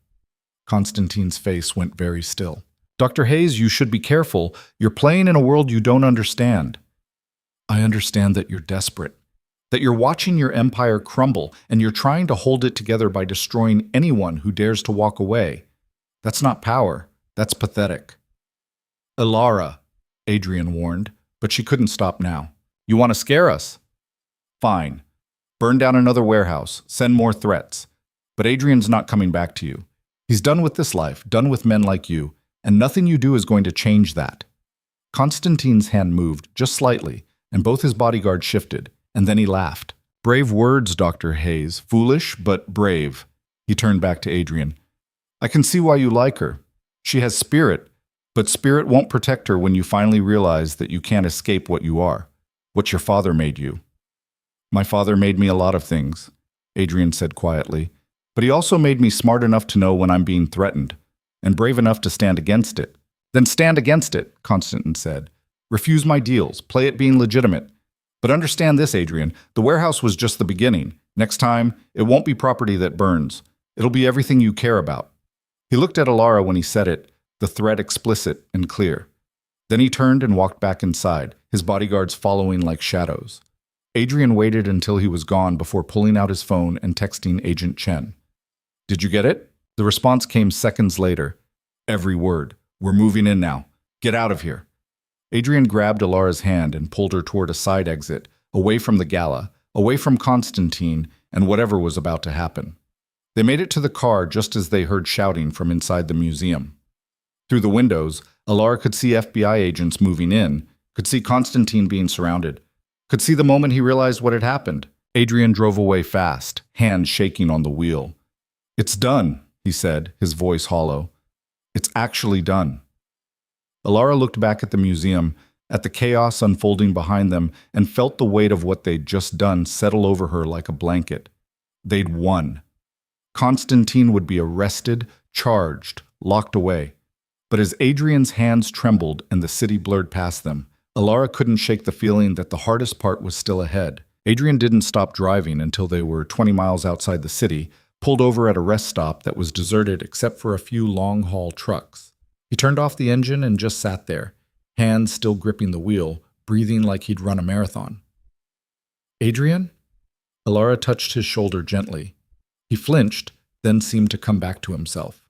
Constantine's face went very still. "Dr. Hayes, you should be careful. You're playing in a world you don't understand." "I understand that you're desperate, that you're watching your empire crumble, and you're trying to hold it together by destroying anyone who dares to walk away. That's not power. That's pathetic." "Alara," Adrian warned, but she couldn't stop now. "You want to scare us? Fine. Burn down another warehouse, send more threats. But Adrian's not coming back to you. He's done with this life, done with men like you, and nothing you do is going to change that." Constantine's hand moved, just slightly, and both his bodyguards shifted. and then he laughed. Brave words, Dr. Hayes. Foolish, but brave. He turned back to Adrian. I can see why you like her. She has spirit, but spirit won't protect her when you finally realize that you can't escape what you are, what your father made you. My father made me a lot of things, Adrian said quietly, but he also made me smart enough to know when I'm being threatened, and brave enough to stand against it. Then stand against it, Constantine said. Refuse my deals, play it being legitimate. But understand this, Adrian, the warehouse was just the beginning. Next time, it won't be property that burns. It'll be everything you care about. He looked at Alara when he said it, the threat explicit and clear. Then he turned and walked back inside, his bodyguards following like shadows. Adrian waited until he was gone before pulling out his phone and texting Agent Chen. Did you get it? The response came seconds later. Every word. We're moving in now. Get out of here. Adrian grabbed Alara's hand and pulled her toward a side exit, away from the gala, away from Constantine and whatever was about to happen. They made it to the car just as they heard shouting from inside the museum. Through the windows, Alara could see FBI agents moving in, could see Constantine being surrounded, could see the moment he realized what had happened. Adrian drove away fast, hands shaking on the wheel. It's done, he said, his voice hollow. It's actually done. Alara looked back at the museum, at the chaos unfolding behind them, and felt the weight of what they'd just done settle over her like a blanket. They'd won. Constantine would be arrested, charged, locked away. But as Adrian's hands trembled and the city blurred past them, Alara couldn't shake the feeling that the hardest part was still ahead. Adrian didn't stop driving until they were 20 miles outside the city, pulled over at a rest stop that was deserted except for a few long-haul trucks. He turned off the engine and just sat there, hands still gripping the wheel, breathing like he'd run a marathon. Adrian? Alara touched his shoulder gently. He flinched, then seemed to come back to himself.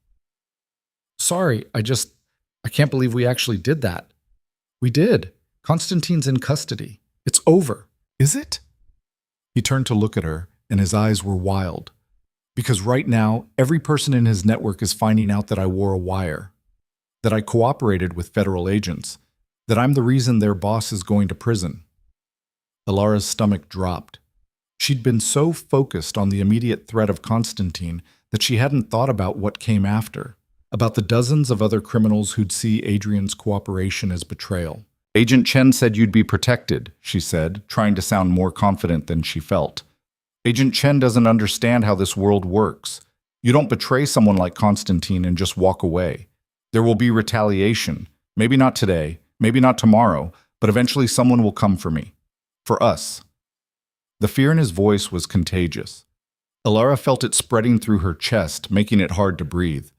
Sorry, I can't believe we actually did that. We did. Constantine's in custody. It's over. Is it? He turned to look at her, and his eyes were wild. Because right now, every person in his network is finding out that I wore a wire, that I cooperated with federal agents, that I'm the reason their boss is going to prison. Alara's stomach dropped. She'd been so focused on the immediate threat of Constantine that she hadn't thought about what came after, about the dozens of other criminals who'd see Adrian's cooperation as betrayal. Agent Chen said you'd be protected, she said, trying to sound more confident than she felt. Agent Chen doesn't understand how this world works. You don't betray someone like Constantine and just walk away. There will be retaliation. Maybe not today, maybe not tomorrow, but eventually someone will come for me. For us. The fear in his voice was contagious. Alara felt it spreading through her chest, making it hard to breathe.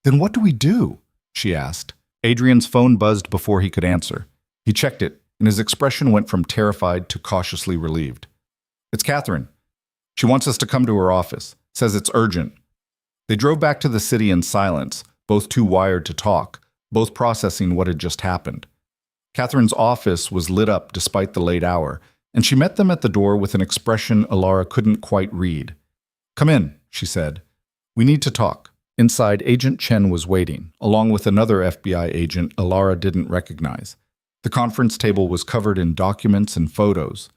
Then what do we do? She asked. Adrian's phone buzzed before he could answer. He checked it, and his expression went from terrified to cautiously relieved. It's Catherine. She wants us to come to her office. Says it's urgent. They drove back to the city in silence, both too wired to talk, both processing what had just happened. Catherine's office was lit up despite the late hour, and she met them at the door with an expression Alara couldn't quite read. Come in, she said. We need to talk. Inside, Agent Chen was waiting, along with another FBI agent Alara didn't recognize. The conference table was covered in documents and photos.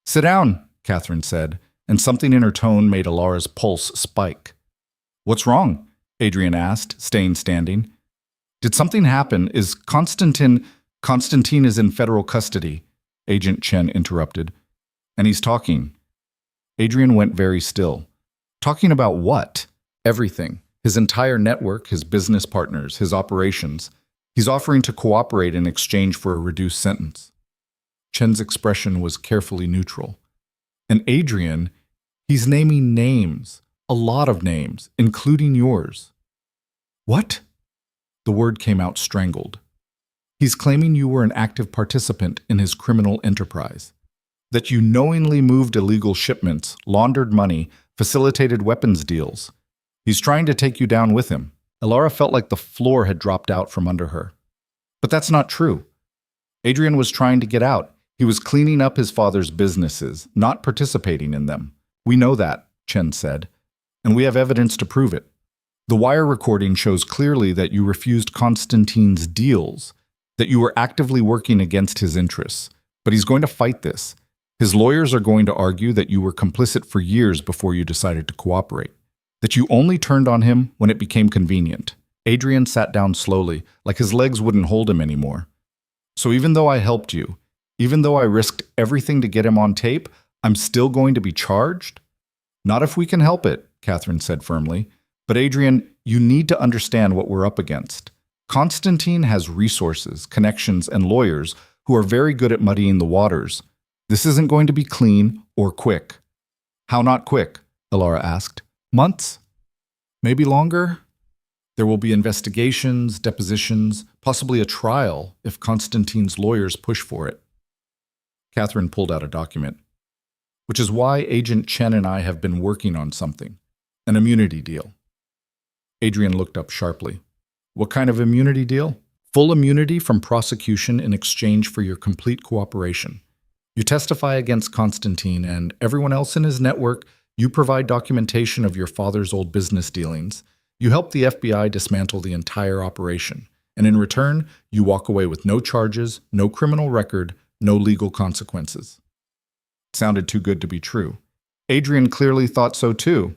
Sit down, Catherine said, and something in her tone made Alara's pulse spike. What's wrong? Adrian asked, staying standing. Did something happen? Is Constantine is in federal custody, Agent Chen interrupted. And he's talking. Adrian went very still. Talking about what? Everything. His entire network, his business partners, his operations. He's offering to cooperate in exchange for a reduced sentence. Chen's expression was carefully neutral. And Adrian, he's naming names, a lot of names, including yours. What? The word came out strangled. He's claiming you were an active participant in his criminal enterprise, that you knowingly moved illegal shipments, laundered money, facilitated weapons deals. He's trying to take you down with him. Alara felt like the floor had dropped out from under her. But that's not true. Adrian was trying to get out. He was cleaning up his father's businesses, not participating in them. We know that, Chen said, and we have evidence to prove it. The wire recording shows clearly that you refused Constantine's deals, that you were actively working against his interests. But he's going to fight this. His lawyers are going to argue that you were complicit for years before you decided to cooperate, that you only turned on him when it became convenient. Adrian sat down slowly, like his legs wouldn't hold him anymore. So even though I helped you, even though I risked everything to get him on tape, I'm still going to be charged? Not if we can help it, Catherine said firmly. But Adrian, you need to understand what we're up against. Constantine has resources, connections, and lawyers who are very good at muddying the waters. This isn't going to be clean or quick. How not quick? Elara asked. Months? Maybe longer? There will be investigations, depositions, possibly a trial if Constantine's lawyers push for it. Catherine pulled out a document. Which is why Agent Chen and I have been working on something. An immunity deal. Adrian looked up sharply. What kind of immunity deal? Full immunity from prosecution in exchange for your complete cooperation. You testify against Constantine and everyone else in his network. You provide documentation of your father's old business dealings. You help the FBI dismantle the entire operation. And in return, you walk away with no charges, no criminal record, no legal consequences. It sounded too good to be true. Adrian clearly thought so too.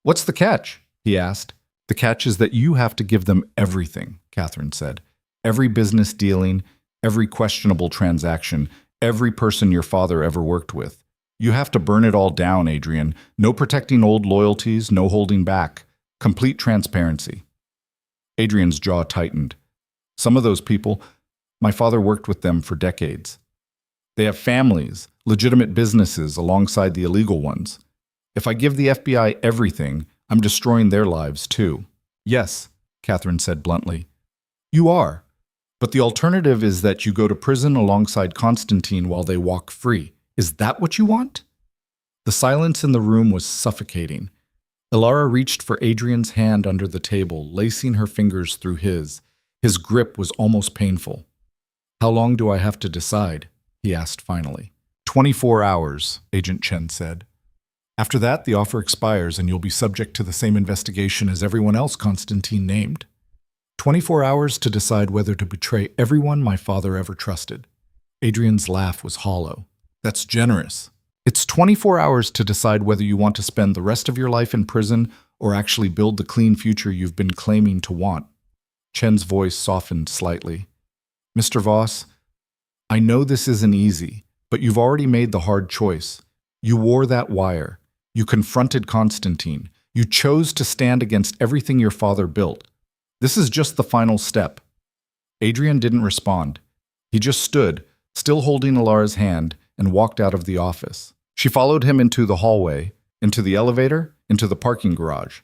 What's the catch? He asked. The catch is that you have to give them everything, Catherine said. Every business dealing, every questionable transaction, every person your father ever worked with. You have to burn it all down, Adrian. No protecting old loyalties, no holding back. Complete transparency. Adrian's jaw tightened. Some of those people, my father worked with them for decades. They have families, legitimate businesses alongside the illegal ones. If I give the FBI everything, I'm destroying their lives too. Yes, Catherine said bluntly. You are. But the alternative is that you go to prison alongside Constantine while they walk free. Is that what you want? The silence in the room was suffocating. Elara reached for Adrian's hand under the table, lacing her fingers through his. His grip was almost painful. How long do I have to decide? He asked finally. 24 hours, Agent Chen said. After that, the offer expires and you'll be subject to the same investigation as everyone else Constantine named. 24 hours to decide whether to betray everyone my father ever trusted. Adrian's laugh was hollow. That's generous. It's 24 hours to decide whether you want to spend the rest of your life in prison or actually build the clean future you've been claiming to want. Chen's voice softened slightly. Mr. Voss, I know this isn't easy, but you've already made the hard choice. You wore that wire. You confronted Constantine. You chose to stand against everything your father built. This is just the final step. Adrian didn't respond. He just stood, still holding Elara's hand, and walked out of the office. She followed him into the hallway, into the elevator, into the parking garage.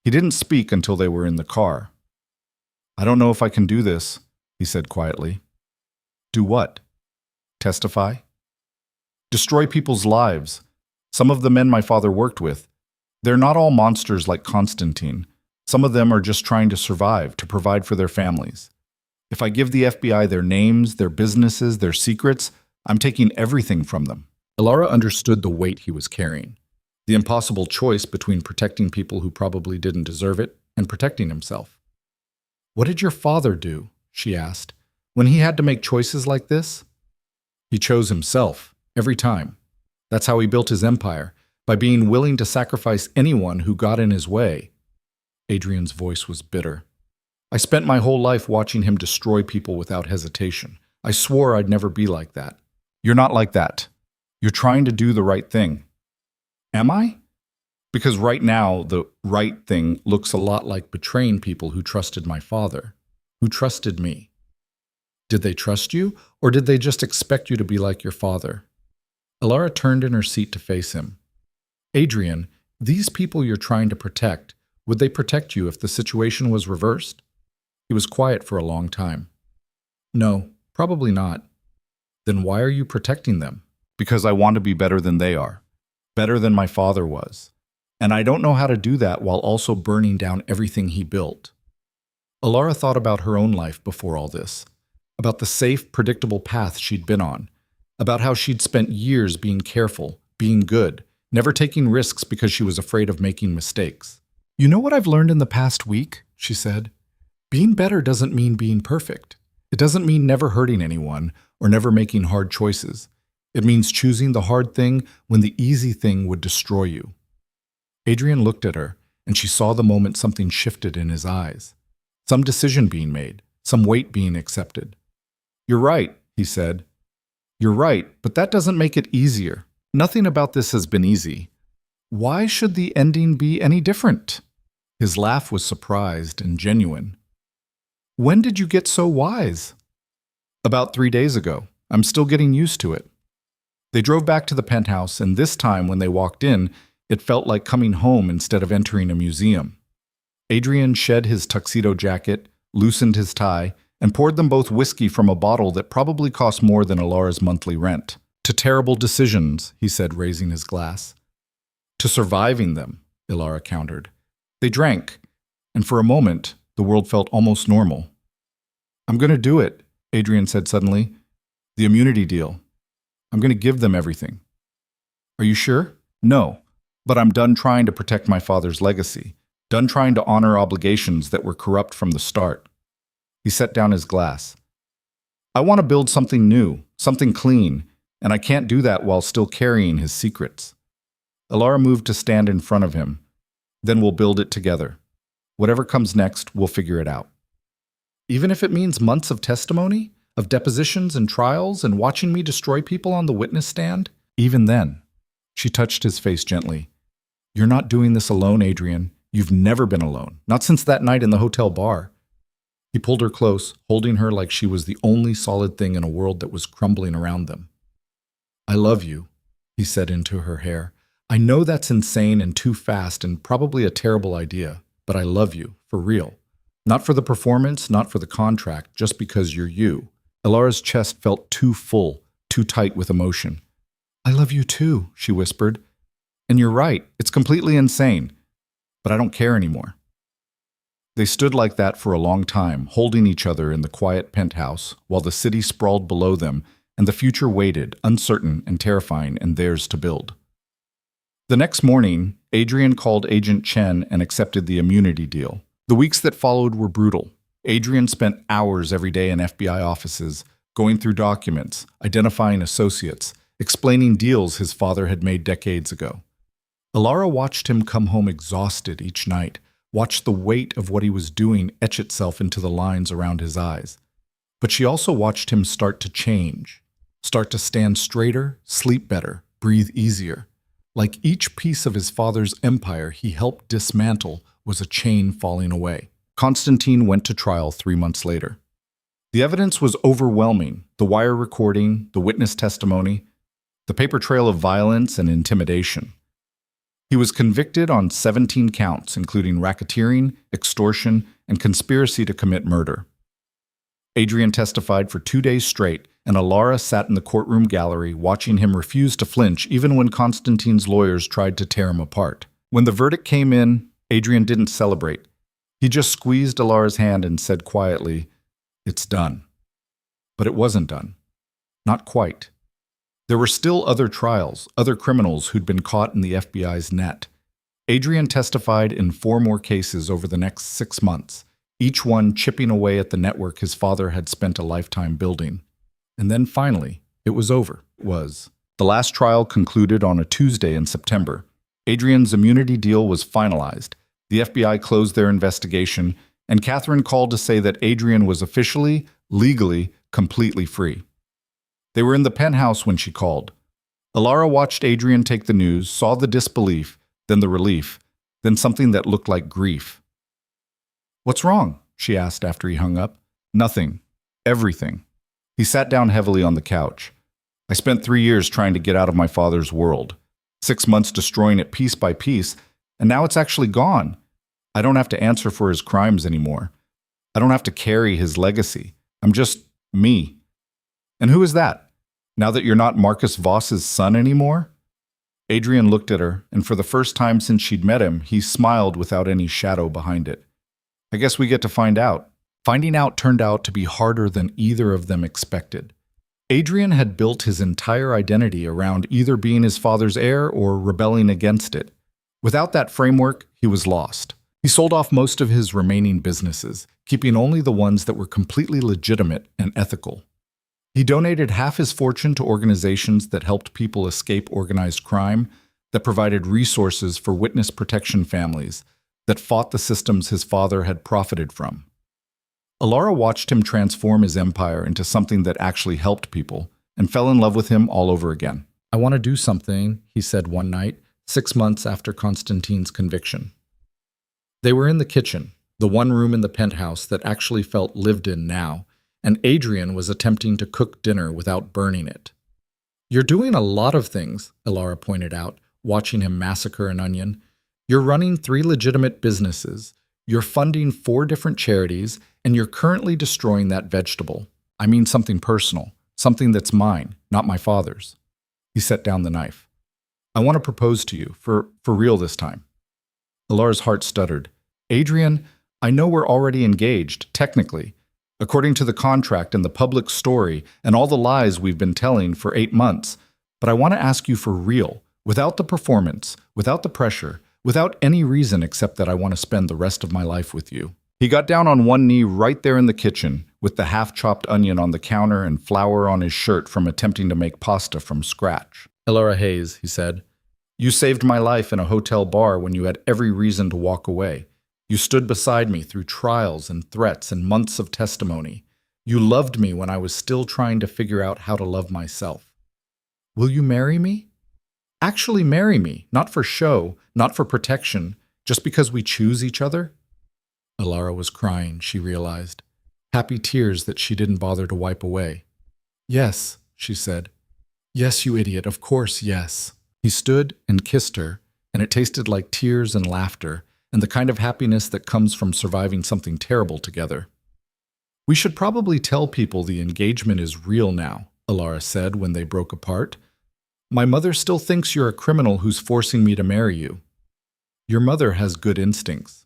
He didn't speak until they were in the car. I don't know if I can do this, he said quietly. Do what? Testify? Destroy people's lives. Some of the men my father worked with. They're not all monsters like Constantine. Some of them are just trying to survive, to provide for their families. If I give the FBI their names, their businesses, their secrets, I'm taking everything from them. Elara understood the weight he was carrying. The impossible choice between protecting people who probably didn't deserve it and protecting himself. What did your father do? She asked. When he had to make choices like this? He chose himself, every time. That's how he built his empire, by being willing to sacrifice anyone who got in his way. Adrian's voice was bitter. I spent my whole life watching him destroy people without hesitation. I swore I'd never be like that. You're not like that. You're trying to do the right thing. Am I? Because right now, the right thing looks a lot like betraying people who trusted my father, who trusted me. Did they trust you, or did they just expect you to be like your father? Elara turned in her seat to face him. Adrian, these people you're trying to protect, would they protect you if the situation was reversed? He was quiet for a long time. No, probably not. Then why are you protecting them? Because I want to be better than they are. Better than my father was. And I don't know how to do that while also burning down everything he built. Elara thought about her own life before all this, about the safe, predictable path she'd been on, about how she'd spent years being careful, being good, never taking risks because she was afraid of making mistakes. You know what I've learned in the past week? She said. Being better doesn't mean being perfect. It doesn't mean never hurting anyone or never making hard choices. It means choosing the hard thing when the easy thing would destroy you. Adrian looked at her, and she saw the moment something shifted in his eyes. Some decision being made, some weight being accepted. "You're right," he said. "You're right, but that doesn't make it easier. Nothing about this has been easy. Why should the ending be any different?" His laugh was surprised and genuine. "When did you get so wise?" "About 3 days ago. I'm still getting used to it." They drove back to the penthouse, and this time when they walked in, it felt like coming home instead of entering a museum. Adrian shed his tuxedo jacket, loosened his tie, and poured them both whiskey from a bottle that probably cost more than Alara's monthly rent. "To terrible decisions," he said, raising his glass. "To surviving them," Ilara countered. They drank, and for a moment, the world felt almost normal. "I'm going to do it," Adrian said suddenly. "The immunity deal. I'm going to give them everything." "Are you sure?" "No, but I'm done trying to protect my father's legacy, done trying to honor obligations that were corrupt from the start." He set down his glass. "I want to build something new, something clean, and I can't do that while still carrying his secrets." Ilara moved to stand in front of him. "Then we'll build it together. Whatever comes next, we'll figure it out. Even if it means months of testimony, of depositions and trials, and watching me destroy people on the witness stand, even then." She touched his face gently. "You're not doing this alone, Adrian. You've never been alone, not since that night in the hotel bar." He pulled her close, holding her like she was the only solid thing in a world that was crumbling around them. "I love you," he said into her hair. "I know that's insane and too fast and probably a terrible idea, but I love you, for real. Not for the performance, not for the contract, just because you're you." Ilara's chest felt too full, too tight with emotion. "I love you too," she whispered. "And you're right, it's completely insane. But I don't care anymore." They stood like that for a long time, holding each other in the quiet penthouse, while the city sprawled below them, and the future waited, uncertain and terrifying, and theirs to build. The next morning, Adrian called Agent Chen and accepted the immunity deal. The weeks that followed were brutal. Adrian spent hours every day in FBI offices, going through documents, identifying associates, explaining deals his father had made decades ago. Ilara watched him come home exhausted each night, watched the weight of what he was doing etch itself into the lines around his eyes. But she also watched him start to change, start to stand straighter, sleep better, breathe easier. Like each piece of his father's empire he helped dismantle was a chain falling away. Constantine went to trial 3 months later. The evidence was overwhelming: the wire recording, the witness testimony, the paper trail of violence and intimidation. He was convicted on 17 counts, including racketeering, extortion, and conspiracy to commit murder. Adrian testified for 2 days straight, and Ilara sat in the courtroom gallery watching him refuse to flinch even when Constantine's lawyers tried to tear him apart. When the verdict came in, Adrian didn't celebrate. He just squeezed Ilara's hand and said quietly, "It's done." But it wasn't done. Not quite. There were still other trials, other criminals who'd been caught in the FBI's net. Adrian testified in 4 more cases over the next 6 months, each one chipping away at the network his father had spent a lifetime building. And then finally, it was over. The last trial concluded on a Tuesday in September. Adrian's immunity deal was finalized. The FBI closed their investigation, and Catherine called to say that Adrian was officially, legally, completely free. They were in the penthouse when she called. Ilara watched Adrian take the news, saw the disbelief, then the relief, then something that looked like grief. "What's wrong?" she asked after he hung up. "Nothing. Everything." He sat down heavily on the couch. "I spent 3 years trying to get out of my father's world, 6 months destroying it piece by piece, and now it's actually gone. I don't have to answer for his crimes anymore. I don't have to carry his legacy. I'm just me. And who is that? Now that you're not Marcus Voss's son anymore?" Adrian looked at her, and for the first time since she'd met him, he smiled without any shadow behind it. "I guess we get to find out." Finding out turned out to be harder than either of them expected. Adrian had built his entire identity around either being his father's heir or rebelling against it. Without that framework, he was lost. He sold off most of his remaining businesses, keeping only the ones that were completely legitimate and ethical. He donated half his fortune to organizations that helped people escape organized crime, that provided resources for witness protection families, that fought the systems his father had profited from. Alara watched him transform his empire into something that actually helped people and fell in love with him all over again. "I want to do something," he said one night, 6 months after Constantine's conviction. They were in the kitchen, the one room in the penthouse that actually felt lived in now, and Adrian was attempting to cook dinner without burning it. "You're doing a lot of things," Alara pointed out, watching him massacre an onion. "You're running 3 legitimate businesses, you're funding 4 different charities, and you're currently destroying that vegetable. I mean something personal, something that's mine, not my father's." He set down the knife. "I want to propose to you, for real this time." Alara's heart stuttered. "Adrian, I know we're already engaged, technically, according to the contract and the public story and all the lies we've been telling for 8 months, but I want to ask you for real, without the performance, without the pressure, without any reason except that I want to spend the rest of my life with you." He got down on one knee right there in the kitchen, with the half-chopped onion on the counter and flour on his shirt from attempting to make pasta from scratch. "Alara Hayes," he said, "you saved my life in a hotel bar when you had every reason to walk away. You stood beside me through trials and threats and months of testimony. You loved me when I was still trying to figure out how to love myself. Will you marry me? Actually marry me, not for show, not for protection, just because we choose each other?" Alara was crying, she realized, happy tears that she didn't bother to wipe away. "Yes," she said. "Yes, you idiot, of course, yes." He stood and kissed her, and it tasted like tears and laughter, and the kind of happiness that comes from surviving something terrible together. "We should probably tell people the engagement is real now," Alara said when they broke apart. "My mother still thinks you're a criminal who's forcing me to marry you." "Your mother has good instincts."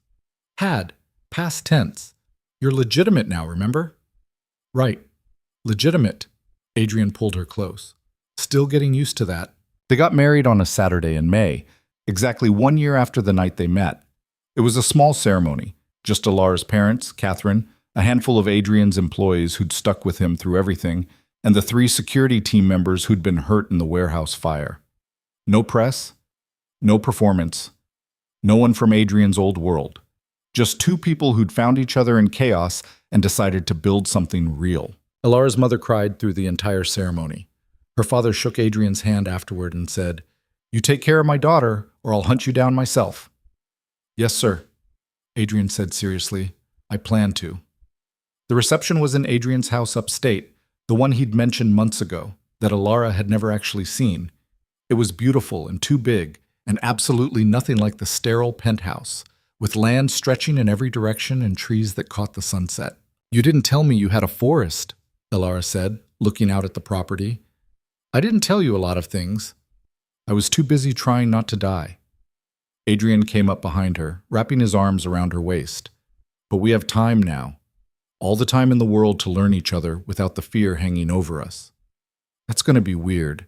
"Had. Past tense. You're legitimate now, remember?" "Right. Legitimate." Adrian pulled her close. "Still getting used to that." They got married on a Saturday in May, exactly 1 year after the night they met. It was a small ceremony, just Alara's parents, Catherine, a handful of Adrian's employees who'd stuck with him through everything, and the 3 security team members who'd been hurt in the warehouse fire. No press, no performance, no one from Adrian's old world. Just 2 people who'd found each other in chaos and decided to build something real. Alara's mother cried through the entire ceremony. Her father shook Adrian's hand afterward and said, "You take care of my daughter, or I'll hunt you down myself." "Yes, sir," Adrian said seriously. "I plan to." The reception was in Adrian's house upstate, the one he'd mentioned months ago, that Alara had never actually seen. It was beautiful and too big, and absolutely nothing like the sterile penthouse, with land stretching in every direction and trees that caught the sunset. "You didn't tell me you had a forest," Alara said, looking out at the property. "I didn't tell you a lot of things. I was too busy trying not to die." Adrian came up behind her, wrapping his arms around her waist. "But we have time now. All the time in the world to learn each other without the fear hanging over us. That's going to be weird.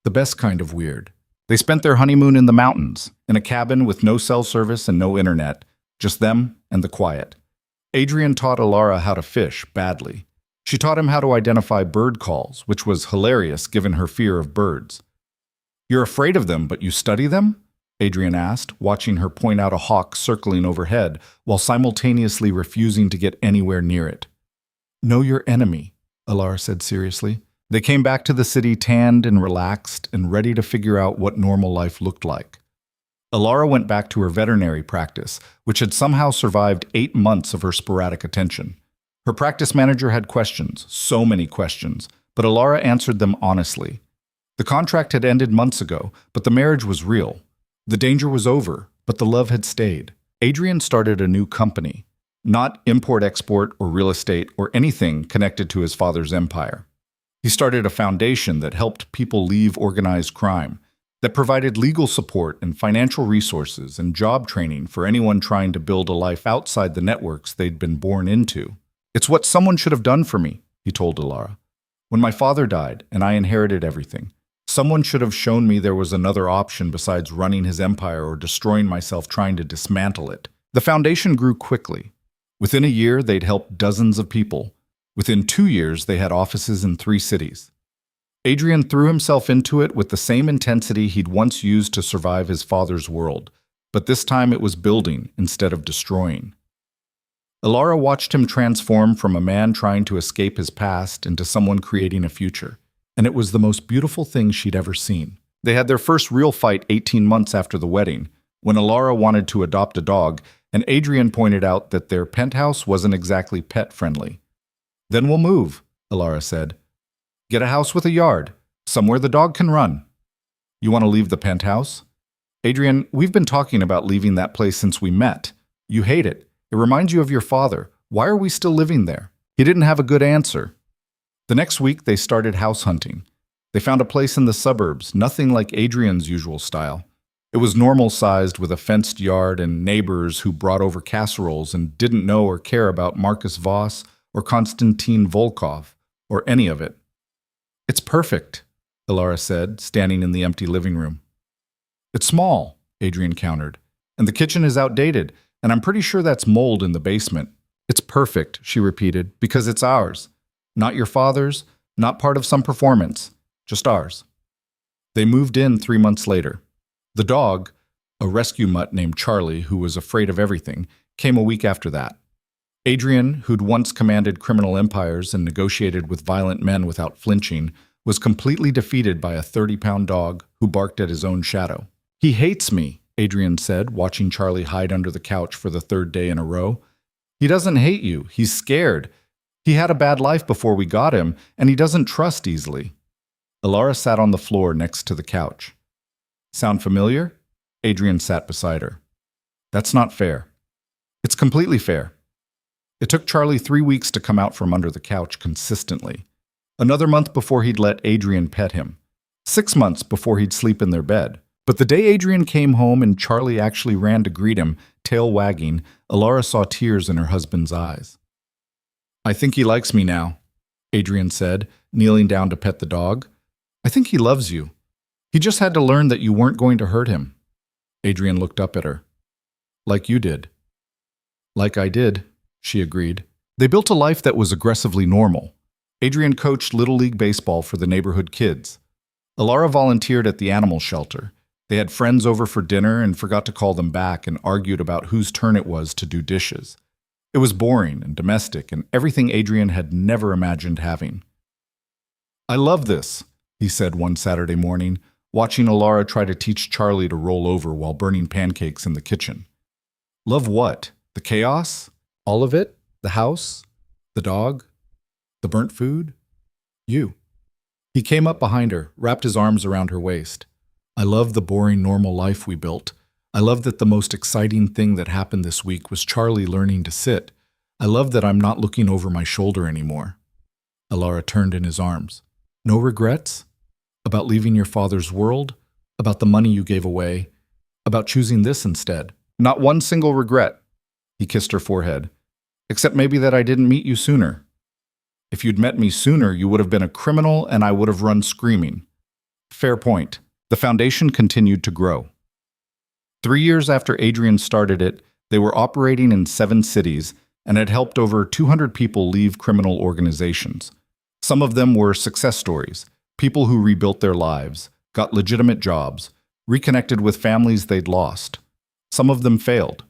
The best kind of weird." They spent their honeymoon in the mountains, in a cabin with no cell service and no internet, just them and the quiet. Adrian taught Alara how to fish badly. She taught him how to identify bird calls, which was hilarious given her fear of birds. "You're afraid of them, but you study them?" Adrian asked, watching her point out a hawk circling overhead while simultaneously refusing to get anywhere near it. "Know your enemy," Alara said seriously. They came back to the city tanned and relaxed and ready to figure out what normal life looked like. Alara went back to her veterinary practice, which had somehow survived 8 months of her sporadic attention. Her practice manager had questions, so many questions, but Alara answered them honestly. The contract had ended months ago, but the marriage was real. The danger was over, but the love had stayed. Adrian started a new company, not import-export or real estate or anything connected to his father's empire. He started a foundation that helped people leave organized crime, that provided legal support and financial resources and job training for anyone trying to build a life outside the networks they'd been born into. "It's what someone should have done for me," he told Alara. "When my father died and I inherited everything, someone should have shown me there was another option besides running his empire or destroying myself trying to dismantle it." The foundation grew quickly. Within a year, they'd helped dozens of people. Within 2 years, they had offices in 3 cities. Adrian threw himself into it with the same intensity he'd once used to survive his father's world, but this time it was building instead of destroying. Alara watched him transform from a man trying to escape his past into someone creating a future, and it was the most beautiful thing she'd ever seen. They had their first real fight 18 months after the wedding, when Alara wanted to adopt a dog, and Adrian pointed out that their penthouse wasn't exactly pet-friendly. "Then we'll move," Alara said. "Get a house with a yard, somewhere the dog can run." "You want to leave the penthouse?" "Adrian, we've been talking about leaving that place since we met. You hate it. It reminds you of your father. Why are we still living there?" He didn't have a good answer. The next week, they started house hunting. They found a place in the suburbs, nothing like Adrian's usual style. It was normal-sized with a fenced yard and neighbors who brought over casseroles and didn't know or care about Marcus Voss or Konstantin Volkov or any of it. "It's perfect," Alara said, standing in the empty living room. "It's small," Adrian countered, "and the kitchen is outdated, and I'm pretty sure that's mold in the basement." "It's perfect," she repeated, "because it's ours. Not your father's, not part of some performance, just ours." They moved in 3 months later. The dog, a rescue mutt named Charlie who was afraid of everything, came a week after that. Adrian, who'd once commanded criminal empires and negotiated with violent men without flinching, was completely defeated by a 30-pound dog who barked at his own shadow. "He hates me," Adrian said, watching Charlie hide under the couch for the 3rd day in a row. "He doesn't hate you. He's scared. He had a bad life before we got him, and he doesn't trust easily." Alara sat on the floor next to the couch. "Sound familiar?" Adrian sat beside her. "That's not fair." "It's completely fair." It took Charlie 3 weeks to come out from under the couch consistently. Another month before he'd let Adrian pet him. 6 months before he'd sleep in their bed. But the day Adrian came home and Charlie actually ran to greet him, tail wagging, Alara saw tears in her husband's eyes. "I think he likes me now," Adrian said, kneeling down to pet the dog. "I think he loves you. He just had to learn that you weren't going to hurt him." Adrian looked up at her. "Like you did." "Like I did," she agreed. They built a life that was aggressively normal. Adrian coached Little League baseball for the neighborhood kids. Alara volunteered at the animal shelter. They had friends over for dinner and forgot to call them back and argued about whose turn it was to do dishes. It was boring and domestic and everything Adrian had never imagined having. "I love this," he said one Saturday morning, watching Alara try to teach Charlie to roll over while burning pancakes in the kitchen. "Love what? The chaos? All of it? The house? The dog? The burnt food? You." He came up behind her, wrapped his arms around her waist. "I love the boring, normal life we built. I love that the most exciting thing that happened this week was Charlie learning to sit. I love that I'm not looking over my shoulder anymore." Alara turned in his arms. "No regrets? About leaving your father's world? About the money you gave away? About choosing this instead?" "Not one single regret." He kissed her forehead. "Except maybe that I didn't meet you sooner. If you'd met me sooner, you would have been a criminal and I would have run screaming." Fair point. The foundation continued to grow. 3 years after Adrian started it, they were operating in 7 cities and had helped over 200 people leave criminal organizations. Some of them were success stories, people who rebuilt their lives, got legitimate jobs, reconnected with families they'd lost. Some of them failed,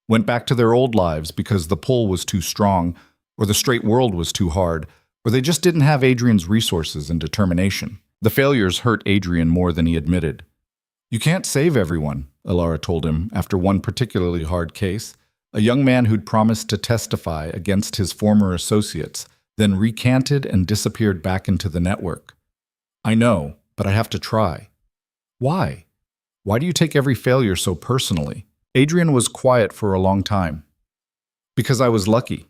went back to their old lives because the pull was too strong, or the straight world was too hard, or they just didn't have Adrian's resources and determination. The failures hurt Adrian more than he admitted. "You can't save everyone," Alara told him after one particularly hard case, a young man who'd promised to testify against his former associates, then recanted and disappeared back into the network. "I know, but I have to try." "Why? Why do you take every failure so personally?" Adrian was quiet for a long time. "Because I was lucky.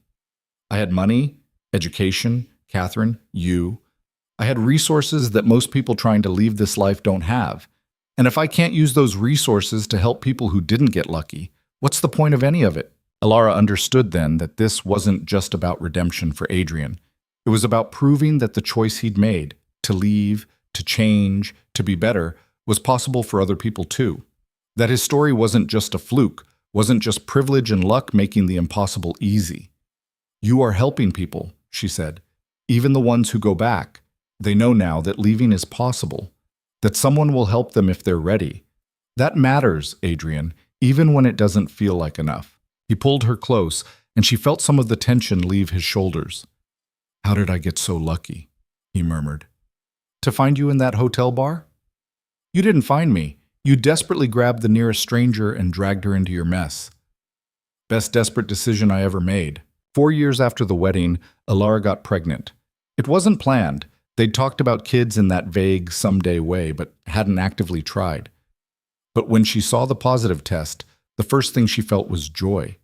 I had money, education, Catherine, you. I had resources that most people trying to leave this life don't have. And if I can't use those resources to help people who didn't get lucky, what's the point of any of it?" Alara understood then that this wasn't just about redemption for Adrian. It was about proving that the choice he'd made, to leave, to change, to be better, was possible for other people too. That his story wasn't just a fluke, wasn't just privilege and luck making the impossible easy. "You are helping people," she said. Even the ones who go back. They know now that leaving is possible, that someone will help them if they're ready. That matters, Adrian, even when it doesn't feel like enough. He pulled her close, and she felt some of the tension leave his shoulders. How did I get so lucky? He murmured. To find you in that hotel bar? You didn't find me. You desperately grabbed the nearest stranger and dragged her into your mess. Best desperate decision I ever made. 4 years after the wedding, Alara got pregnant. It wasn't planned. They'd talked about kids in that vague, someday way, but hadn't actively tried. But when she saw the positive test, the first thing she felt was joy.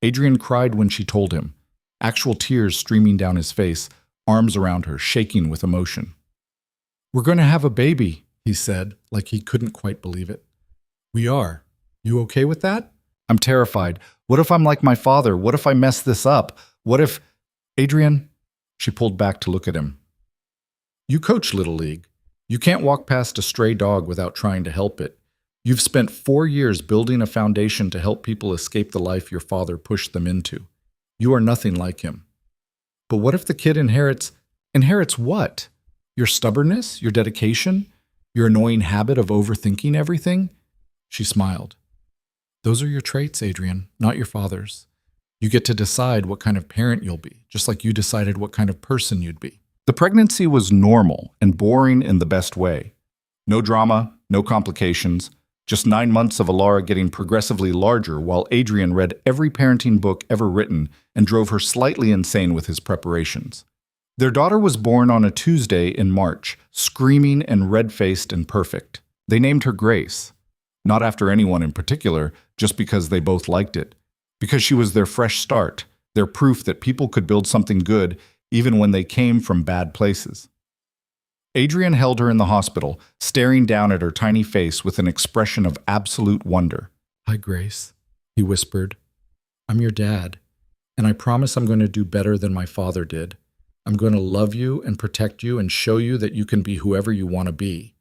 Adrian cried when she told him, actual tears streaming down his face, arms around her, shaking with emotion. We're going to have a baby, he said, like he couldn't quite believe it. We are. You okay with that? I'm terrified. What if I'm like my father? What if I mess this up? What if... Adrian, she pulled back to look at him. You coach Little League. You can't walk past a stray dog without trying to help it. You've spent 4 years building a foundation to help people escape the life your father pushed them into. You are nothing like him. But what if the kid inherits... Inherits what? Your stubbornness? Your dedication? Your annoying habit of overthinking everything? She smiled. Those are your traits, Adrian, not your father's. You get to decide what kind of parent you'll be, just like you decided what kind of person you'd be. The pregnancy was normal and boring in the best way. No drama, no complications, just 9 months of Alara getting progressively larger while Adrian read every parenting book ever written and drove her slightly insane with his preparations. Their daughter was born on a Tuesday in March, screaming and red-faced and perfect. They named her Grace. Not after anyone in particular, just because they both liked it. Because she was their fresh start, their proof that people could build something good even when they came from bad places. Adrian held her in the hospital, staring down at her tiny face with an expression of absolute wonder. Hi, Grace, he whispered. I'm your dad, and I promise I'm going to do better than my father did. I'm going to love you and protect you and show you that you can be whoever you want to be.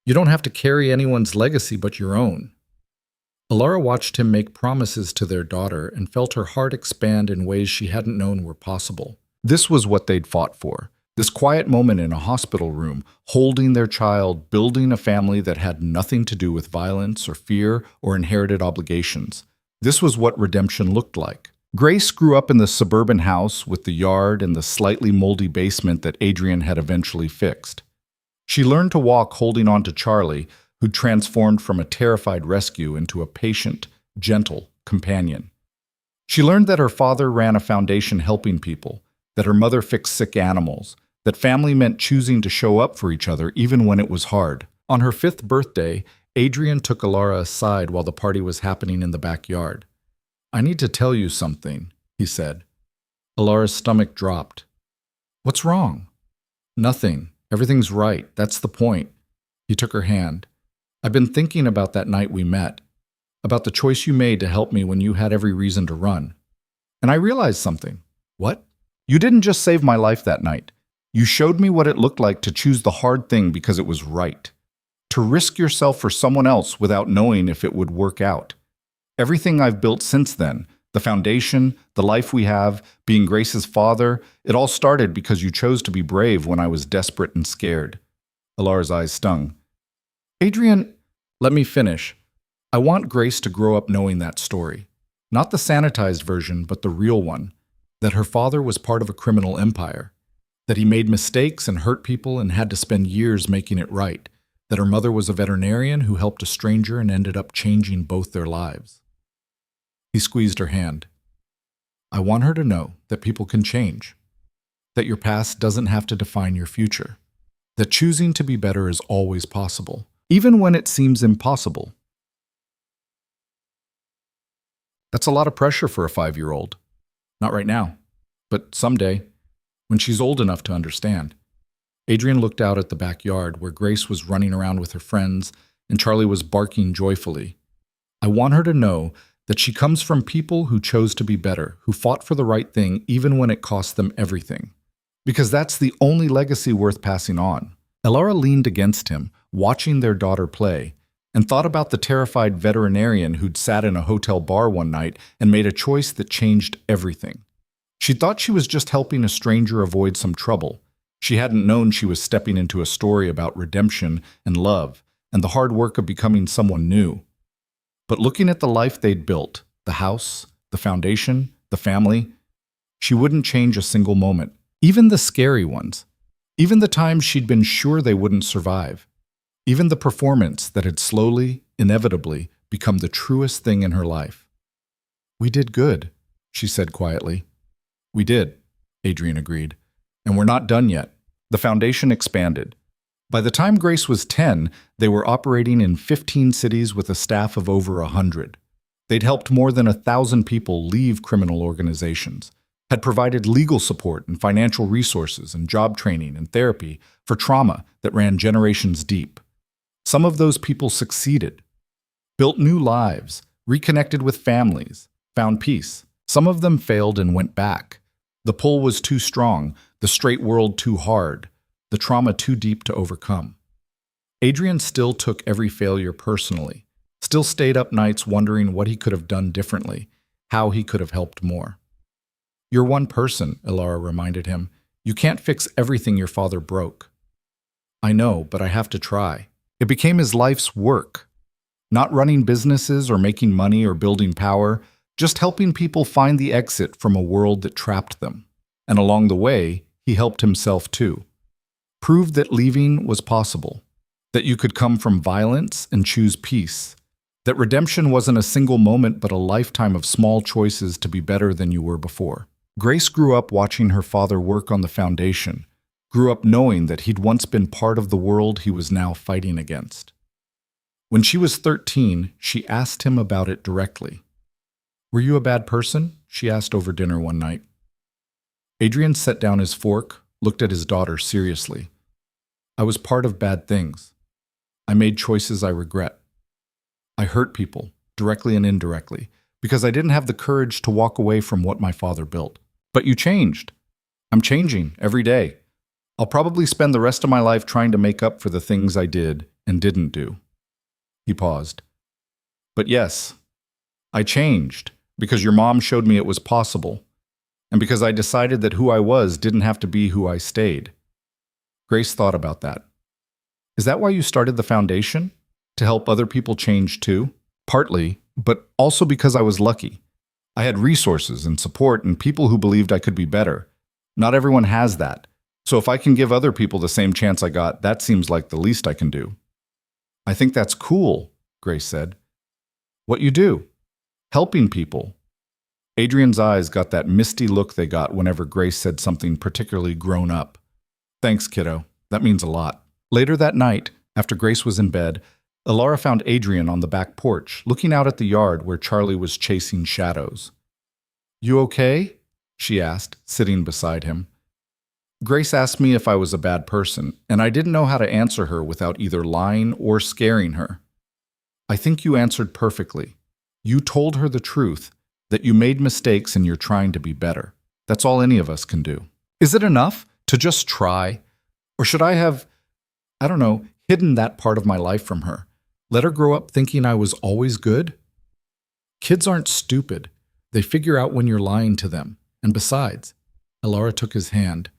You don't have to carry anyone's legacy but your own. Alara watched him make promises to their daughter and felt her heart expand in ways she hadn't known were possible. This was what they'd fought for. This quiet moment in a hospital room, holding their child, building a family that had nothing to do with violence or fear or inherited obligations. This was what redemption looked like. Grace grew up in the suburban house with the yard and the slightly moldy basement that Adrian had eventually fixed. She learned to walk holding on to Charlie, who'd transformed from a terrified rescue into a patient, gentle companion. She learned that her father ran a foundation helping people, that her mother fixed sick animals, that family meant choosing to show up for each other even when it was hard. On her 5th birthday, Adrian took Alara aside while the party was happening in the backyard. I need to tell you something, he said. Alara's stomach dropped. What's wrong? Nothing. Everything's right. That's the point. He took her hand. I've been thinking about that night we met, about the choice you made to help me when you had every reason to run. And I realized something. What? You didn't just save my life that night. You showed me what it looked like to choose the hard thing because it was right. To risk yourself for someone else without knowing if it would work out. Everything I've built since then, the foundation, the life we have, being Grace's father, it all started because you chose to be brave when I was desperate and scared. Alara's eyes stung. Adrian, let me finish. I want Grace to grow up knowing that story. Not the sanitized version, but the real one. That her father was part of a criminal empire. That he made mistakes and hurt people and had to spend years making it right. That her mother was a veterinarian who helped a stranger and ended up changing both their lives. He squeezed her hand. I want her to know that people can change. That your past doesn't have to define your future. That choosing to be better is always possible, even when it seems impossible. That's a lot of pressure for a 5-year-old. Not right now, but someday, when she's old enough to understand. Adrian looked out at the backyard where Grace was running around with her friends and Charlie was barking joyfully. I want her to know that she comes from people who chose to be better, who fought for the right thing even when it cost them everything. Because that's the only legacy worth passing on. Alara leaned against him, watching their daughter play, and thought about the terrified veterinarian who'd sat in a hotel bar one night and made a choice that changed everything. She thought she was just helping a stranger avoid some trouble. She hadn't known she was stepping into a story about redemption and love and the hard work of becoming someone new. But looking at the life they'd built, the house, the foundation, the family, she wouldn't change a single moment, even the scary ones, even the times she'd been sure they wouldn't survive, even the performance that had slowly, inevitably, become the truest thing in her life. "We did good," she said quietly. "We did," Adrian agreed. "And we're not done yet." The foundation expanded. By the time Grace was 10, they were operating in 15 cities with a staff of over 100. They'd helped more than 1,000 people leave criminal organizations, had provided legal support and financial resources and job training and therapy for trauma that ran generations deep. Some of those people succeeded, built new lives, reconnected with families, found peace. Some of them failed and went back. The pull was too strong, the straight world too hard, the trauma too deep to overcome. Adrian still took every failure personally, still stayed up nights wondering what he could have done differently, how he could have helped more. "You're one person," Ilara reminded him. "You can't fix everything your father broke." "I know, but I have to try." It became his life's work. Not running businesses or making money or building power, just helping people find the exit from a world that trapped them. And along the way, he helped himself too. Proved that leaving was possible, that you could come from violence and choose peace, that redemption wasn't a single moment but a lifetime of small choices to be better than you were before. Grace grew up watching her father work on the foundation, grew up knowing that he'd once been part of the world he was now fighting against. When she was 13, she asked him about it directly. "Were you a bad person?" she asked over dinner one night. Adrian set down his fork, looked at his daughter seriously. "I was part of bad things. I made choices I regret. I hurt people, directly and indirectly, because I didn't have the courage to walk away from what my father built. But you changed. I'm changing every day. I'll probably spend the rest of my life trying to make up for the things I did and didn't do." He paused. "But yes, I changed because your mom showed me it was possible, and because I decided that who I was didn't have to be who I stayed." Grace thought about that. "Is that why you started the foundation? To help other people change too?" "Partly, but also because I was lucky. I had resources and support and people who believed I could be better. Not everyone has that. So if I can give other people the same chance I got, that seems like the least I can do." "I think that's cool," Grace said. "What you do? Helping people." Adrian's eyes got that misty look they got whenever Grace said something particularly grown up. "Thanks, kiddo. That means a lot." Later that night, after Grace was in bed, Ilara found Adrian on the back porch, looking out at the yard where Charlie was chasing shadows. "You okay?" she asked, sitting beside him. Grace asked me if I was a bad person, and I didn't know how to answer her without either lying or scaring her. "I think you answered perfectly. You told her the truth, that you made mistakes and you're trying to be better. That's all any of us can do." Is it enough to just try? Or should I have, hidden that part of my life from her? Let her grow up thinking I was always good? Kids aren't stupid. They figure out when you're lying to them. And besides, Ilara took his hand.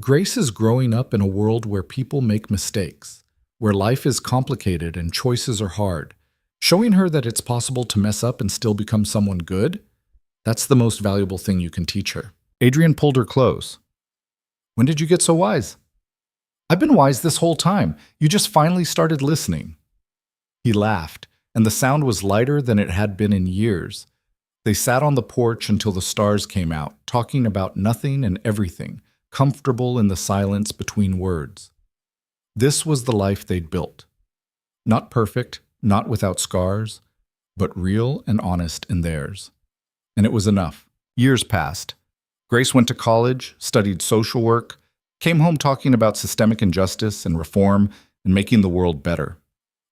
Grace is growing up in a world where people make mistakes, where life is complicated and choices are hard. Showing her that it's possible to mess up and still become someone good, that's the most valuable thing you can teach her. Adrian pulled her close. "When did you get so wise?" "I've been wise this whole time. You just finally started listening." He laughed, and the sound was lighter than it had been in years. They sat on the porch until the stars came out, talking about nothing and everything, comfortable in the silence between words. This was the life they'd built. Not perfect, not without scars, but real and honest in theirs. And it was enough. Years passed. Grace went to college, studied social work, came home talking about systemic injustice and reform and making the world better.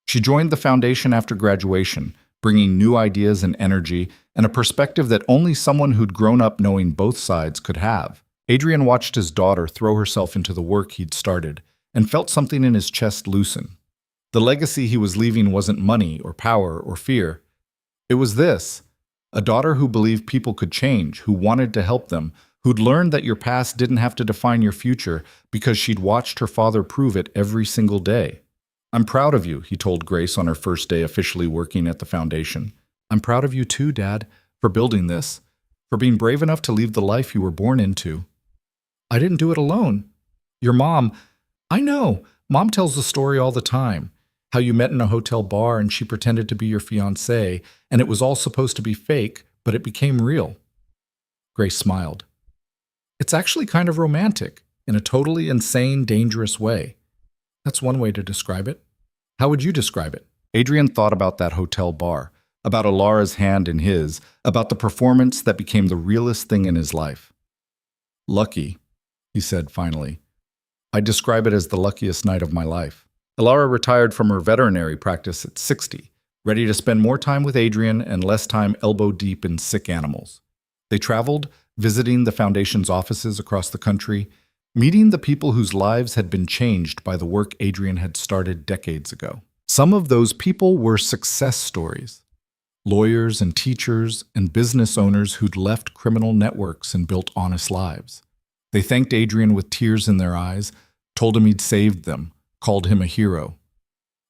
She joined the foundation after graduation, bringing new ideas and energy and a perspective that only someone who'd grown up knowing both sides could have. Adrian watched his daughter throw herself into the work he'd started and felt something in his chest loosen. The legacy he was leaving wasn't money or power or fear. It was this: a daughter who believed people could change, who wanted to help them, who'd learned that your past didn't have to define your future because she'd watched her father prove it every single day. "I'm proud of you," he told Grace on her first day officially working at the foundation. "I'm proud of you too, Dad, for building this, for being brave enough to leave the life you were born into." "I didn't do it alone. Your mom—" "I know. Mom tells the story all the time. How you met in a hotel bar and she pretended to be your fiancée, and it was all supposed to be fake, but it became real." Grace smiled. "It's actually kind of romantic, in a totally insane, dangerous way. That's one way to describe it. How would you describe it?" Adrian thought about that hotel bar, about Alara's hand in his, about the performance that became the realest thing in his life. "Lucky," he said finally. "I'd describe it as the luckiest night of my life." Alara retired from her veterinary practice at 60, ready to spend more time with Adrian and less time elbow-deep in sick animals. They traveled, visiting the foundation's offices across the country, meeting the people whose lives had been changed by the work Adrian had started decades ago. Some of those people were success stories. Lawyers and teachers and business owners who'd left criminal networks and built honest lives. They thanked Adrian with tears in their eyes, told him he'd saved them, called him a hero.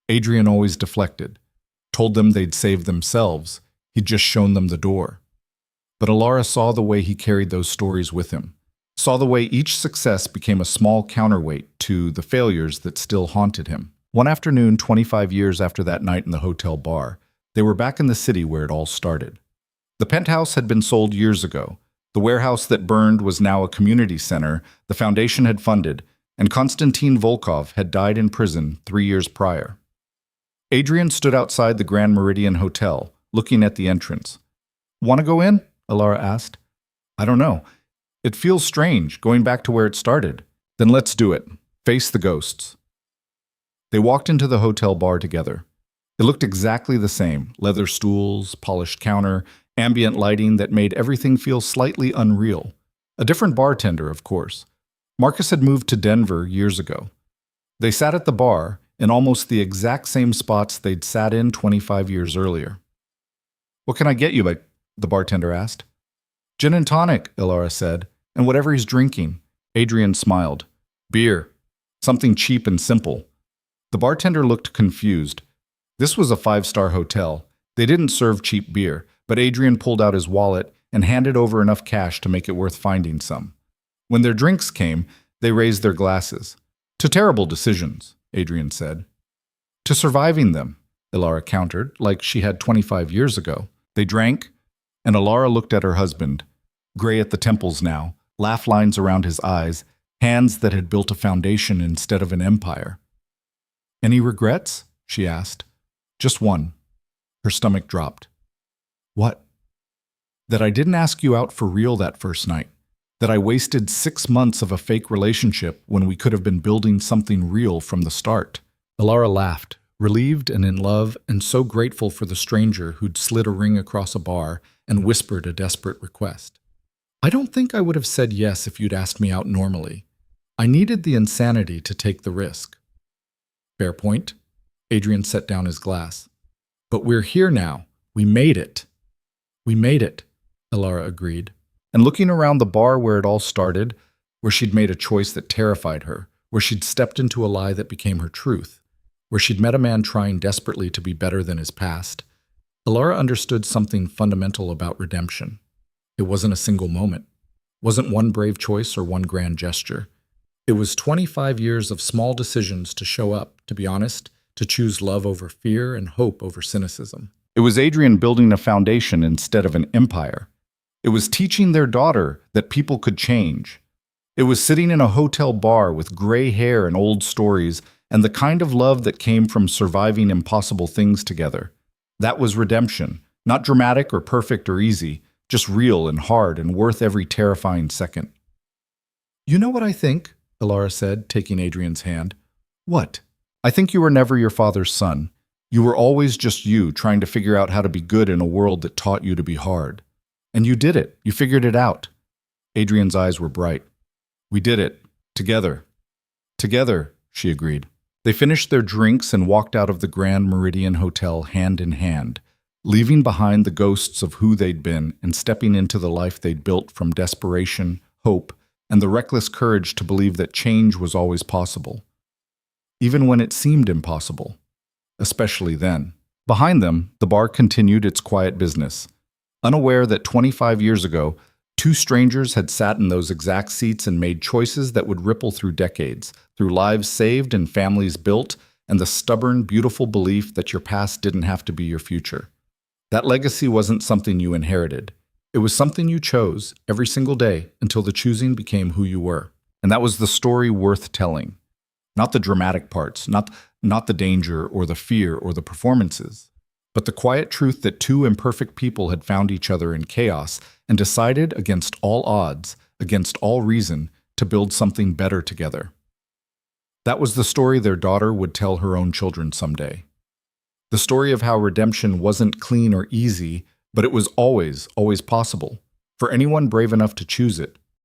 Adrian always deflected, told them they'd saved themselves, he'd just shown them the door. But Alara saw the way he carried those stories with him, saw the way each success became a small counterweight to the failures that still haunted him. One afternoon, 25 years after that night in the hotel bar, they were back in the city where it all started. The penthouse had been sold years ago. The warehouse that burned was now a community center the foundation had funded, and Konstantin Volkov had died in prison 3 years prior. Adrian stood outside the Grand Meridian Hotel, looking at the entrance. "Want to go in?" Alara asked. "I don't know. It feels strange, going back to where it started." "Then let's do it. Face the ghosts." They walked into the hotel bar together. It looked exactly the same: leather stools, polished counter, ambient lighting that made everything feel slightly unreal. A different bartender, of course. Marcus had moved to Denver years ago. They sat at the bar in almost the exact same spots they'd sat in 25 years earlier. "What can I get you?" the bartender asked. "Gin and tonic," Alara said, "and whatever he's drinking." Adrian smiled. "Beer. Something cheap and simple." The bartender looked confused. This was a 5-star hotel. They didn't serve cheap beer, but Adrian pulled out his wallet and handed over enough cash to make it worth finding some. When their drinks came, they raised their glasses. "To terrible decisions," Adrian said. "To surviving them," Alara countered, like she had 25 years ago. They drank, and Alara looked at her husband, gray at the temples now, laugh lines around his eyes, hands that had built a foundation instead of an empire. "Any regrets?" she asked. "Just one." Her stomach dropped. "What?" "That I didn't ask you out for real that first night. That I wasted 6 months of a fake relationship when we could have been building something real from the start." Alara laughed, relieved and in love, and so grateful for the stranger who'd slid a ring across a bar and whispered a desperate request. "I don't think I would have said yes if you'd asked me out normally. I needed the insanity to take the risk." "Fair point." Adrian set down his glass. "But we're here now. We made it." "We made it," Alara agreed. And looking around the bar where it all started, where she'd made a choice that terrified her, where she'd stepped into a lie that became her truth, where she'd met a man trying desperately to be better than his past, Alara understood something fundamental about redemption. It wasn't a single moment. It wasn't one brave choice or one grand gesture. It was 25 years of small decisions to show up, to be honest, to choose love over fear and hope over cynicism. It was Adrian building a foundation instead of an empire. It was teaching their daughter that people could change. It was sitting in a hotel bar with gray hair and old stories and the kind of love that came from surviving impossible things together. That was redemption, not dramatic or perfect or easy, just real and hard and worth every terrifying second. "You know what I think?" Alara said, taking Adrian's hand. "What?" "I think you were never your father's son. You were always just you, trying to figure out how to be good in a world that taught you to be hard. And you did it. You figured it out." Adrian's eyes were bright. "We did it. Together." "Together," she agreed. They finished their drinks and walked out of the Grand Meridian Hotel hand in hand, leaving behind the ghosts of who they'd been and stepping into the life they'd built from desperation, hope, and the reckless courage to believe that change was always possible, even when it seemed impossible, especially then. Behind them, the bar continued its quiet business, unaware that 25 years ago, two strangers had sat in those exact seats and made choices that would ripple through decades, through lives saved and families built, and the stubborn, beautiful belief that your past didn't have to be your future. That legacy wasn't something you inherited. It was something you chose every single day until the choosing became who you were. And that was the story worth telling. Not the dramatic parts, not the danger or the fear or the performances, but the quiet truth that two imperfect people had found each other in chaos and decided against all odds, against all reason, to build something better together. That was the story their daughter would tell her own children someday. The story of how redemption wasn't clean or easy, but it was always, always possible, for anyone brave enough to choose it,